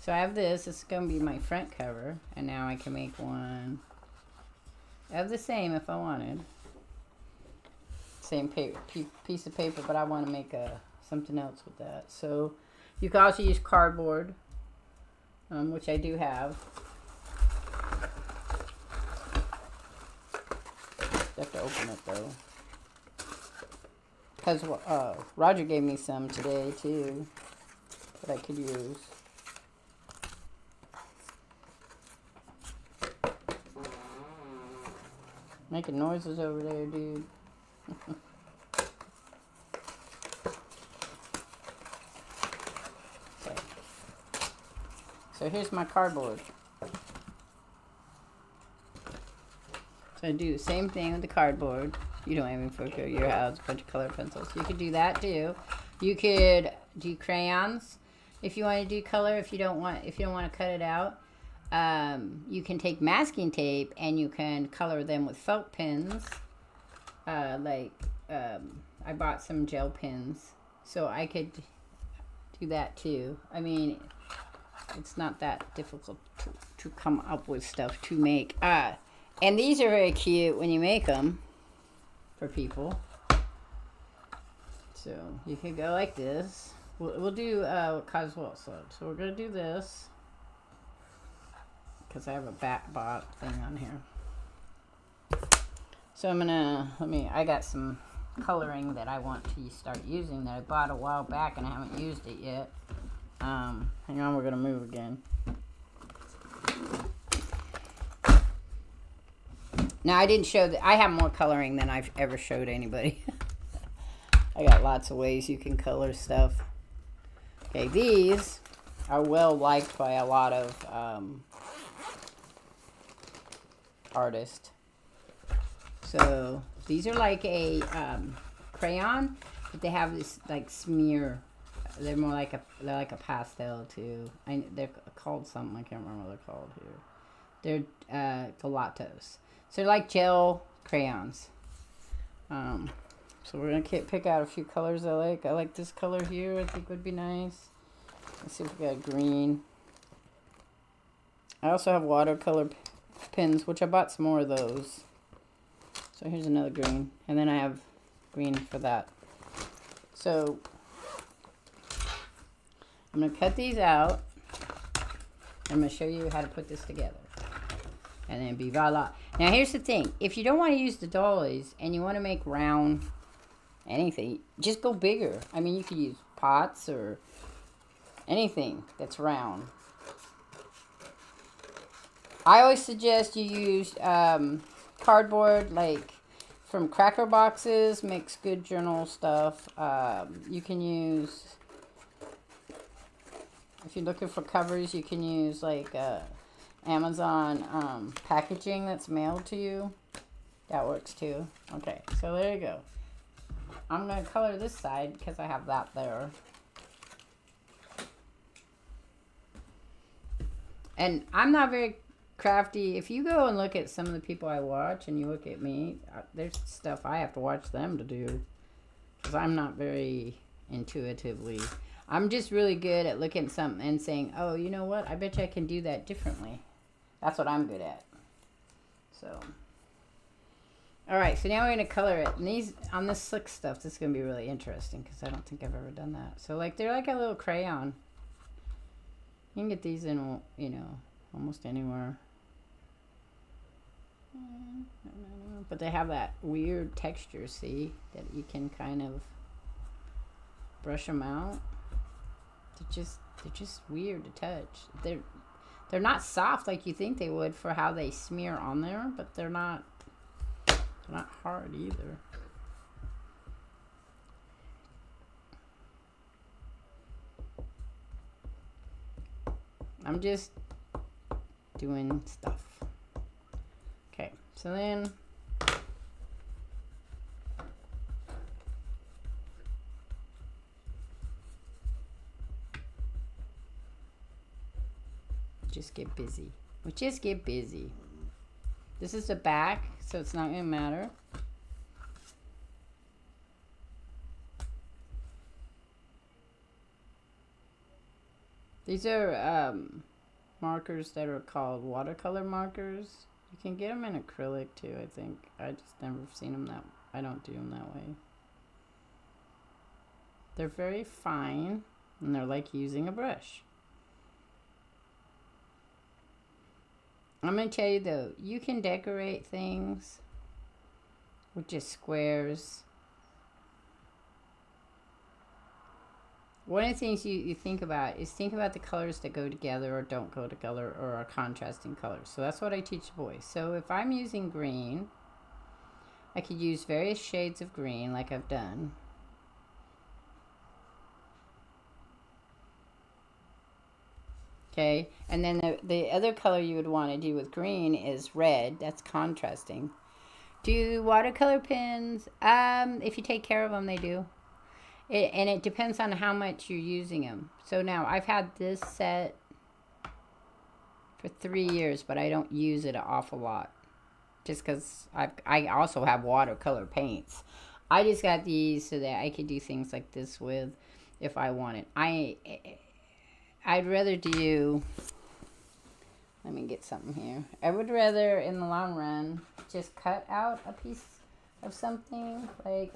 So I have this. This is going to be my front cover. And now I can make one of the same if I wanted. Same piece of paper, but I want to make something else with that. So you can also use cardboard, which I do have. You have to open it though. Because Roger gave me some today too that I could use. Making noises over there, dude. Okay. So here's my cardboard. So I do the same thing with the cardboard. You don't even go your house, a bunch of color pencils. You could do that too. You could do crayons if you want to do color. If you don't want to cut it out, you can take masking tape and you can color them with felt pens. I bought some gel pens, so I could do that too. I mean, it's not that difficult to come up with stuff to make. And these are very cute when you make them for people. So you can go like this. We'll do Coswell said. So we're gonna do this because I have a bot thing on here. So I'm gonna I got some coloring that I want to start using that I bought a while back and I haven't used it yet. Hang on, we're gonna move again. Now I didn't show that I have more coloring than I've ever showed anybody. I got lots of ways you can color stuff. Okay, these are well liked by a lot of artists. So these are like a crayon, but they have this like smear. They're more like a pastel too. They're called something I can't remember what they're called here. They're gelatos. So they're like gel crayons. So we're gonna pick out a few colors I like. I like this color here. I think would be nice. Let's see if we got green. I also have watercolor pens, which I bought some more of those. So here's another green, and then I have green for that. So I'm gonna cut these out. I'm gonna show you how to put this together. And then be voila. Now here's the thing. If you don't want to use the dollies and you want to make round anything, just go bigger. I mean, you could use pots or anything that's round. I always suggest you use cardboard, like from cracker boxes, makes good journal stuff. You can use, if you're looking for covers, you can use like Amazon packaging that's mailed to you. That works too. Okay, so there you go. I'm going to color this side because I have that there. And I'm not very crafty. If you go and look at some of the people I watch and you look at me, there's stuff I have to watch them to do. Because I'm not very intuitively. I'm just really good at looking at something and saying, oh, you know what? I bet you I can do that differently. That's what I'm good at. So, all right. So now we're going to color it. And these, on this slick stuff, this is going to be really interesting because I don't think I've ever done that. So, like, they're like a little crayon. You can get these in, you know, almost anywhere. But they have that weird texture, see? That you can kind of brush them out. They're just weird to touch. They're not soft like you think they would for how they smear on there, but they're not hard either. I'm just doing stuff. Okay, so then just get busy. We just get busy. This is the back, so it's not gonna matter. These are markers that are called watercolor markers. You can get them in acrylic too, I think. I just never seen them that. I don't do them that way. They're very fine, and they're like using a brush. I'm going to tell you though, you can decorate things with just squares. One of the things you think about is think about the colors that go together or don't go together or are contrasting colors. So that's what I teach boys. So if I'm using green, I could use various shades of green like I've done. Okay, and then the other color you would want to do with green is red. That's contrasting. Do watercolor pens, if you take care of them, they do. And it depends on how much you're using them. So now I've had this set for 3 years, but I don't use it an awful lot. Just because I also have watercolor paints. I just got these so that I could do things like this with if I wanted. I'd rather do, let me get something here. I would rather, in the long run, just cut out a piece of something. Like,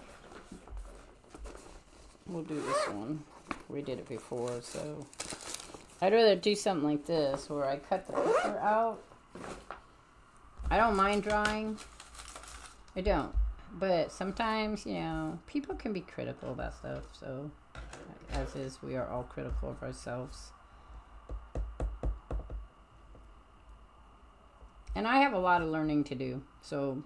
we'll do this one. We did it before, so I'd rather do something like this where I cut the picture out. I don't mind drawing. I don't. But sometimes, you know, people can be critical about stuff. So, as is, we are all critical of ourselves. And I have a lot of learning to do. So,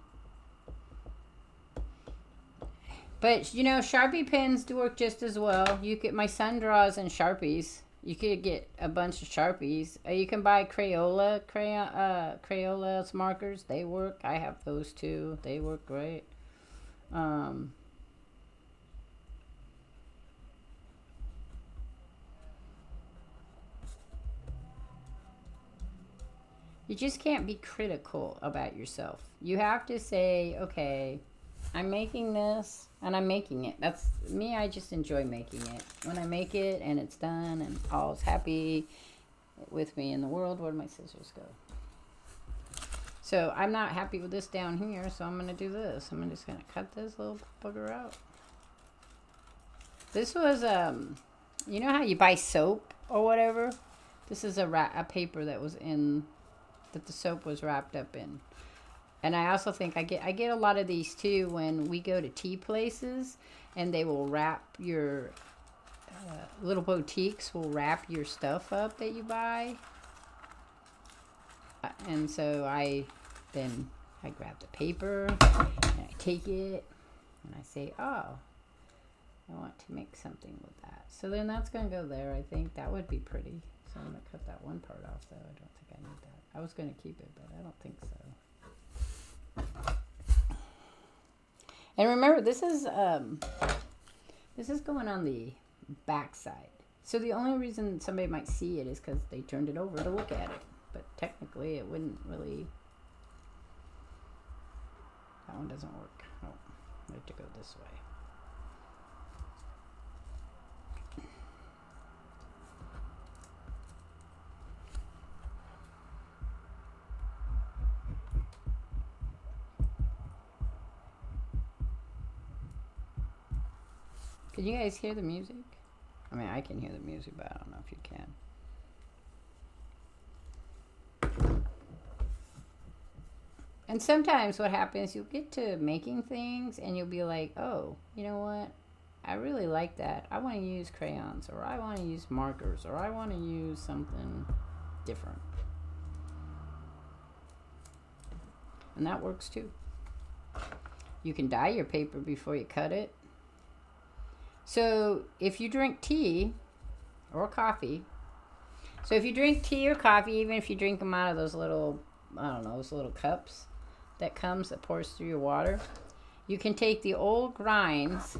but, you know, Sharpie pens do work just as well. You could, my son draws in Sharpies. You could get a bunch of Sharpies. You can buy Crayola markers. They work. I have those too. They work great. You just can't be critical about yourself. You have to say, okay, I'm making this and I'm making it. That's me. I just enjoy making it. When I make it and it's done and all's happy with me in the world, where do my scissors go? So I'm not happy with this down here, so I'm going to do this. I'm just going to cut this little bugger out. This was, you know how you buy soap or whatever? This is a paper that was in, that the soap was wrapped up in. And I also think I get a lot of these too when we go to tea places, and they will wrap your little boutiques will wrap your stuff up that you buy. And so I grab the paper and I take it and I say, oh, I want to make something with that. So then that's going to go there. I think that would be pretty. So I'm going to cut that one part off though. I don't think I need that. I was going to keep it, but I don't think so. And remember, this is going on the back side. So the only reason somebody might see it is because they turned it over to look at it. But technically, it wouldn't really. That one doesn't work. Oh, I have to go this way. Can you guys hear the music? I mean, I can hear the music, but I don't know if you can. And sometimes what happens, you'll get to making things and you'll be like, oh, you know what? I really like that. I want to use crayons, or I want to use markers, or I want to use something different. And that works too. You can dye your paper before you cut it. So if you drink tea or coffee, so if you drink tea or coffee, even if you drink them out of those little, I don't know, those little cups that pours through your water, you can take the old grinds,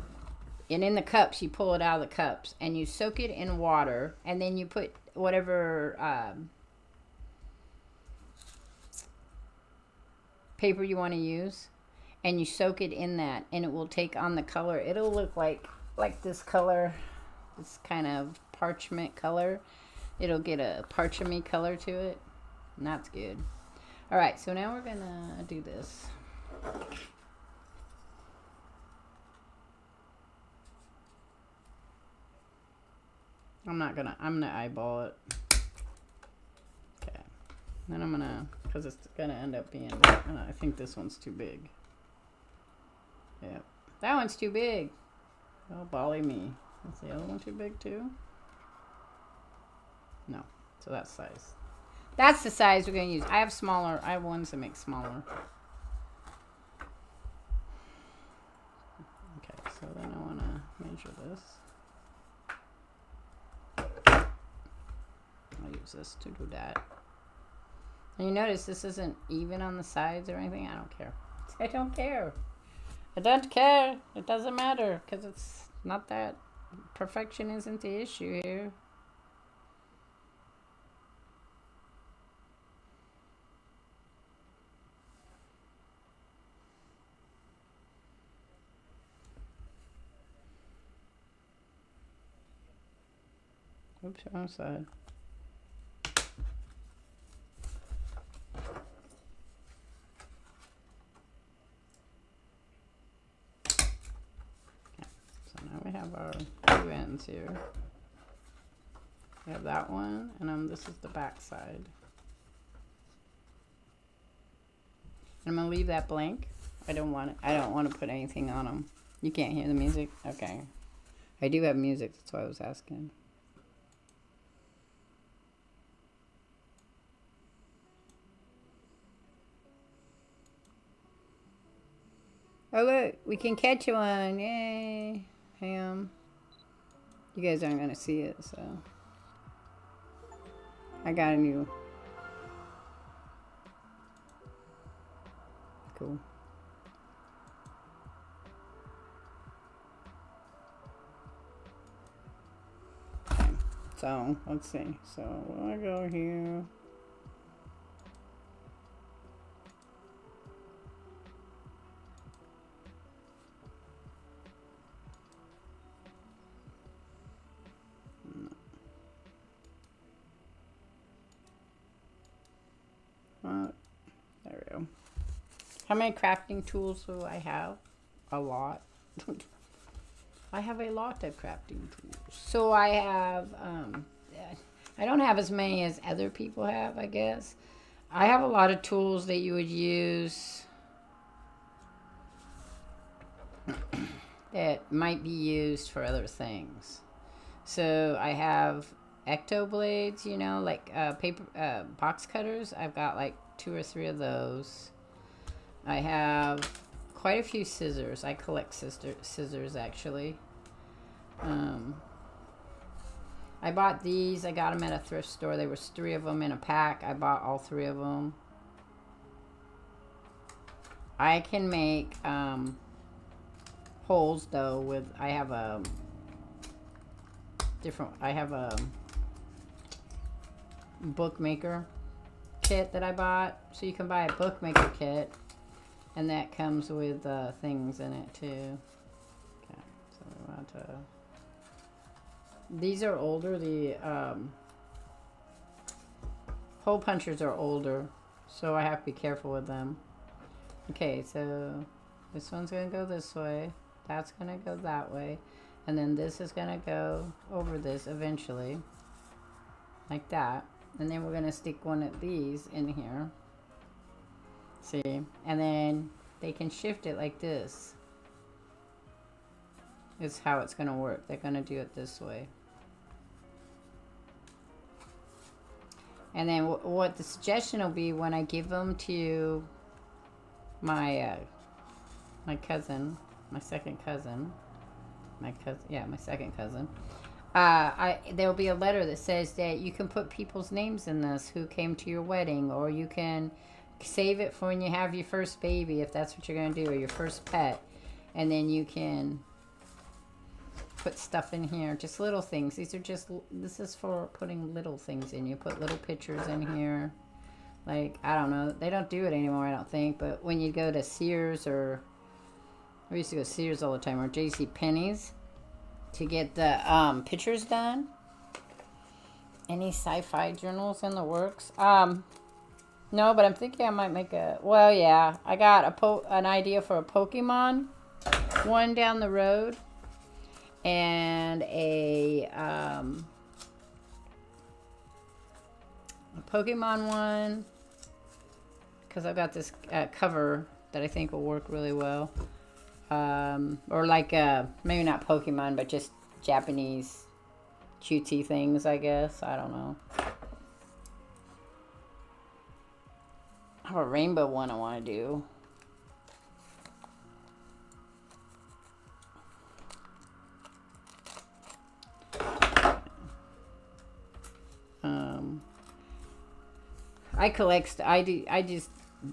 and in the cups, you pull it out of the cups, and you soak it in water, and then you put whatever paper you want to use, and you soak it in that, and it will take on the color. It'll look like this color, this kind of parchment color. It'll get a parchment color to it, and that's good. All right, so now we're gonna do this. I'm gonna eyeball it. Okay, then I'm gonna, because it's gonna end up being, I think this one's too big. Yep, that one's too big. Oh, bolly me. Is the other one too big too? No. So that's size. That's the size we're going to use. I have smaller. I have ones that make smaller. Okay, so then I want to measure this. I'll use this to do that. And you notice this isn't even on the sides or anything. I don't care. I don't care. I don't care. It doesn't matter because it's not that. Perfection isn't the issue here. Oops, wrong side. Now we have our two ends here. We have that one, and this is the back side. I'm gonna leave that blank. I don't want to put anything on them. You can't hear the music? Okay. I do have music, that's why I was asking. Oh look, we can catch one. Yay. Ham. You guys aren't gonna see it, so I got a new. Cool. Okay. So let's see. So when I go here. There we go. How many crafting tools do I have? A lot. I have a lot of crafting tools. So I have, I don't have as many as other people have, I guess. I have a lot of tools that you would use that might be used for other things. So I have ecto blades, you know, like paper box cutters. I've got like 2 or 3 of those. I have quite a few scissors. I collect scissors actually. I bought these. I got them at a thrift store. There was 3 of them in a pack. I bought all 3 of them. I can make holes though with. I have a bookmaker kit that I bought. So you can buy a bookmaker kit, and that comes with things in it too. Okay, so we want to. These are older. The hole punchers are older, so I have to be careful with them. Okay, so this one's gonna go this way. That's gonna go that way, and then this is gonna go over this eventually, like that. And then we're gonna stick one of these in here. See, and then they can shift it like this. Is how it's gonna work. They're gonna do it this way. And then what the suggestion will be when I give them to my my cousin, my second cousin, my second cousin. There'll be a letter that says that you can put people's names in this who came to your wedding, or you can save it for when you have your first baby, if that's what you're going to do, or your first pet. And then you can put stuff in here, just little things. This is for putting little things in. You put little pictures in here. Like, I don't know. They don't do it anymore, I don't think. But when you go to Sears, or we used to go to Sears all the time, or J.C. Penney's, to get the pictures done. Any sci-fi journals in the works? No, but I'm thinking I might make a. Well, yeah, I got an idea for a Pokemon one down the road, and a Pokemon one, because I've got this cover that I think will work really well. Or like maybe not Pokemon, but just Japanese cutesy things, I guess. I don't know. I have a rainbow one I want to do. I collect. I just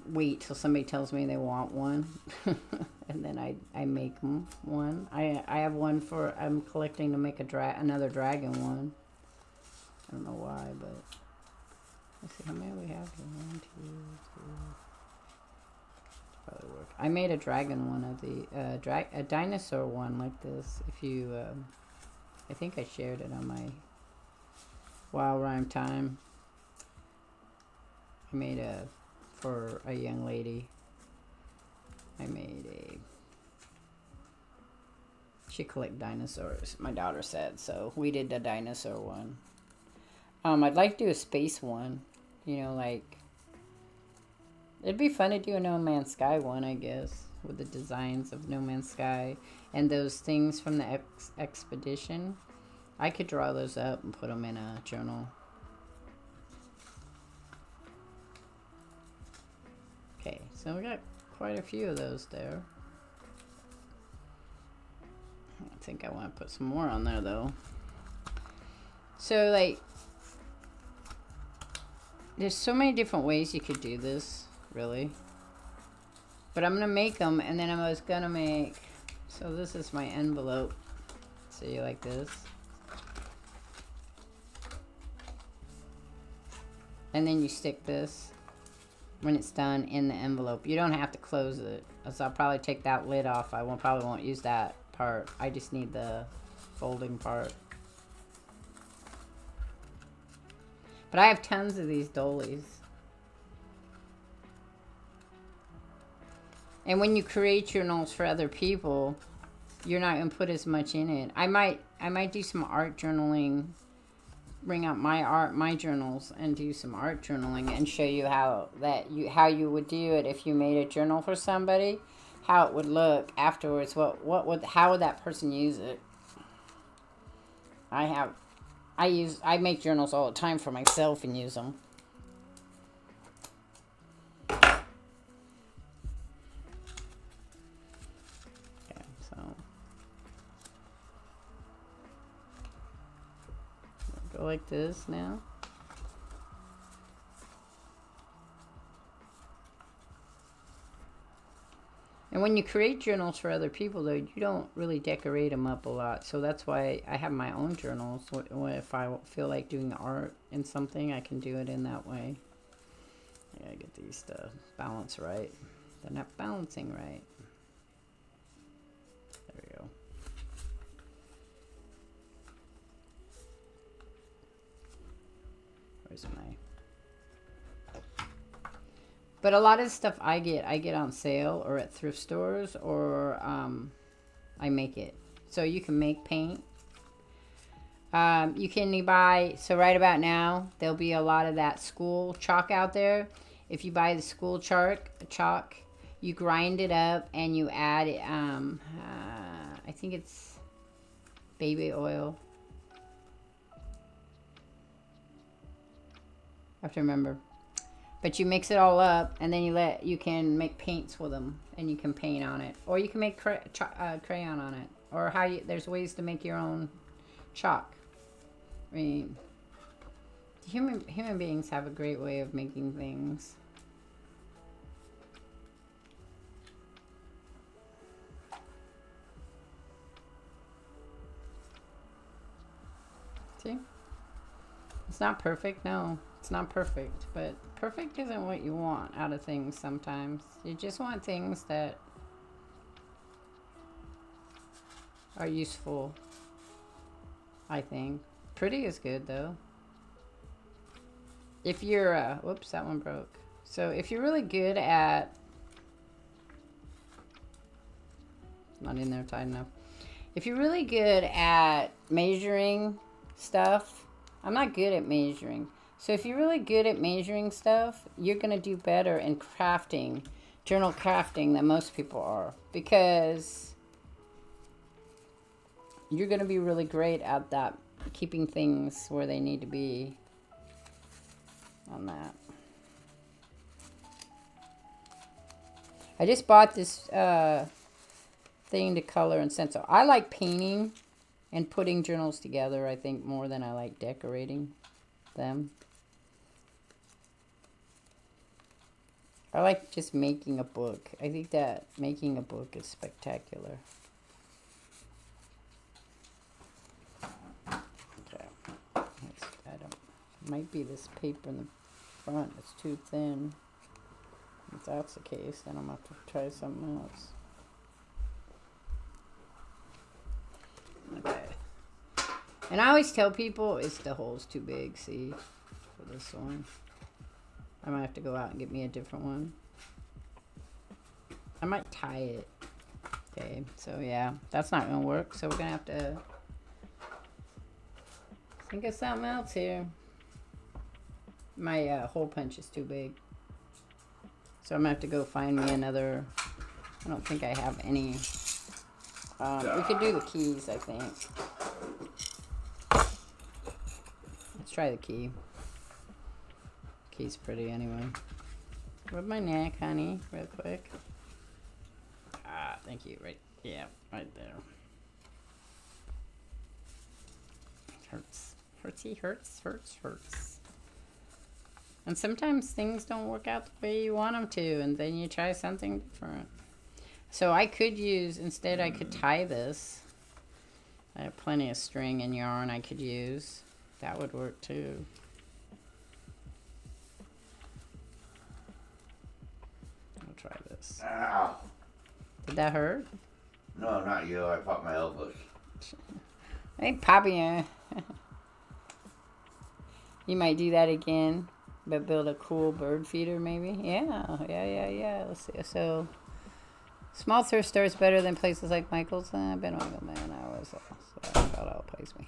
wait till somebody tells me they want one, and then I make them one. I have one for. I'm collecting to make another dragon one. I don't know why, but let's see how many we have. 1, 2, 3. Probably work. I made a dragon one of the a dinosaur one like this. If you, I think I shared it on my While rhyme time. I made for a young lady. I made she collect dinosaurs, my daughter said, so we did the dinosaur one. I'd like to do a space one, you know, like, it'd be fun to do a No Man's Sky one, I guess, with the designs of No Man's Sky and those things from the expedition. I could draw those up and put them in a journal. Okay, so we got quite a few of those there. I think I want to put some more on there, though. So, like, there's so many different ways you could do this, really. But I'm going to make them, and then I was going to make... So this is my envelope. See, like this. And then you stick this, when it's done, in the envelope. You don't have to close it. So I'll probably take that lid off. I probably won't use that part. I just need the folding part. But I have tons of these dollies. And when you create journals for other people, you're not going to put as much in it. I might do some art journaling, bring out my journals and do some art journaling and show you how you would do it if you made a journal for somebody, how it would look afterwards, how would that person use it. I make journals all the time for myself and use them. Okay, so go like this now. And when you create journals for other people, though, you don't really decorate them up a lot. So that's why I have my own journals. If I feel like doing art in something, I can do it in that way. I gotta get these to balance right. They're not balancing right. There we go. Where's my... But a lot of stuff I get on sale or at thrift stores, or I make it. So you can make paint. You can buy, so right about now, there'll be a lot of that school chalk out there. If you buy the school chalk, you grind it up and you add, I think it's baby oil. I have to remember. But you mix it all up, and then you can make paints with them, and you can paint on it, or you can make crayon on it, or there's ways to make your own chalk. I mean, human beings have a great way of making things. See, it's not perfect. No, it's not perfect, but perfect isn't what you want out of things sometimes. You just want things that are useful, I think. Pretty is good, though. If you're, whoops, that one broke. So if you're really good at, not in there tight enough. If you're really good at measuring stuff, I'm not good at measuring. So if you're really good at measuring stuff, you're going to do better in crafting, journal crafting, than most people are. Because you're going to be really great at that, keeping things where they need to be on that. I just bought this thing to color and stencil. I like painting and putting journals together, I think, more than I like decorating them. I like just making a book. I think that making a book is spectacular. Okay. Might be this paper in the front. It's too thin. If that's the case, then I'm going to have to try something else. Okay. And I always tell people it's the hole's too big, see, for this one. I might have to go out and get me a different one. I might tie it. Okay, so yeah, that's not gonna work. So we're gonna have to think of something else here. My hole punch is too big. So I'm gonna have to go find me another. I don't think I have any. We could do the keys, I think. Let's try the key. Key's pretty anyway. Rub my neck, honey, real quick. Ah, thank you. Right, yeah, right there. Hurts. Hurtsy, hurts. And sometimes things don't work out the way you want them to, and then you try something different. So I could use, instead I could tie this. I have plenty of string and yarn I could use. That would work too. I'll try this. Ow. Did that hurt? No, not you. I popped my elbows. I ain't popping you. You might do that again, but build a cool bird feeder maybe. Yeah. Let's see. So, small thrift stores better than places like Michael's. I've been on them, man. I was, so I thought I'll place me.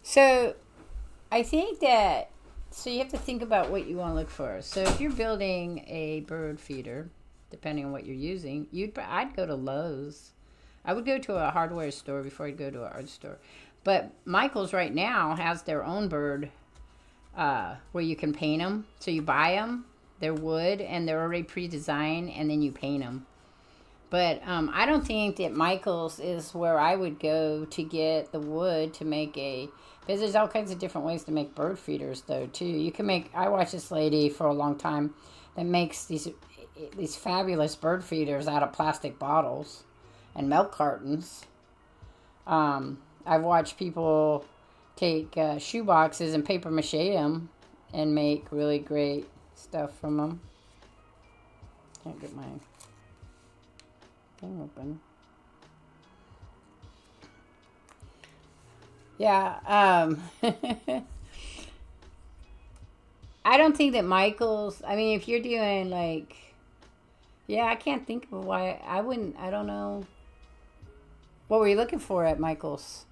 So, I think that, so you have to think about what you want to look for. So if you're building a bird feeder, depending on what you're using, I'd go to Lowe's. I would go to a hardware store before I'd go to an art store. But Michael's right now has their own bird where you can paint them. So you buy them, they're wood, and they're already pre-designed, and then you paint them. But I don't think that Michael's is where I would go to get the wood to make a... Because there's all kinds of different ways to make bird feeders, though, too. You can make... I watched this lady for a long time that makes these fabulous bird feeders out of plastic bottles and milk cartons. I've watched people take shoe boxes and paper mache them and make really great stuff from them. Can't get my thing open. Yeah, I don't think that Michael's, I mean, if you're doing like, yeah, I can't think of why, I don't know. What were you looking for at Michael's?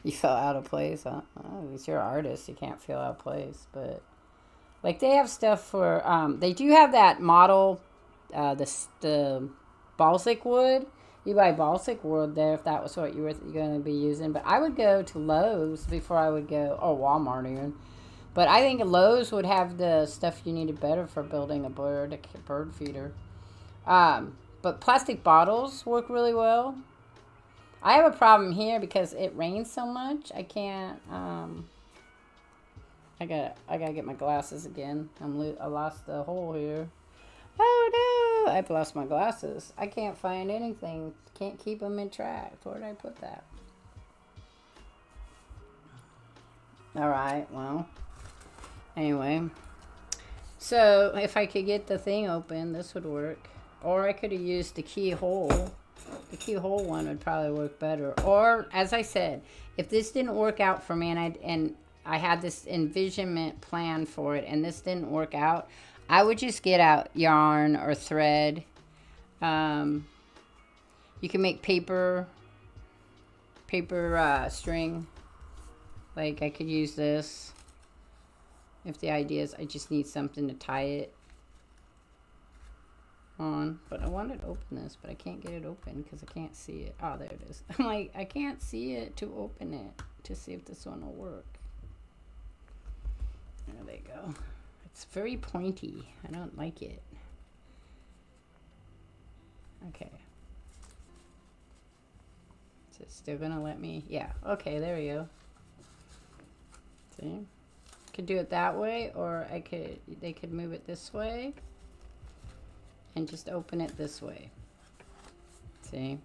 You felt out of place, huh? Oh, it's your artist, you can't feel out of place, but like they have stuff for, they do have that model, the balsamic wood. You buy balsamic wood there if that was what you were going to be using. But I would go to Lowe's before I would go, or Walmart even. But I think Lowe's would have the stuff you needed better for building a bird feeder. But plastic bottles work really well. I have a problem here because it rains so much. I can't. I gotta get my glasses again. I lost the hole here. Oh no! I've lost my glasses. I can't find anything. Can't keep them in track. Where did I put that? Alright, well. Anyway. So, if I could get the thing open, this would work. Or I could have used the keyhole. The keyhole one would probably work better. Or, as I said, if this didn't work out for me and I had this envisionment plan for it and this didn't work out, I would just get out yarn or thread. You can make paper string. Like I could use this. If the idea is I just need something to tie it on. But I wanted to open this, but I can't get it open because I can't see it. Oh, there it is. I'm like, I can't see it to open it to see if this one will work. There they go. It's very pointy. I don't like it. Okay. Is it still gonna let me? Yeah. Okay, there we go. See? Could do it that way, or they could move it this way and just open it this way. See?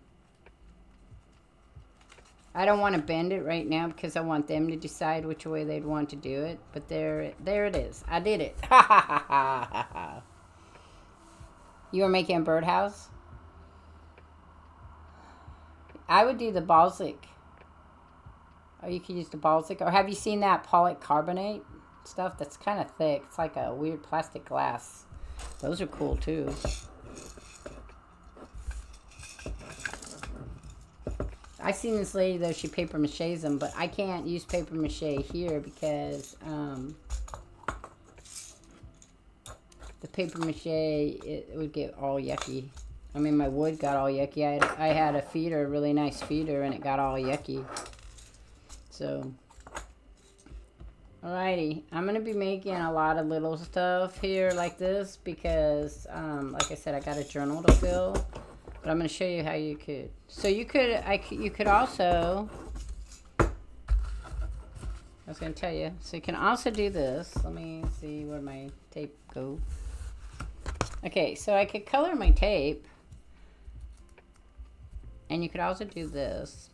I don't want to bend it right now because I want them to decide which way they'd want to do it. But there it is. I did it. Ha ha ha ha ha. You were making a birdhouse? I would do the Baltic. Or you could use the Baltic. Or have you seen that polycarbonate stuff? That's kind of thick. It's like a weird plastic glass. Those are cool too. I seen this lady though, she paper maches them, but I can't use paper mache here because the paper mache, it would get all yucky. I mean, my wood got all yucky. I had a feeder, a really nice feeder, and it got all yucky. So, alrighty, I'm gonna be making a lot of little stuff here like this because, like I said, I got a journal to fill. But I'm going to show you how you could. So you could also, I was going to tell you, so you can also do this. Let me see where my tape go. Okay, so I could color my tape. And you could also do this.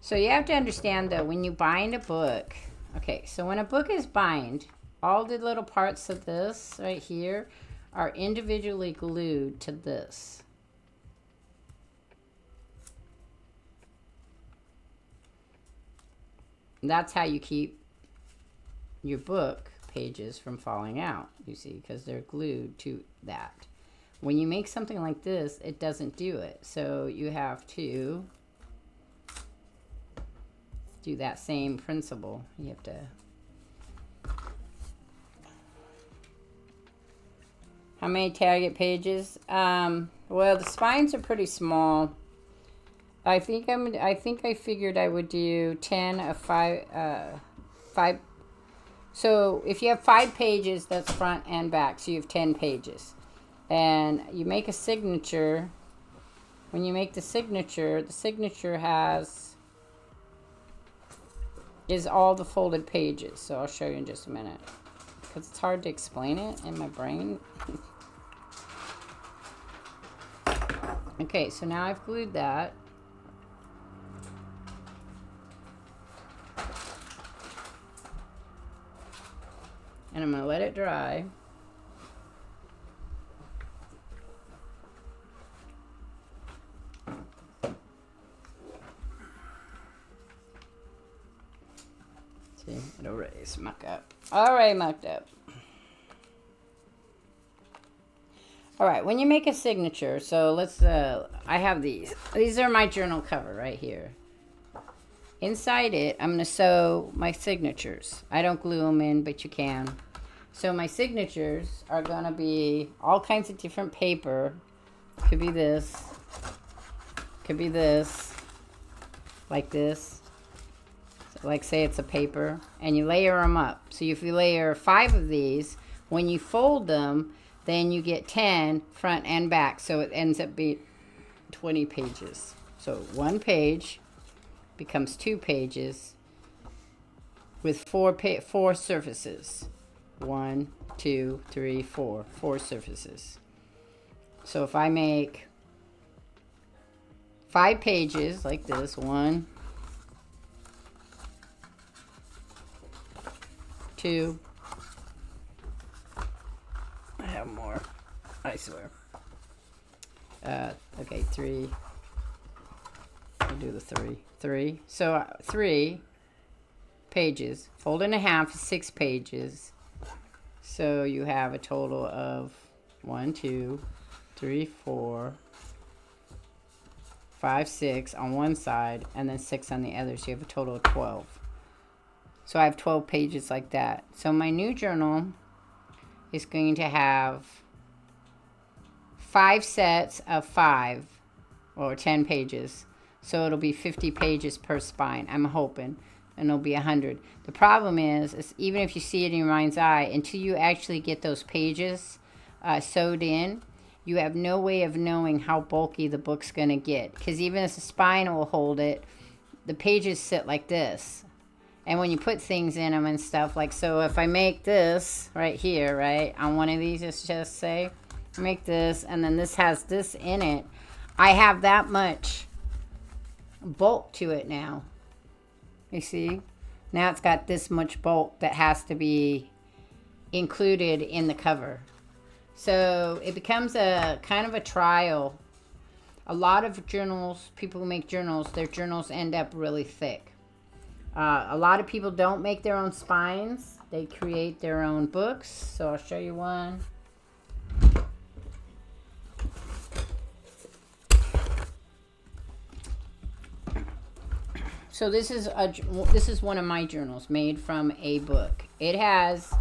So you have to understand though, when you bind a book, okay, so when a book is bind, all the little parts of this right here are individually glued to this. And that's how you keep your book pages from falling out, you see, because they're glued to that. When you make something like this, it doesn't do it. So you have to do that same principle. You have to how many target pages? Well, the spines are pretty small. I think I figured I would do 10 of 5. So if you have 5 pages, that's front and back. So you have 10 pages. And you make a signature. When you make the signature is all the folded pages. So I'll show you in just a minute. Because it's hard to explain it in my brain. Okay, so now I've glued that. And I'm going to let it dry. See, it already is mucked up. Already mucked up. Alright, when you make a signature, so let's, I have these. These are my journal cover right here. Inside it, I'm going to sew my signatures. I don't glue them in, but you can. So my signatures are going to be all kinds of different paper. Could be this. Could be this. Like this. So like say it's a paper. And you layer them up. So if you layer 5 of these, when you fold them, then you get 10 front and back. So it ends up being 20 pages. So 1 page becomes 2 pages with 4 surfaces. 1, 2, 3, 4. 4 surfaces. So if I make 5 pages like this, 1, 2, I have more, I swear. Okay, 3. I'll do the 3. 3. So 3 pages. Fold in half, 6 pages. So you have a total of 1, 2, 3, 4, 5, 6 on one side, and then 6 on the other. So you have a total of 12. So I have 12 pages like that. So my new journal is going to have 5 sets of 5 or 10 pages. So it'll be 50 pages per spine, I'm hoping. And it'll be 100. The problem is even if you see it in your mind's eye, until you actually get those pages sewed in, you have no way of knowing how bulky the book's going to get. Because even if the spine will hold it, the pages sit like this. And when you put things in them and stuff, like, so if I make this right here, right, on one of these, let's just say, make this, and then this has this in it, I have that much bulk to it now. You see? Now it's got this much bulk that has to be included in the cover. So it becomes a kind of a trial. A lot of journals, people who make journals, their journals end up really thick. A lot of people don't make their own spines. They create their own books. So I'll show you one. So this is one of my journals made from a book. It has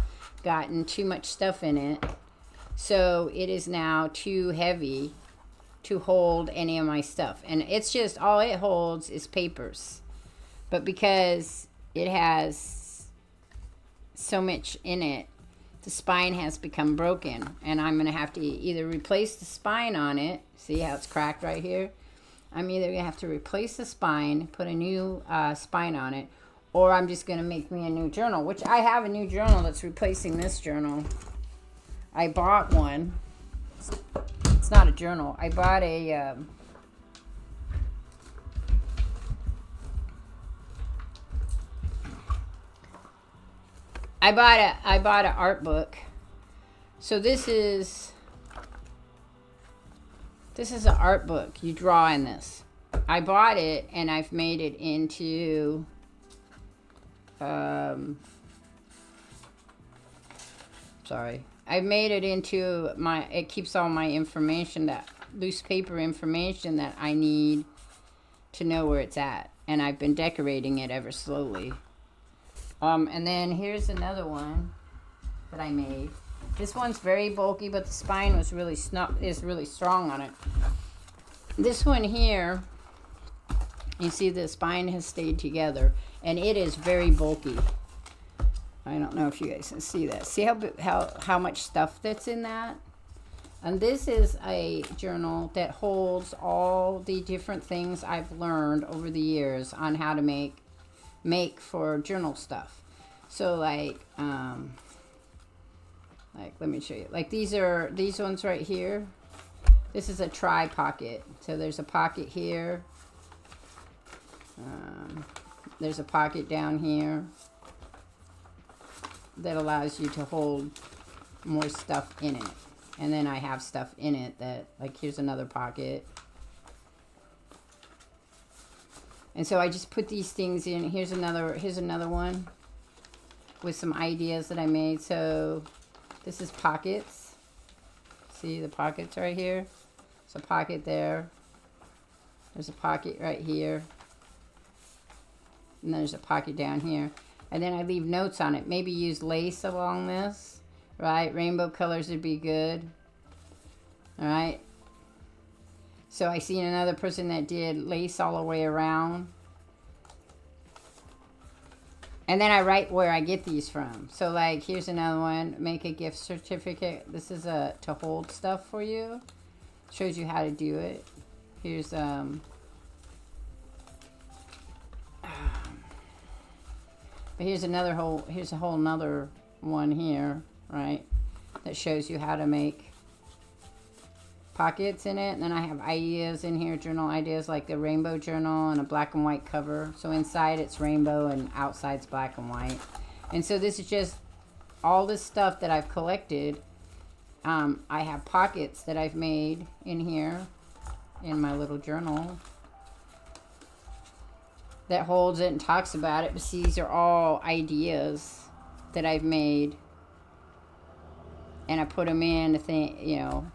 gotten too much stuff in it, so it is now too heavy to hold any of my stuff. And it's just, all it holds is papers. But because it has so much in it, the spine has become broken. And I'm going to have to either replace the spine on it. See how it's cracked right here? I'm either going to have to replace the spine, put a new spine on it, or I'm just going to make me a new journal, which I have a new journal that's replacing this journal. I bought one. It's not a journal. I bought a... I bought an art book. So this is an art book. You draw in this. I bought it and I've made it into I've made it into it keeps all my information, that loose paper information that I need to know where it's at. And I've been decorating it ever slowly. And then here's another one that I made. This one's very bulky, but the spine was really strong on it. This one here, you see the spine has stayed together, and it is very bulky. I don't know if you guys can see that. See how much stuff that's in that? And this is a journal that holds all the different things I've learned over the years on how to make for journal stuff. So like let me show you. Like these ones right here. This is a tri pocket. So there's a pocket here. There's a pocket down here that allows you to hold more stuff in it. And then I have stuff in it that, like, here's another pocket. And so I just put these things in. Here's another one with some ideas that I made. So this is pockets. See the pockets right here? There's a pocket there. There's a pocket right here. And there's a pocket down here. And then I leave notes on it. Maybe use lace along this, right? Rainbow colors would be good. All right. So I seen another person that did lace all the way around. And then I write where I get these from. So like, here's another one. Make a gift certificate. This is to hold stuff for you. Shows you how to do it. Here's but here's a whole nother one here, right? That shows you how to make pockets in it. And then I have ideas in here, journal ideas, like the rainbow journal and a black and white cover. So inside it's rainbow and outside's black and white. And so this is just all this stuff that I've collected. I have pockets that I've made in here in my little journal that holds it and talks about it. But see, these are all ideas that I've made, and I put them in to think, you know,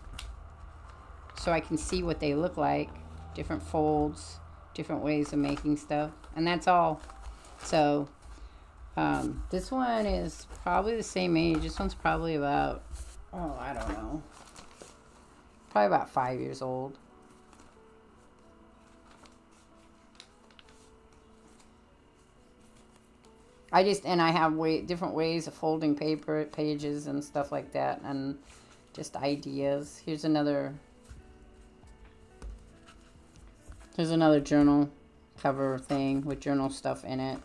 so I can see what they look like, different folds, different ways of making stuff, and that's all. So this one is probably the same age. This one's probably about, oh, I don't know, probably about 5 years old. I have different ways of folding paper, pages and stuff like that, and just ideas. Here's another journal cover thing with journal stuff in it.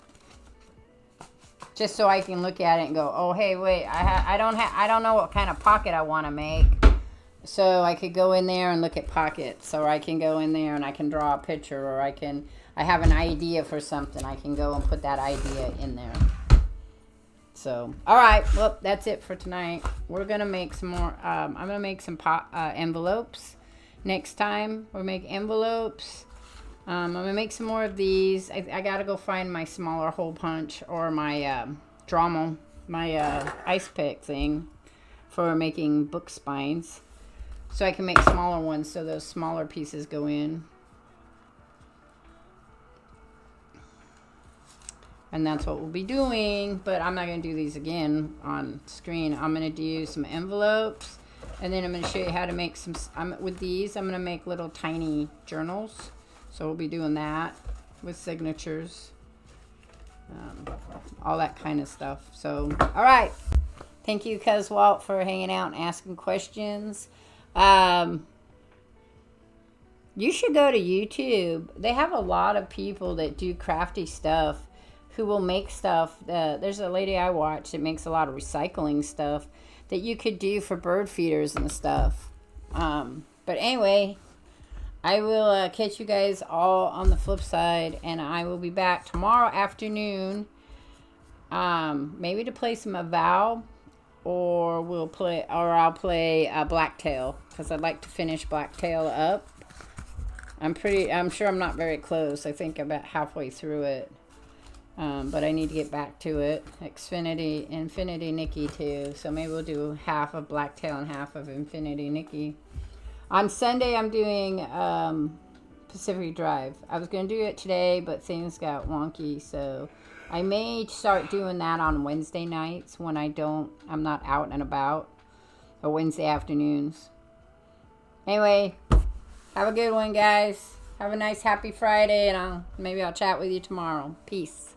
Just so I can look at it and go, oh, hey, wait, I don't know what kind of pocket I want to make. So I could go in there and look at pockets, or I can go in there and I can draw a picture, or I have an idea for something. I can go and put that idea in there. So, all right. Well, that's it for tonight. We're going to make some more. I'm going to make some envelopes. Next time, we'll make envelopes. I'm going to make some more of these. I got to go find my smaller hole punch or my Dremel, my ice pick thing for making book spines. So I can make smaller ones so those smaller pieces go in. And that's what we'll be doing. But I'm not going to do these again on screen. I'm going to do some envelopes. And then I'm going to show you how to make some... with these, I'm going to make little tiny journals. So we'll be doing that with signatures. All that kind of stuff. So, all right. Thank you, Cuz Walt, for hanging out and asking questions. You should go to YouTube. They have a lot of people that do crafty stuff who will make stuff. There's a lady I watch that makes a lot of recycling stuff that you could do for bird feeders and stuff. But anyway, I will catch you guys all on the flip side, and I will be back tomorrow afternoon, maybe to play some Avow. Or I'll play Blacktail, because I'd like to finish Blacktail up. I'm sure I'm not very close. I think about halfway through it. But I need to get back to it. Infinity Nikki too. So maybe we'll do half of Blacktail and half of Infinity Nikki. On Sunday I'm doing Pacific Drive. I was going to do it today, but things got wonky, so I may start doing that on Wednesday nights when I'm not out and about, or Wednesday afternoons. Anyway, have a good one, guys. Have a nice, happy Friday, and maybe I'll chat with you tomorrow. Peace.